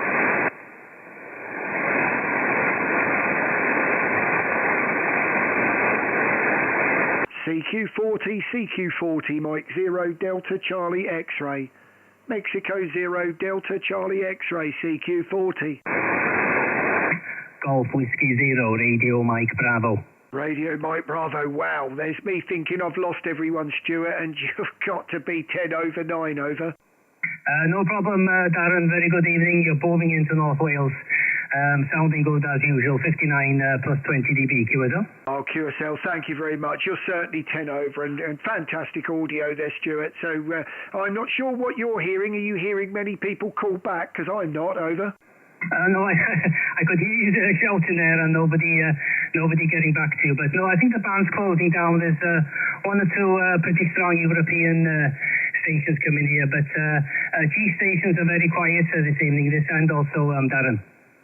CQ40, Mike 0 Delta Charlie X-Ray. Mexico 0 Delta Charlie X-Ray, CQ40. Golf Whiskey 0, Radio Mike Bravo. Radio Mike Bravo, wow, there's me thinking I've lost everyone, Stuart, and you've got to be 10 over 9, over. No problem, Darren, very good evening. You're booming into North Wales. Sounding good as usual, 59 plus 20 dB, QSL. Oh, QSL, thank you very much. You're certainly 10 over and fantastic audio there, Stuart. So I'm not sure what you're hearing. Are you hearing many people call back? Because I'm not, over. No, I could hear you shouting there and nobody getting back to you. But no, I think the band's closing down. There's one or two pretty strong European stations coming here. But G stations are very quiet this evening, this end also, Darren.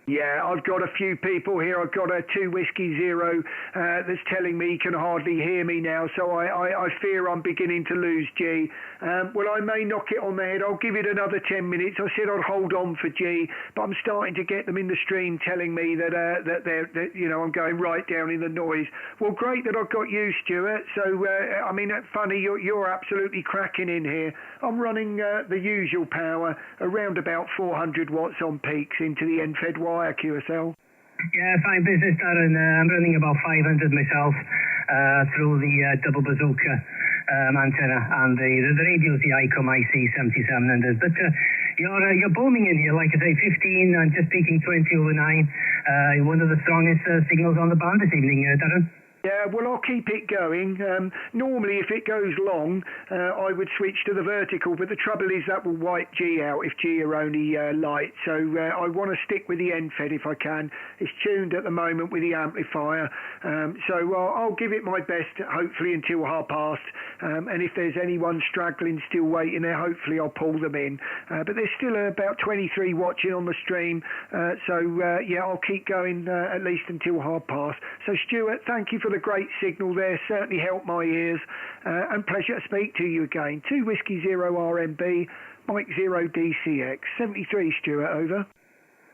Yeah, I've got a few people here. I've got a 2 Whiskey 0 that's telling me he can hardly hear me now, so I fear I'm beginning to lose G. Well, I may knock it on the head. I'll give it another 10 minutes. I said I'd hold on for G, but I'm starting to get them in the stream telling me that I'm going right down in the noise. Well, great that I've got you, Stuart. So, I mean, funny, you're absolutely cracking in here. I'm running the usual power, around about 400 watts on peaks into the end-fed wire. QSL. Yeah, fine business, Darren. I'm running about 500 myself through the double bazooka antenna, and the radio's the ICOM IC7700. But you're booming in here, like I say, 15 and just peaking 20 over 9. One of the strongest signals on the band this evening, Darren. Yeah, well, I'll keep it going. Normally, if it goes long, I would switch to the vertical, but the trouble is that will wipe G out if G are only light. So I want to stick with the end-fed if I can. It's tuned at the moment with the amplifier. So I'll give it my best, hopefully, until 12:30. And if there's anyone struggling, still waiting there, hopefully I'll pull them in. But there's still about 23 watching on the stream. Yeah, I'll keep going at least until 12:30. So, Stuart, thank you for the great signal there, certainly helped my ears, and pleasure to speak to you again. 2 Whiskey 0 RMB, Mike 0 DCX, 73 Stuart, over.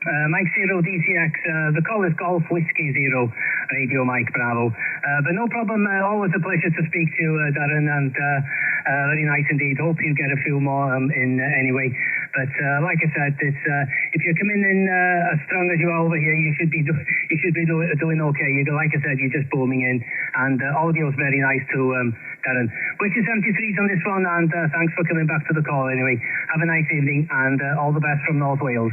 Mike 0 DCX, the call is Golf Whiskey 0, Radio Mike Bravo. But no problem, always a pleasure to speak to you, Darren, and very nice indeed. Hope you get a few more in anyway. But like I said, it's, if you're coming in as strong as you are over here, you should be doing okay. Like I said, you're just booming in, and audio's very nice too, Darren. Wish you 73s on this one, and thanks for coming back to the call anyway. Have a nice evening, and all the best from North Wales.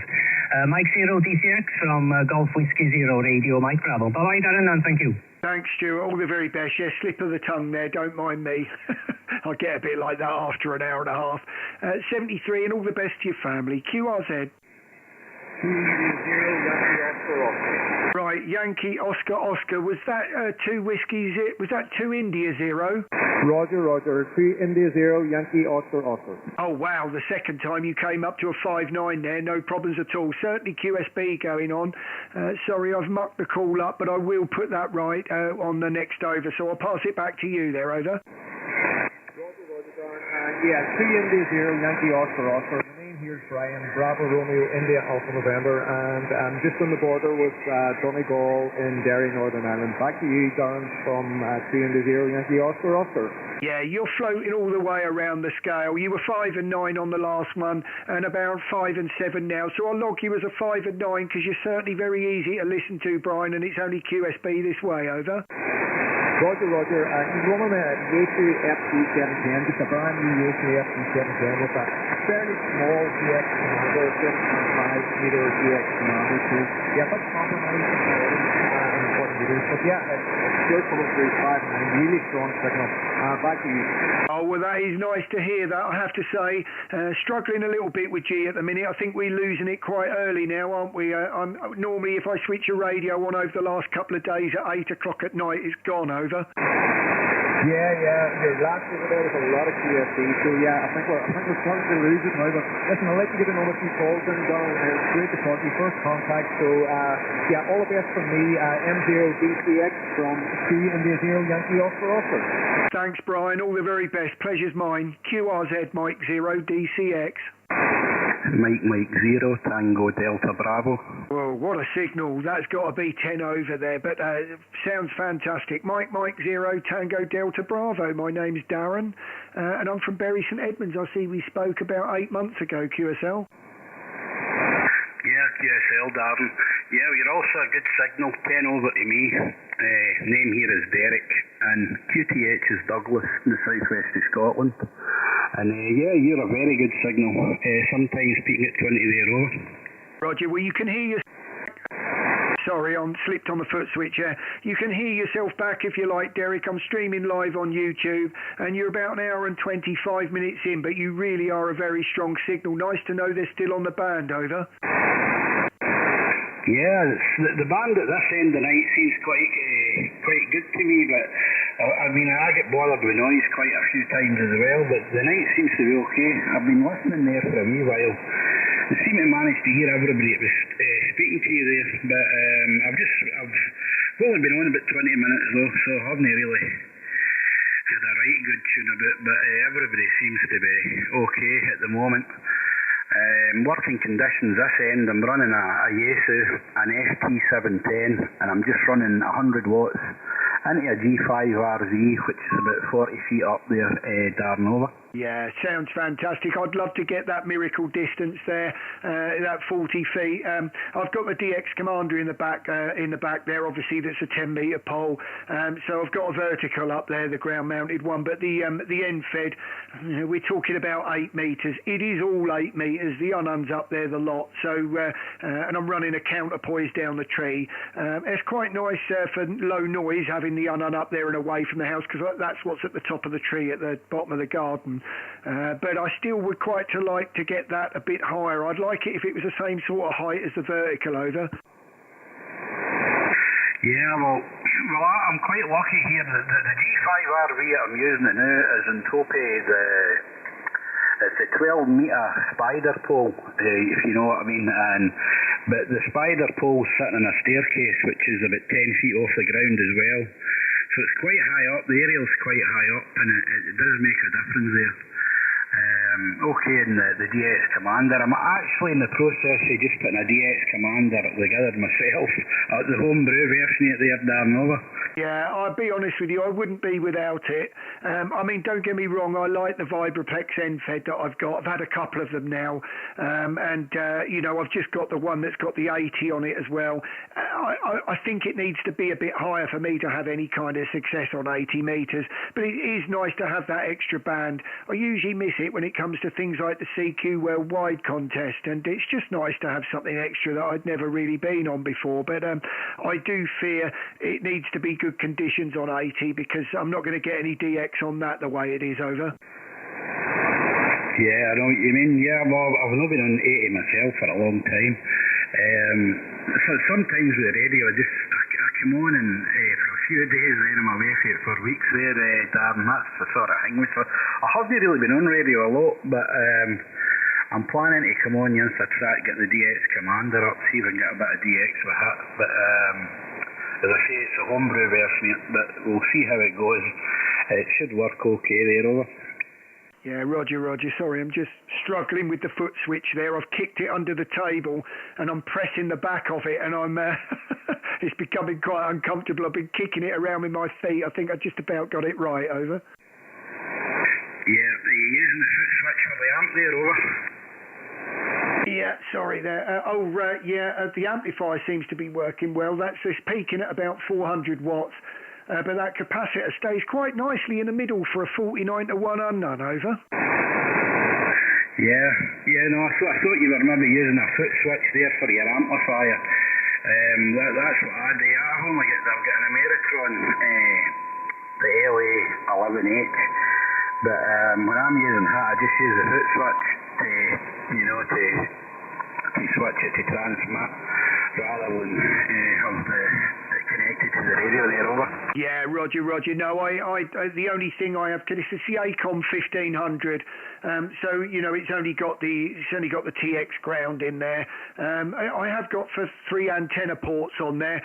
Mike 0 DCX from Golf Whiskey 0 Radio Mike Bravo. Bye-bye, Darren, and thank you. Thanks, Stuart. All the very best. Yeah, slip of the tongue there. Don't mind me. I get a bit like that after an hour and a half. 73, and all the best to your family. QRZ. Right. Right, Yankee Oscar Oscar. Was that 2 whiskies? Was that 2 India 0? Roger, 3 India 0, Yankee Oscar Oscar. Oh wow, the second time you came up to a 5-9 there, no problems at all. Certainly QSB going on. Sorry, I've mucked the call up, but I will put that right on the next over. So I'll pass it back to you there, over. Yeah, 3 India 0, Yankee Oscar Oscar. My name here is Brian, Bravo Romeo, India Alpha November, and I'm just on the border with Donegal in Derry, Northern Ireland. Back to you, Darren, from 3 India 0, Yankee Oscar Oscar. Yeah, you're floating all the way around the scale. You were 5 and 9 on the last one, and about 5 and 7 now. So I'll log you as a 5 and 9 because you're certainly very easy to listen to, Brian, and it's only QSB this way, over. Roger. He's running a Yaesu FD710, just a brand new Yaesu FD710 with a fairly small GX Commander, 6.5 meter GX Commander too. Yeah, but compromising in 40 meters. But yeah, it's good coming through 5 and 9, really strong signal. Back to you. Oh, well, that is nice to hear that, I have to say. Struggling a little bit with G at the minute. I think we're losing it quite early now, aren't we? Normally, if I switch a radio on over the last couple of days at 8 o'clock at night, it's gone, over. Yeah. Last week there was a lot of QSB, so yeah, I think we're starting to lose it now. But listen, I'll let you get another few calls in, Donald. It's great to talk to you. First contact, so yeah, all the best from me, M0DCX from 3 India 0, Yankee Oscar Oscar. Thanks, Brian. All the very best. Pleasure's mine. QRZ Mike 0 DCX. Mike 0, Tango Delta Bravo. Well, what a signal. That's got to be 10 over there, but sounds fantastic. Mike 0, Tango Delta Bravo. My name's Darren, and I'm from Bury St Edmunds. I see we spoke about 8 months ago, QSL. Yeah, QSL, Darren. Yeah, you're also a good signal. 10 over to me. Name here is Derek, and QTH is Douglas in the southwest of Scotland. And yeah, you're a very good signal. Sometimes peaking at 20 there, over. Roger, well, you can hear your... Sorry, I slipped on the foot switch there. You can hear yourself back if you like, Derek. I'm streaming live on YouTube, and you're about an hour and 25 minutes in, but you really are a very strong signal. Nice to know they're still on the band, over. Yeah, the band at this end of the night seems quite good to me, but I mean, I get bothered with noise quite a few times as well, but the night seems to be okay. I've been listening there for a wee while. I seem to manage to hear everybody that was speaking to you there, but I've only been on about 20 minutes though, so I haven't really had a right good tune about, but everybody seems to be okay at the moment. Working conditions this end, I'm running a Yaesu, an ST710, and I'm just running 100 watts into a G5RZ, which is about 40 feet up there, Darren, over. Yeah, sounds fantastic. I'd love to get that miracle distance there, that 40 feet. I've got my DX Commander in the back there. Obviously, that's a 10-meter pole. So I've got a vertical up there, the ground-mounted one. But the end fed, we're talking about 8 meters. It is all 8 meters. The unun's up there, the lot. So and I'm running a counterpoise down the tree. It's quite nice for low noise having the unun up there and away from the house, because that's what's at the top of the tree at the bottom of the garden. But I still would quite like to get that a bit higher. I'd like it if it was the same sort of height as the vertical, over. Yeah, well, I'm quite lucky here. The G5RV I'm using it now is on top of it's a 12-meter spider pole, if you know what I mean. But the spider pole's sitting on a staircase, which is about 10 feet off the ground as well. So it's quite high up. The aerial's quite high up, and it does make a difference there. Okay, in the DX Commander, I'm actually in the process of just putting a DX Commander together myself, the homebrew version of it there, Darren, over. Yeah, I'll be honest with you, I wouldn't be without it. I mean, don't get me wrong, I like the Vibraplex end-fed that I've got. I've had a couple of them now, you know, I've just got the one that's got the 80 on it as well. I think it needs to be a bit higher for me to have any kind of success on 80 metres, but it is nice to have that extra band. I usually miss it when it comes to things like the CQ Worldwide contest, and it's just nice to have something extra that I'd never really been on before. But I do fear it needs to be good conditions on 80, because I'm not going to get any DX on that the way it is, over. Yeah, I know what you mean. Yeah, well, I've not been on 80 myself for a long time. So sometimes with the radio, I come on and for a few days, then I'm away for weeks there, Darren. That's the sort of thing. So I haven't really been on radio a lot, but I'm planning to come on once I try to get the DX Commander up, see if I can get a bit of DX with it. But as I say, it's a homebrew version, but we'll see how it goes. It should work okay there, over. Yeah, Roger. Sorry, I'm just struggling with the foot switch there. I've kicked it under the table and I'm pressing the back of it, and I'm it's becoming quite uncomfortable. I've been kicking it around with my feet. I think I just about got it right, over. Yeah, are you using the foot switch for the amp there, over? Yeah, sorry there. The amplifier seems to be working well. That's just peaking at about 400 watts. But that capacitor stays quite nicely in the middle for a 49 to 1 unknown, over. Yeah, no, I thought you were maybe using a foot switch there for your amplifier. That's what I do. I've got an Ameritron, the LA11H, but when I'm using that, I just use the foot switch to switch it to transmit, rather than have it connected to the radio there, over. Yeah, Roger. No, I the only thing I have, because it's the ACOM 1500, so it's only got the TX ground in there. I have got for 3 antenna ports on there,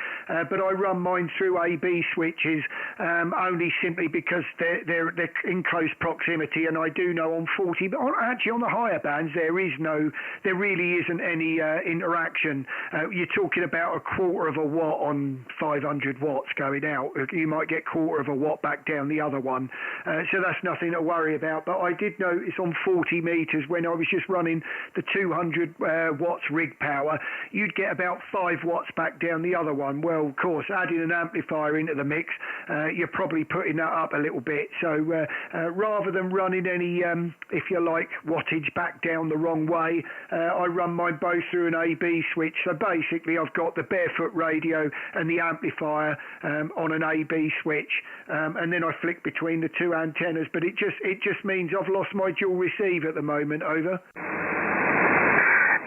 but I run mine through AB switches only simply because they're in close proximity, and I do know on 40, but actually on the higher bands there really isn't any interaction. You're talking about a quarter of a watt on 500 watts going out. You might get quarter of a watt back down the other one, so that's nothing to worry about. But I did notice on 40 meters, when I was just running the 200 watts rig power, you'd get about 5 watts back down the other one. Well, of course, adding an amplifier into the mix, you're probably putting that up a little bit. So rather than running any, if you like, wattage back down the wrong way, I run mine both through an AB switch. So basically I've got the barefoot radio and the amplifier on an AB switch, and then I flick between the 2 antennas. But it just means I've lost my dual receive at the moment, over.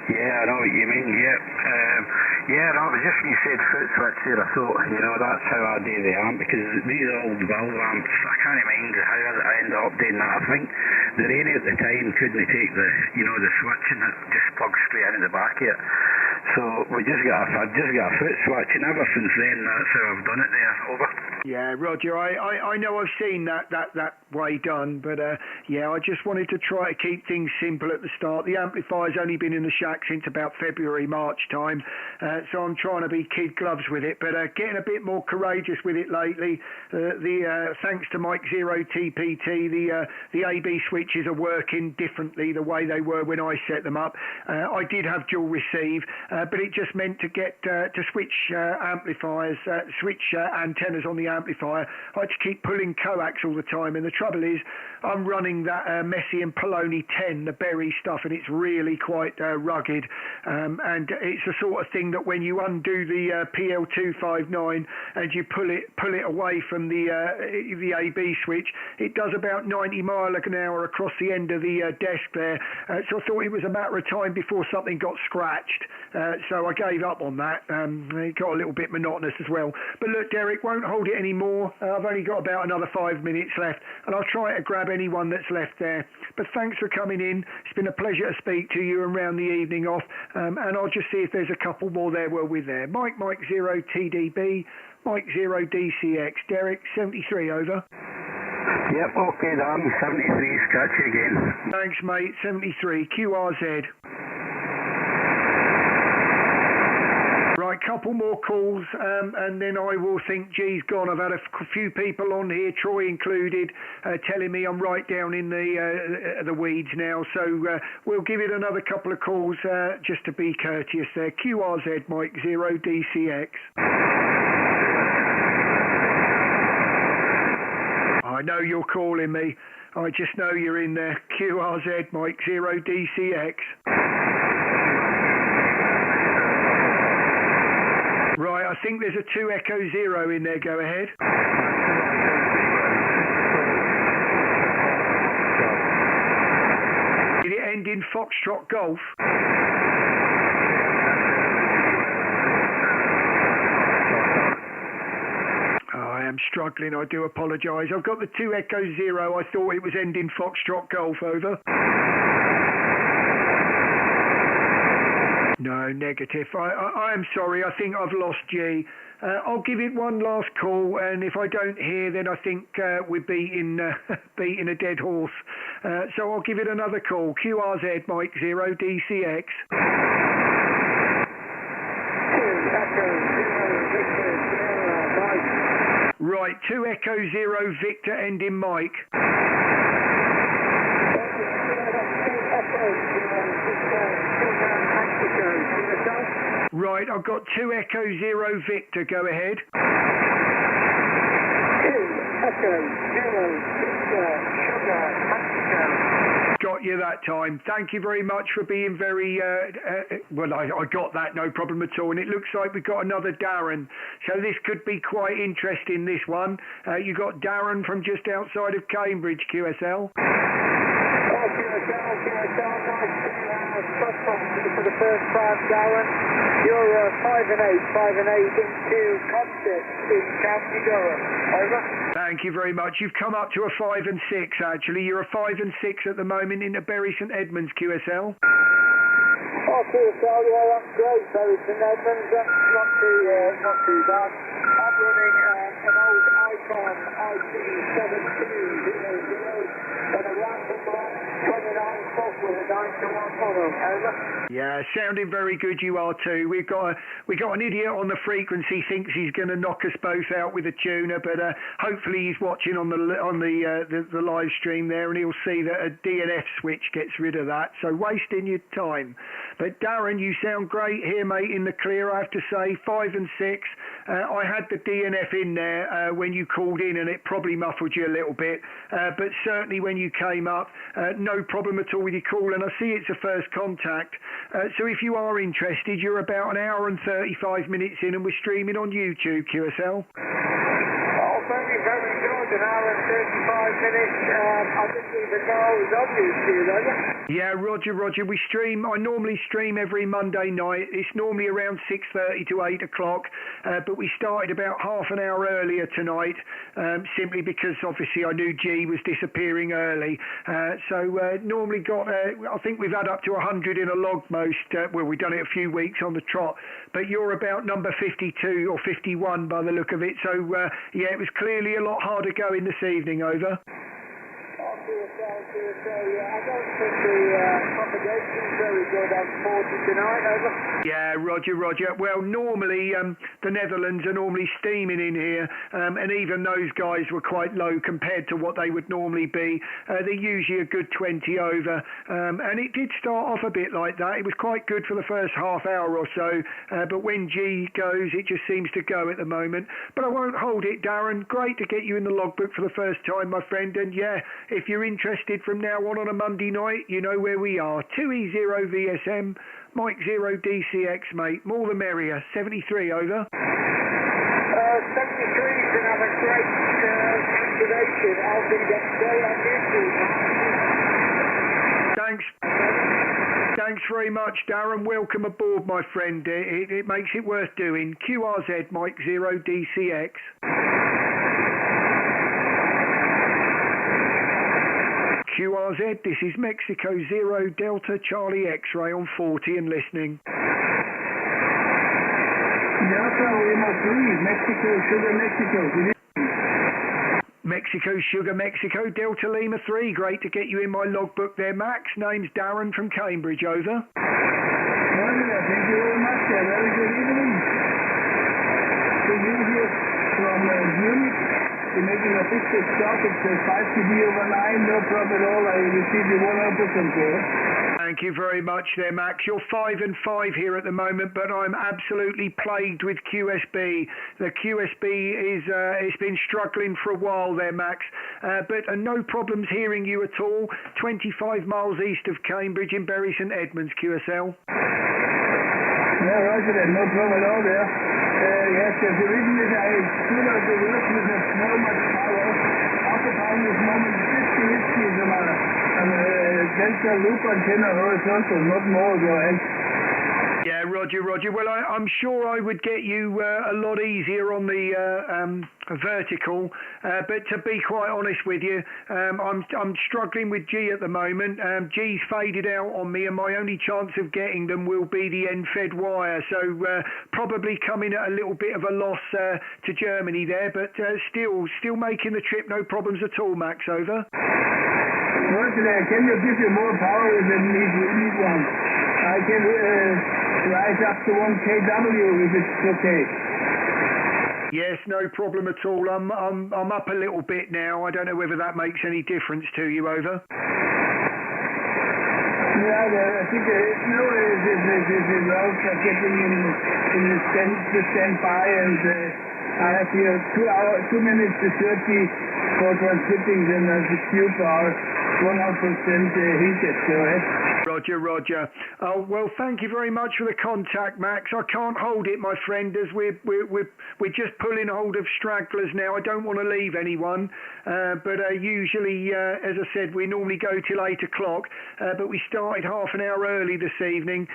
Yeah, I know what you mean, yeah, no, it was just when you said foot switch there, I thought, that's how I do the amp, because these old valve amps, I can't mind how I ended up doing that. I think the radio at the time couldn't take the switch, and it just plugged straight into the back of it. So I just got a foot switch, and ever since then, that's how I've done it there, over. Yeah, Roger, I know I've seen that way done, but I just wanted to try to keep things simple at the start. The amplifier's only been in the shack since about February, March time, so I'm trying to be kid gloves with it, but getting a bit more courageous with it lately. Thanks to Mike Zero TPT, the AB switches are working differently the way they were when I set them up. I did have dual receive, but it just meant to get to switch amplifiers, antennas on the amplifier. I had to keep pulling coax all the time, and the trouble is I'm running that Messi and Poloni 10, the berry stuff, and it's really quite rugged, and it's the sort of thing that when you undo the PL259 and you pull it away from the AB switch, it does about 90 miles an hour across the end of the desk there. So I thought it was a matter of time before something got scratched. So I gave up on that. It got a little bit monotonous as well. But look, Derek, won't hold it anymore. I've only got about another 5 minutes left, and I'll try to grab anyone that's left there. But thanks for coming in. It's been a pleasure to speak to you and round the evening off. And I'll just see if there's a couple more there were with there. Mike 0 TDB, Mike 0 DCX, Derek 73, over. Yep, okay, Dan, 73, catch you again. Thanks, mate, 73, QRZ. Right, couple more calls, and then I will think, geez, gone. I've had a few people on here, Troy included, telling me I'm right down in the weeds now. So we'll give it another couple of calls just to be courteous there. QRZ, Mike 0 DCX. I know you're calling me. I just know you're in there. QRZ, Mike 0 DCX. Right, I think there's a 2 Echo 0 in there. Go ahead. Did it end in Foxtrot Golf? I'm struggling. I do apologise. I've got the 2 Echo Zero. I thought it was ending Foxtrot Golf, over. No, negative. I am sorry. I think I've lost G. I'll give it one last call, and if I don't hear, then I think we're beating a dead horse. So I'll give it another call. QRZ Mike 0 DCX. Right, 2 Echo 0 Victor ending Mike. Right, I've got 2 Echo 0 Victor, go ahead. 2 Echo 0 Victor, Sugar, Mexico. Got you that time. Thank you very much for being very, well, I got that, no problem at all. And it looks like we've got another Darren. So this could be quite interesting, this one. You got Darren from just outside of Cambridge, QSL. For the first time, Darren, you're 5 and 8 into Colchester in County Durham. Over. Thank you very much. You've come up to a 5 and 6 actually. You're a 5 and 6 at the moment in the Bury St Edmunds QSL. Oh, QSL, yeah, that's great. Bury St Edmunds, that's not too bad. I'm running an old Icon IT720 and a random 29 software 9 to 1 model. Over. Yeah, sounding very good you are too. We got an idiot on the frequency, thinks he's going to knock us both out with a tuner, but hopefully he's watching on the live stream there, and he'll see that a DNF switch gets rid of that. So wasting your time. But Darren, you sound great here, mate, in the clear. I have to say, 5 and 6. I had the DNF in there when you called in, and it probably muffled you a little bit. But certainly when you came up, no problem at all with your call. And I see it's a first contact. So if you are interested, you're about an hour and 35 minutes in, and we're streaming on YouTube, QSL. Oh, very, very good. An hour and 35 minutes. I didn't even know I was on YouTube, Yeah, Roger. I normally stream every Monday night. It's normally around 6:30 to 8 o'clock, but we started about half an hour earlier tonight, simply because obviously I knew G was disappearing early. So normally got, I think we've had up to 100 in a log most, well, we've done it a few weeks on the trot, but you're about number 52 or 51 by the look of it. So yeah, it was clearly a lot harder going this evening, over. I don't think the propagation is very good on 40 tonight, over. Yeah, Roger. Well, normally the Netherlands are normally steaming in here, and even those guys were quite low compared to what they would normally be. They're usually a good 20 over, and it did start off a bit like that. It was quite good for the first half hour or so, but when G goes, it just seems to go at the moment. But I won't hold it, Darren. Great to get you in the logbook for the first time, my friend, and yeah, if you're interested from now on a Monday night, you know where we are. 2E0 VSM, Mike 0 DCX, mate. More the merrier. 73, over. 73 can have a great activation. I'll be straight on YouTube. Thanks very much, Darren. Welcome aboard, my friend. It makes it worth doing. QRZ, Mike 0 DCX. QRZ, this is Mexico 0 Delta Charlie X-ray on 40 and listening. Delta Lima 3, Mexico Sugar Mexico. Mexico Sugar Mexico, Delta Lima 3. Great to get you in my logbook there, Max. Name's Darren from Cambridge, over. Thank you very much. Very good evening. To you here from Munich. Making a fixed stop, it's 5 dB over 9, no problem at all. I received you 100% here. Thank you very much there, Max. You're 5 and 5 here at the moment, but I'm absolutely plagued with QSB. The QSB it's been struggling for a while there, Max, but no problems hearing you at all. 25 miles east of Cambridge in Bury St Edmunds, QSL. Yeah, roger that, no problem at all there. Yes, the reason is I do not work with so much power. Occupying this moment 50 inches on a Delta loop antenna horizontal, not more, go ahead. Yeah, Roger. Well, I'm sure I would get you a lot easier on the vertical, but to be quite honest with you, I'm struggling with G at the moment. G's faded out on me, and my only chance of getting them will be the end-fed wire. So probably coming at a little bit of a loss to Germany there, but still making the trip, no problems at all. Max, over. Can you give you more power if you need one? I can rise up to 1 kW if it's okay. Yes, no problem at all. I'm up a little bit now. I don't know whether that makes any difference to you, over. Yeah, I think no, the routes are getting in the standby, and I have here 2 minutes to 30 for transmitting, then the tube are 100% heated. Go ahead. Roger. Oh, well, thank you very much for the contact, Max. I can't hold it, my friend, as we're just pulling hold of stragglers now. I don't want to leave anyone, but usually, as I said, we normally go till 8 o'clock, but we started half an hour early this evening,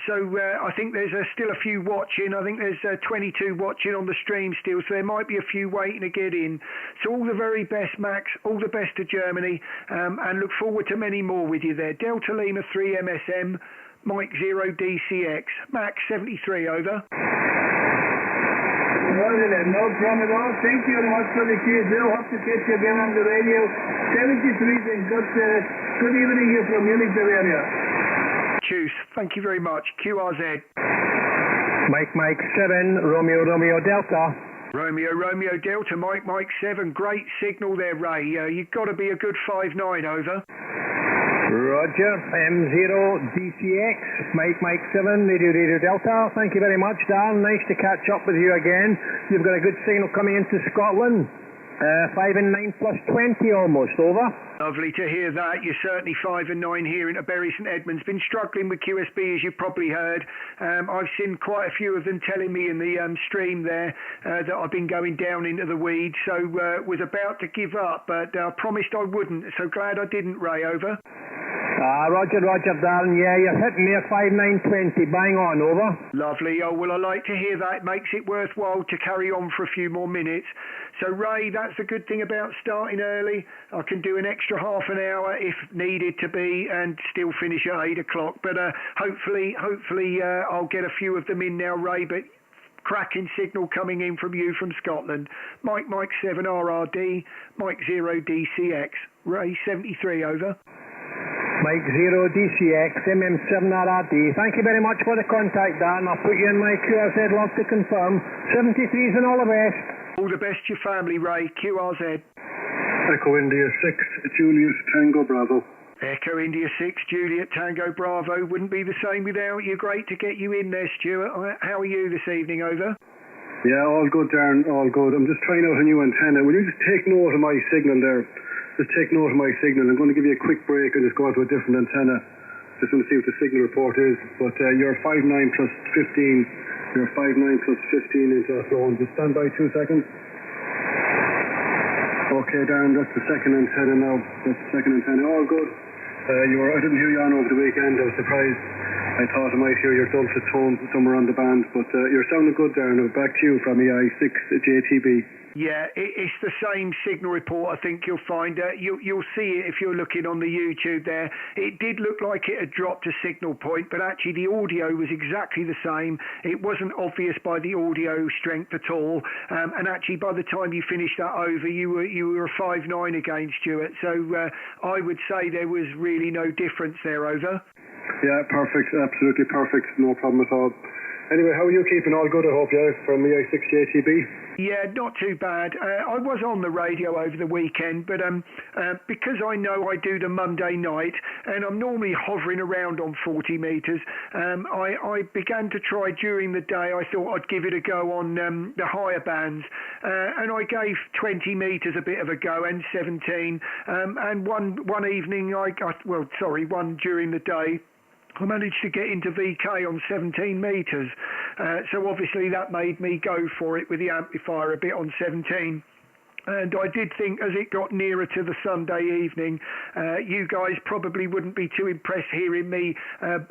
so I think there's still a few watching. I think there's 22 watching on the stream still, so there might be a few waiting to get in. So all the very best, Max. All the best to Germany, and look forward to many more with you there. Delta Lima 3 MSM, Mike 0 DCX, Max 73, over. Roger that, no problem at all. Thank you very much for the keys. We'll hope to catch you again on the radio. 73, and good evening here from Munich, Bavaria. Choose. Thank you very much. QRZ. Mike 7, Romeo Delta. Romeo Delta, Mike 7. Great signal there, Ray. You've got to be a good 5'9", over. Roger, M0 DCX, Mike 7, Radio Delta. Thank you very much, Dan. Nice to catch up with you again. You've got a good signal coming into Scotland. 5 and 9 plus 20 almost, over. Lovely to hear that. You're certainly 5 and 9 here into Bury St Edmunds. Been struggling with QSB, as you've probably heard. I've seen quite a few of them telling me in the stream there that I've been going down into the weeds, so was about to give up, but I promised I wouldn't, so glad I didn't, Ray, over. Roger, Darren. Yeah, you're hitting me at 5,920. Bang on, over. Lovely. Oh, well, I like to hear that. It makes it worthwhile to carry on for a few more minutes. So, Ray, that's the good thing about starting early. I can do an extra half an hour if needed to be and still finish at 8 o'clock. But hopefully I'll get a few of them in now, Ray. But cracking signal coming in from you from Scotland. Mike 7 RRD, Mike 0 DCX. Ray 73, over. Mike 0 DCX, MM7 RRD. Thank you very much for the contact, Dan. I'll put you in my QRZ log to confirm. 73s and all the best. All the best to your family, Ray. QRZ. Echo India 6, Juliet Tango Bravo. Echo India 6, Juliet Tango Bravo. Wouldn't be the same without you. Great to get you in there, Stuart. How are you this evening, over? Yeah, all good, Darren, all good. I'm just trying out a new antenna. Will you just take note of my signal there? Just take note of my signal. I'm going to give you a quick break and just go on to a different antenna. Just want to see what the signal report is. But you're 5'9 plus 15. You're 5'9 plus 15 into a phone. Just stand by 2 seconds. Okay, Darren, that's the second antenna now. All good. I didn't hear you on over the weekend. I was surprised. I thought I might hear your dulcet tones somewhere on the band. But you're sounding good, Darren. Back to you from EI6 JTB. Yeah, it's the same signal report. I think you'll find you'll see it if you're looking on the YouTube there. It did look like it had dropped a signal point, but actually the audio was exactly the same. It wasn't obvious by the audio strength at all, and actually by the time you finished that over, you were a 5'9 again, Stuart. So I would say there was really no difference there, over. Yeah, perfect, absolutely perfect, no problem at all. Anyway, how are you keeping? All good, I hope, yeah, from EI6 JTB? Yeah, not too bad. I was on the radio over the weekend, but because I know I do the Monday night, and I'm normally hovering around on 40 metres, I began to try during the day. I thought I'd give it a go on the higher bands, and I gave 20 metres a bit of a go, and 17, and one evening one during the day, I managed to get into VK on 17 metres, so obviously that made me go for it with the amplifier a bit on 17. And I did think as it got nearer to the Sunday evening, you guys probably wouldn't be too impressed hearing me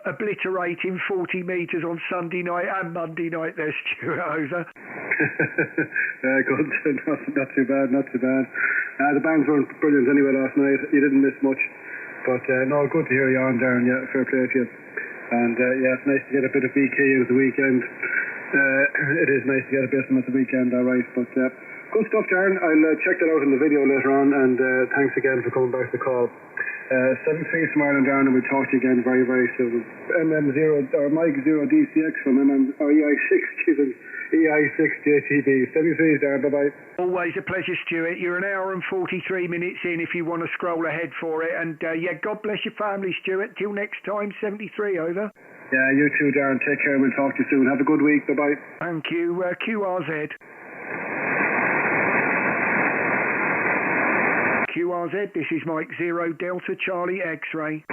obliterating 40 metres on Sunday night and Monday night there, Stuart, over. Good, not too bad, not too bad. The bands weren't brilliant anyway last night. You didn't miss much. But no, good to hear you on, Darren. Yeah, fair play to you. And yeah, it's nice to get a bit of BK at the weekend. It is nice to get a bit of them at the weekend, all right. But good stuff, Darren. I'll check that out in the video later on. And thanks again for coming back to the call. 73 from Ireland, Darren, and we'll talk to you again very, very soon. MM0 or Mike 0 DCX from EI6, EI6 JTB. 73, Darren. Bye bye. Always a pleasure, Stuart. You're an hour and 43 minutes in if you want to scroll ahead for it. And yeah, God bless your family, Stuart. Till next time, 73 over. Yeah, you too, Darren. Take care. We'll talk to you soon. Have a good week. Bye bye. Thank you. QRZ. QRZ, this is Mike 0 Delta Charlie X-ray.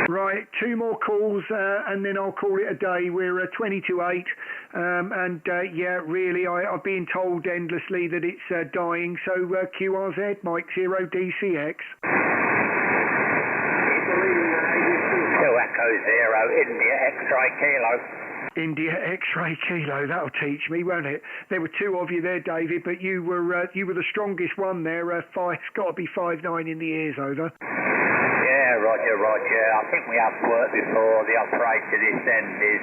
Right, 2 more calls and then I'll call it a day. We're 20 to 8 and yeah, really I've been told endlessly that it's dying, so QRZ, Mike 0 DCX. 2 Echo 0 India X-ray Kilo. India X-ray Kilo, that'll teach me, won't it? There were 2 of you there, David, but you were the strongest one there. It's got to be 5'9" in the ears, over. Yeah, Roger. I think we have worked before. The operator this end is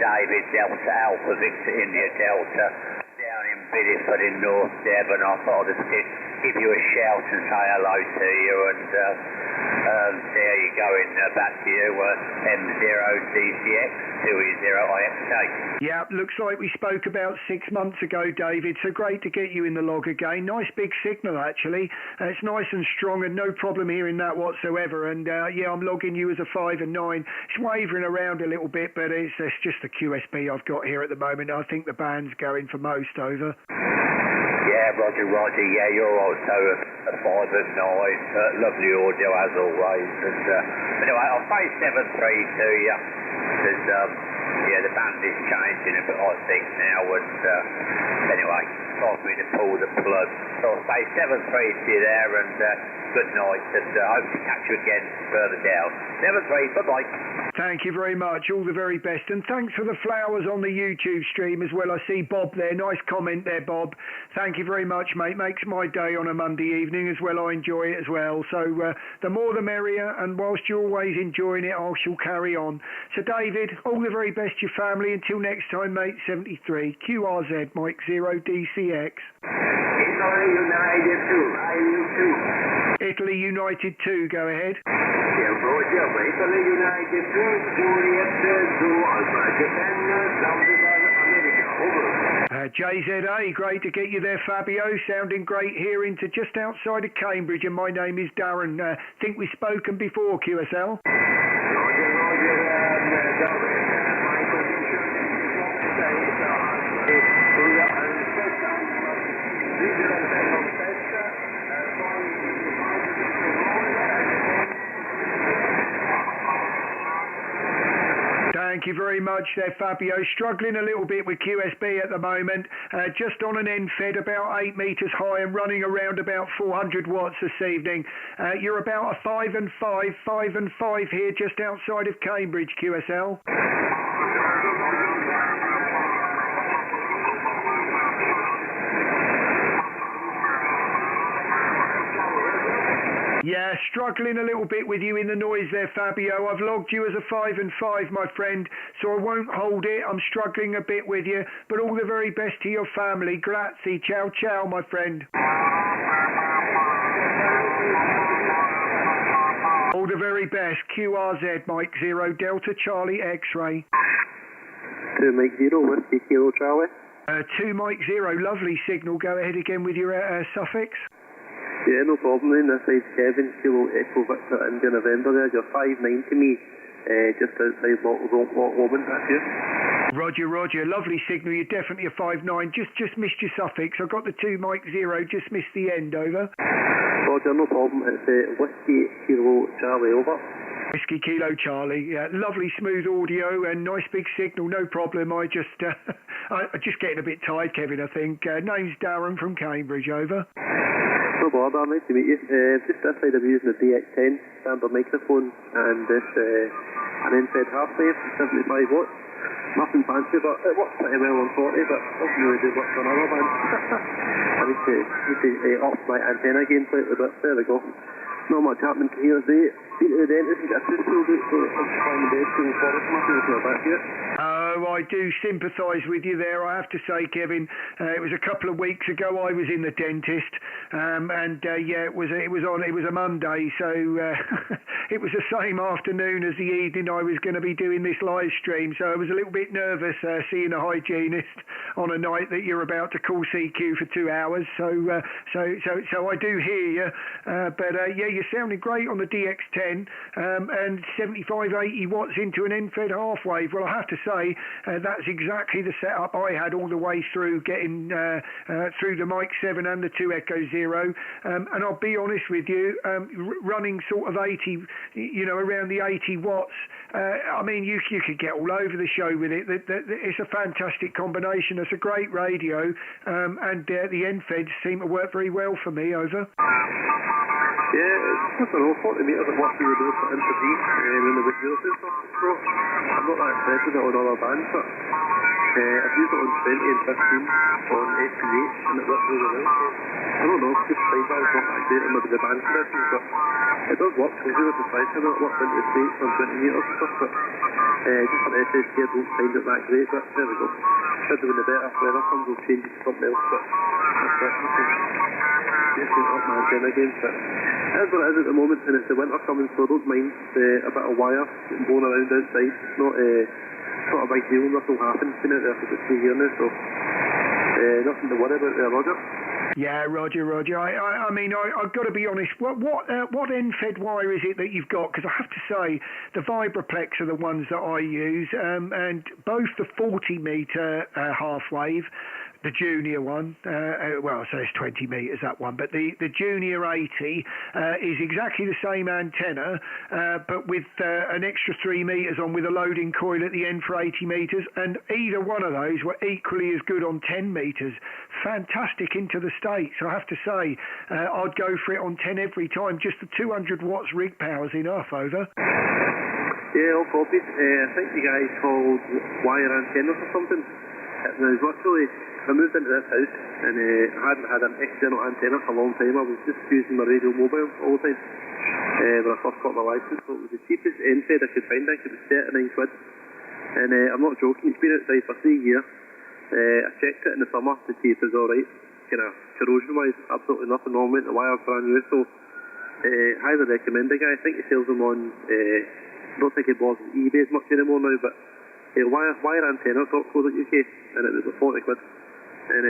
David Delta Alpha Victor India Delta down in Bideford in North Devon. I thought I'd just give you a shout and say hello to you, and there you go, back to you, M0 DCX 2E0IXA. Yeah, looks like we spoke about 6 months ago, David, so great to get you in the log again. Nice big signal, actually. It's nice and strong and no problem hearing that whatsoever, and yeah, I'm logging you as a 5 and 9. It's wavering around a little bit, but it's just the QSB I've got here at the moment. I think the band's going for most, over. Yeah, Roger. Yeah, you're also a 5 and 9. Lovely audio as always. And anyway, I'll say 7-3 to you. Because, yeah, the band is changing a bit, I think, now. And anyway, time for me to pull the plug. So I'll say 7-3 to you there, and good night. And I hope to catch you again further down. 7-3, bye-bye. Thank you very much. All the very best. And thanks for the flowers on the YouTube stream as well. I see Bob there. Nice comment there, Bob. Thank you very much, mate. Makes my day on a Monday evening as well. I enjoy it as well. So the more the merrier. And whilst you're always enjoying it, I shall carry on. So, David, all the very best to your family. Until next time, mate. 73. QRZ, Mike 0 DCX. Italy United 2. Italy United 2. Go ahead. Italy United 2, Juliet 2, Alpha, Japan, Zanzibar, America, over. JZA, great to get you there, Fabio. Sounding great here into just outside of Cambridge, and my name is Darren. Think we've spoken before, QSL. Thank you very much there, Fabio. Struggling a little bit with QSB at the moment. Just on an end fed about 8 metres high and running around about 400 watts this evening. You're about a 5 and 5 here just outside of Cambridge, QSL. Yeah, struggling a little bit with you in the noise there, Fabio. I've logged you as a 5 and 5, my friend, so I won't hold it. I'm struggling a bit with you, but all the very best to your family. Grazie. Ciao, ciao, my friend. All the very best. QRZ, Mike 0 Delta Charlie X-ray. 2 Mike 0, Whiskey Kilo Charlie. 2 Mike 0, lovely signal. Go ahead again with your suffix. Yeah, no problem then. This is Kevin, Kilo Echo Victor India November there. You're 5'9" to me, just outside Lockwoman, that's you. Roger. Lovely signal. You're definitely a 5'9". Just missed your suffix. I got the 2 Mike 0, just missed the end, over. Roger, no problem. It's Whiskey Kilo Charlie, over. Whiskey Kilo Charlie. Lovely smooth audio and nice big signal, no problem. I'm just getting a bit tired, Kevin, I think. Name's Darren from Cambridge, over. No bother, nice to meet you. Just this side I'm using the DX10 standard microphone and this an end-fed half-wave, 75 watts. Nothing fancy, but it works pretty well on 40, but doesn't really do much on other bands. I need to up my antenna game slightly, but there we go. Not much happening here today. Been to the dentist and got a tooth pulled out, so I'm trying my best to go forward from nothing to back yet. Oh, I do sympathise with you there, I have to say, Kevin. It was a couple of weeks ago I was in the dentist, and it was a Monday, so it was the same afternoon as the evening I was going to be doing this live stream, so I was a little bit nervous seeing a hygienist on a night that you're about to call CQ for 2 hours. So I do hear you, but you're sounding great on the DX10 and 75-80 watts into an end-fed half-wave. Well, I have to say that's exactly the setup I had all the way through, getting through the Mic 7 and the 2 Echo Zero, and I'll be honest with you, running sort of 80, around the 80 watts. I mean, you could get all over the show with it. It's a fantastic combination. It's a great radio, and the end-feds seem to work very well for me, over. Yeah, I don't know, 40 metres at what you would do for intervene in the video stuff, bro. I'm not that impressed with it on other bands, but I've used it on 20 and 15 on SPH, and it works really well. I don't know, just sidebar is not that great on the band conditions, but it does work, because we were surprised how it worked into the States on 20 metres and stuff, but just for SSK I don't find it that great, but there we go. Should have been the better, weather comes will change it to something else, but just up my antenna again, but that's what it is at the moment, and it's the winter coming, so I don't mind a bit of wire getting blown around outside. It's not a big deal, nothing will happen. It's been out there for about 2 years now, so nothing to worry about there, Roger. Yeah, Roger. I mean, I've got to be honest. What end-fed wire is it that you've got? Because I have to say, the Vibraplex are the ones that I use, and both the 40-metre half-wave, the junior one, well, so it's 20 metres, that one, but the junior 80 is exactly the same antenna, but with an extra 3 metres on, with a loading coil at the end for 80 metres, and either one of those were equally as good on 10 metres. Fantastic into the States, I have to say. I'd go for it on 10 every time. Just the 200 watts rig power's enough, over. Yeah, all copied. I think you guys called wire antennas or something. It was virtually, I moved into this house and I hadn't had an external antenna for a long time. I was just using my radio mobile all the time when I first got my licence, so it was the cheapest end-fed I could find. I think it was 39 quid, and I'm not joking, it's been outside for 3 years. I checked it in the summer to see if it was alright, kind of corrosion wise, absolutely nothing wrong with it. The wire's brand new, so highly recommend the guy. I think he sells them on, I don't think he blogs eBay as much anymore now, but wireantenna.co.uk, and it was like 40 quid. And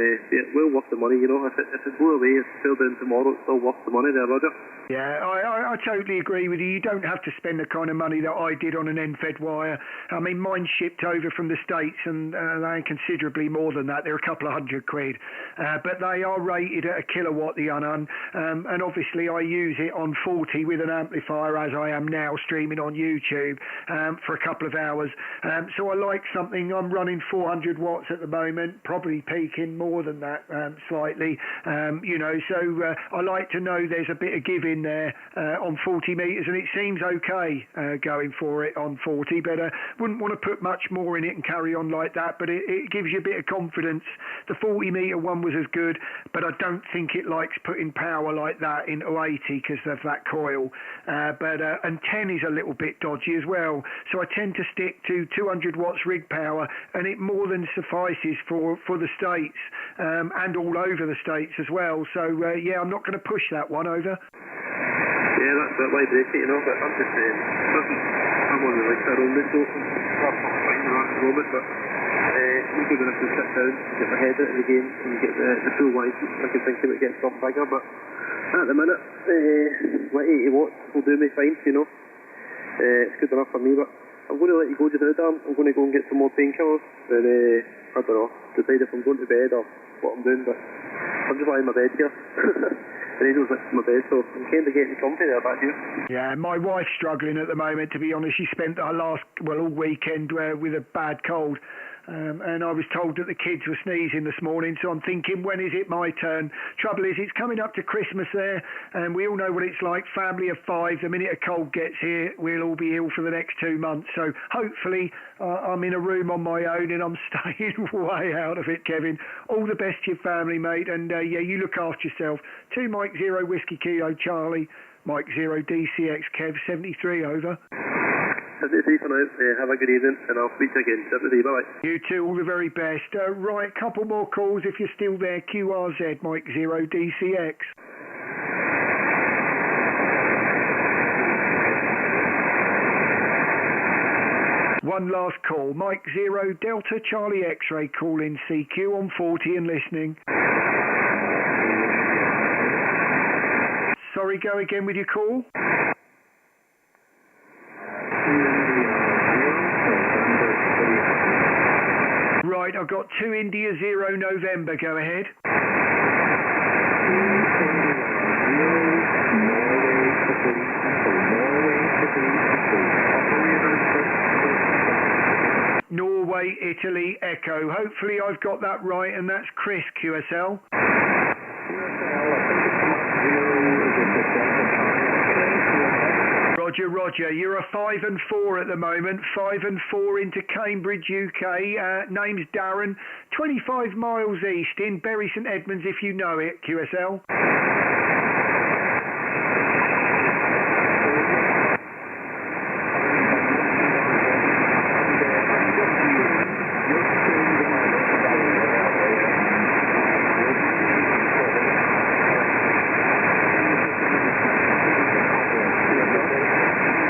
well worth the money, you know. If it blew away, it's still down tomorrow, it's still worth the money there, Roger. Yeah, I totally agree with you. You don't have to spend the kind of money that I did on an end-fed wire. I mean, mine shipped over from the States, and they're considerably more than that. They're a couple of £100, but they are rated at a kilowatt, the Unan, and obviously I use it on 40 with an amplifier, as I am now streaming on YouTube for a couple of hours. So I like something. I'm running 400 watts at the moment, probably peaking more than that slightly, so I like to know there's a bit of give in there on 40 metres, and it seems okay going for it on 40, but wouldn't want to put much more in it and carry on like that, but it gives you a bit of confidence. The 40 metre one was as good, but I don't think it likes putting power like that into 80 because of that coil, and 10 is a little bit dodgy as well, so I tend to stick to 200 watts rig power, and it more than suffices for the States, and all over the States as well. So I'm not going to push that one, over. Yeah, that's a bit wide break, but I'm just saying, I'm on the like that only, so I'm fine at the moment, but I'm going to have to sit down, get my head out of the game, and get the full license. I can think about getting stuff bigger, but at the minute, 80 watts will do me fine, it's good enough for me, but I'm going to let you go just now, Dan. I'm going to go and get some more painkillers, and I don't know, decide if I'm going to bed or what I'm doing, but I'm just lying in my bed here. the radio's next to my bed, so I'm kind of getting comfy there back here. Yeah, my wife's struggling at the moment, to be honest. She spent all weekend with a bad cold. And I was told that the kids were sneezing this morning, so I'm thinking, when is it my turn? Trouble is, it's coming up to Christmas there, and we all know what it's like, family of 5. The minute a cold gets here, we'll all be ill for the next 2 months. So hopefully I'm in a room on my own and I'm staying way out of it, Kevin. All the best to your family, mate, and yeah, you look after yourself. 2 Mike 0 Whiskey Kilo Charlie, Mike 0 DCX Kev 73 over. 73 for now. Have a good evening, and I'll speak to you again. 73, bye-bye. You too, all the very best. Right, couple more calls if you're still there. QRZ, Mike 0 DCX. One last call. Mike 0 Delta Charlie X-ray, call in CQ on 40 and listening. Sorry, go again with your call. Right, I've got 2 India 0 November, go ahead. Norway, Italy, Echo. Hopefully I've got that right, and that's Chris, QSL. Roger, you're a 5 and 4 at the moment, 5 and 4 into Cambridge, UK. Name's Darren, 25 miles east in Bury St Edmunds, if you know it, QSL.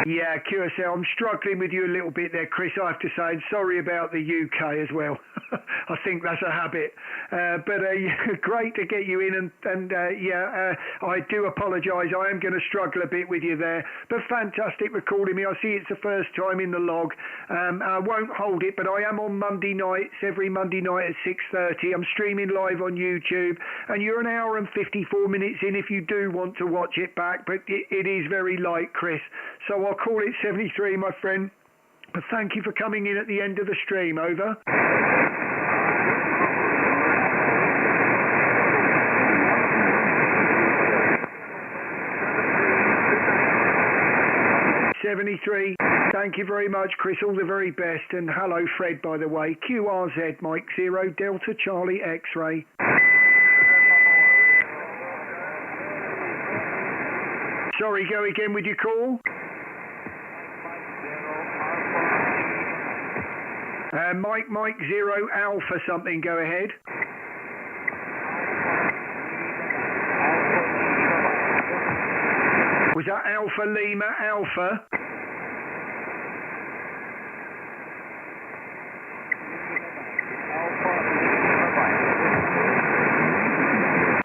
Yeah, QSL, I'm struggling with you a little bit there, Chris, I have to say, and sorry about the UK as well. I think that's a habit. But great to get you in, and I do apologise. I am going to struggle a bit with you there, but fantastic for calling me. I see it's the first time in the log. I won't hold it, but I am on Monday nights, every Monday night at 6:30. I'm streaming live on YouTube, and you're an hour and 54 minutes in if you do want to watch it back, but it is very light, Chris. So I'll call it 73, my friend. But thank you for coming in at the end of the stream. Over. '73. Thank you very much, Chris. All the very best. And hello, Fred, by the way. QRZ, Mike 0 Delta Charlie X-ray. Sorry, go again with your call. Mike 0 Alpha something, go ahead. Was that Alpha Lima Alpha?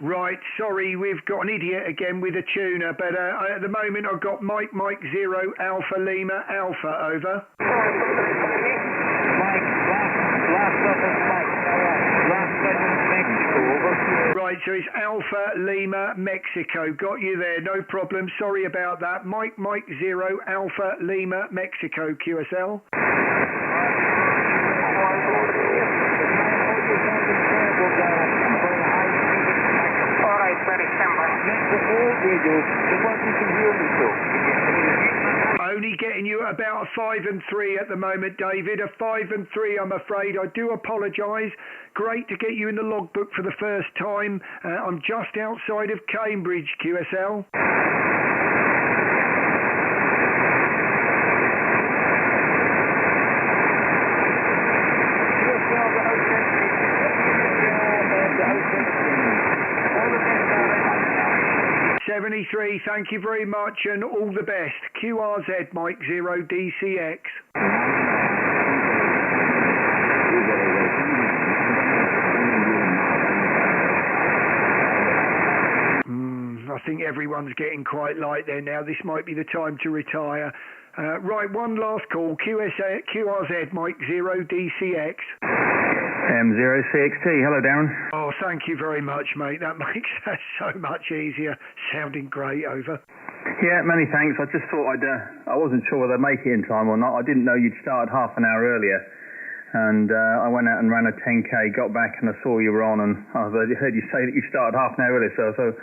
Right, sorry, we've got an idiot again with a tuner, but at the moment I've got Mike 0 Alpha Lima Alpha, over. Right, so it's Alpha Lima Mexico. Got you there, no problem. Sorry about that. Mike 0 Alpha Lima Mexico, QSL. Only getting you about a 5 and 3 at the moment, David. A 5 and 3, I'm afraid. I do apologise. Great to get you in the logbook for the first time. I'm just outside of Cambridge, QSL. '73, thank you very much, and all the best. QRZ, Mike 0 DCX. I think everyone's getting quite light there now. This might be the time to retire. Right, one last call. QRZ, Mike 0 DCX. M0CXT. Hello, Darren. Oh, thank you very much, mate. That makes that so much easier. Sounding great, over. Yeah, many thanks. I just thought I wasn't sure whether I'd make it in time or not. I didn't know you'd started half an hour earlier. And I went out and ran a 10K, got back and I saw you were on, and I heard you say that you started half an hour earlier, so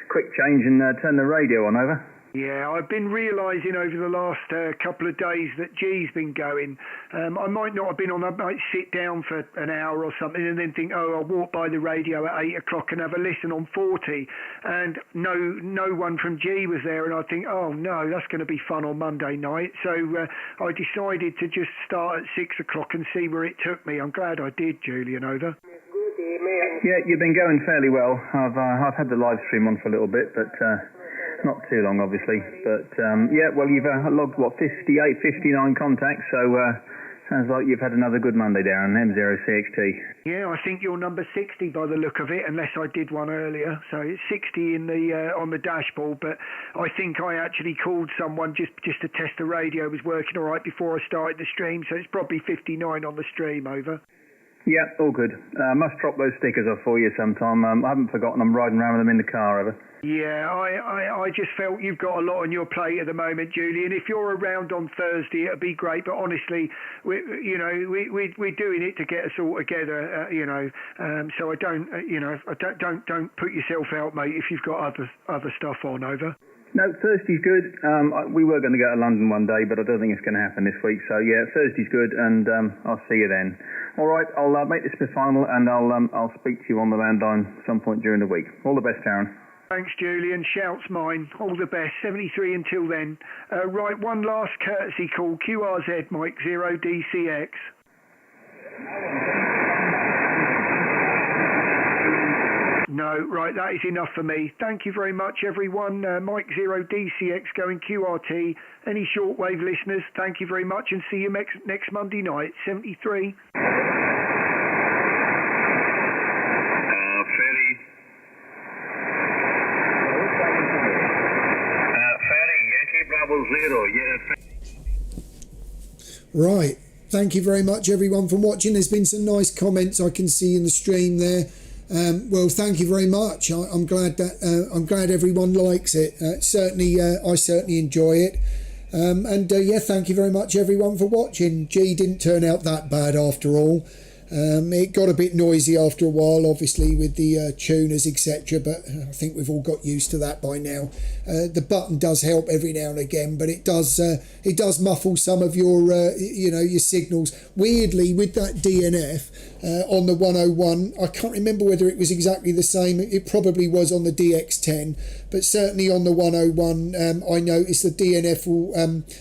quick change and turn the radio on, over. Yeah, I've been realising over the last couple of days that G's been going. I might not have been on, I might sit down for an hour or something and then think, oh, I'll walk by the radio at 8 o'clock and have a listen on 40. And no one from G was there, and I think, oh no, that's going to be fun on Monday night. So I decided to just start at 6 o'clock and see where it took me. I'm glad I did, Julian, over. Yeah, you've been going fairly well. I've had the live stream on for a little bit, but not too long, obviously. But yeah, well, you've logged, 58, 59 contacts, so sounds like you've had another good Monday, Darren, M0CXT. Yeah, I think you're number 60 by the look of it, unless I did one earlier. So it's 60 in the on the dashboard, but I think I actually called someone just to test the radio was working all right before I started the stream, so it's probably 59 on the stream, over. Yeah, all good. Must drop those stickers off for you sometime. I haven't forgotten. I'm riding around with them in the car, over. Yeah, I just felt you've got a lot on your plate at the moment, Julian. If you're around on Thursday, it'd be great. But honestly, we're doing it to get us all together, So I don't, don't put yourself out, mate. If you've got other stuff on, over. No, Thursday's good. We were going to go to London one day, but I don't think it's going to happen this week. So yeah, Thursday's good, and I'll see you then. All right, I'll make this the final, and I'll speak to you on the landline some point during the week. All the best, Darren. Thanks, Julian. Shout's mine. All the best. 73 until then. Right, one last courtesy call. QRZ, Mike 0DCX. No, right, that is enough for me. Thank you very much, everyone. Mike 0DCX going QRT. Any shortwave listeners, thank you very much, and see you next Monday night, 73. Right, thank you very much everyone for watching. There's been some nice comments I can see in the stream there. Well, thank you very much. I'm glad everyone likes it. I certainly enjoy it. Yeah, thank you very much everyone for watching. G didn't turn out that bad after all. It got a bit noisy after a while, obviously, with the tuners, etc. But I think we've all got used to that by now. The button does help every now and again, but it does muffle some of your your signals. Weirdly, with that DNF on the 101, I can't remember whether it was exactly the same. It probably was on the DX10, but certainly on the 101, I noticed the DNF will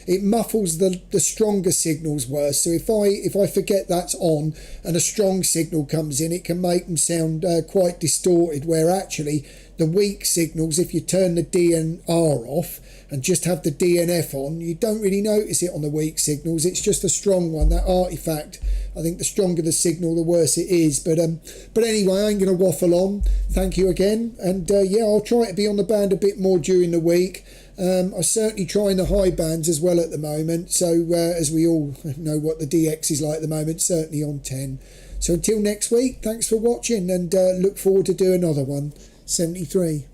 it muffles the stronger signals worse. So if I forget that's on and a strong signal comes in, it can make them sound quite distorted, where actually the weak signals, if you turn the DNR off and just have the DNF on, you don't really notice it on the weak signals. It's just a strong one, that artifact. I think the stronger the signal, the worse it is. But anyway, I ain't going to waffle on. Thank you again. And yeah, I'll try to be on the band a bit more during the week. I'm certainly trying the high bands as well at the moment. So as we all know what the DX is like at the moment, certainly on 10. So until next week, thanks for watching, and look forward to doing another one. 73.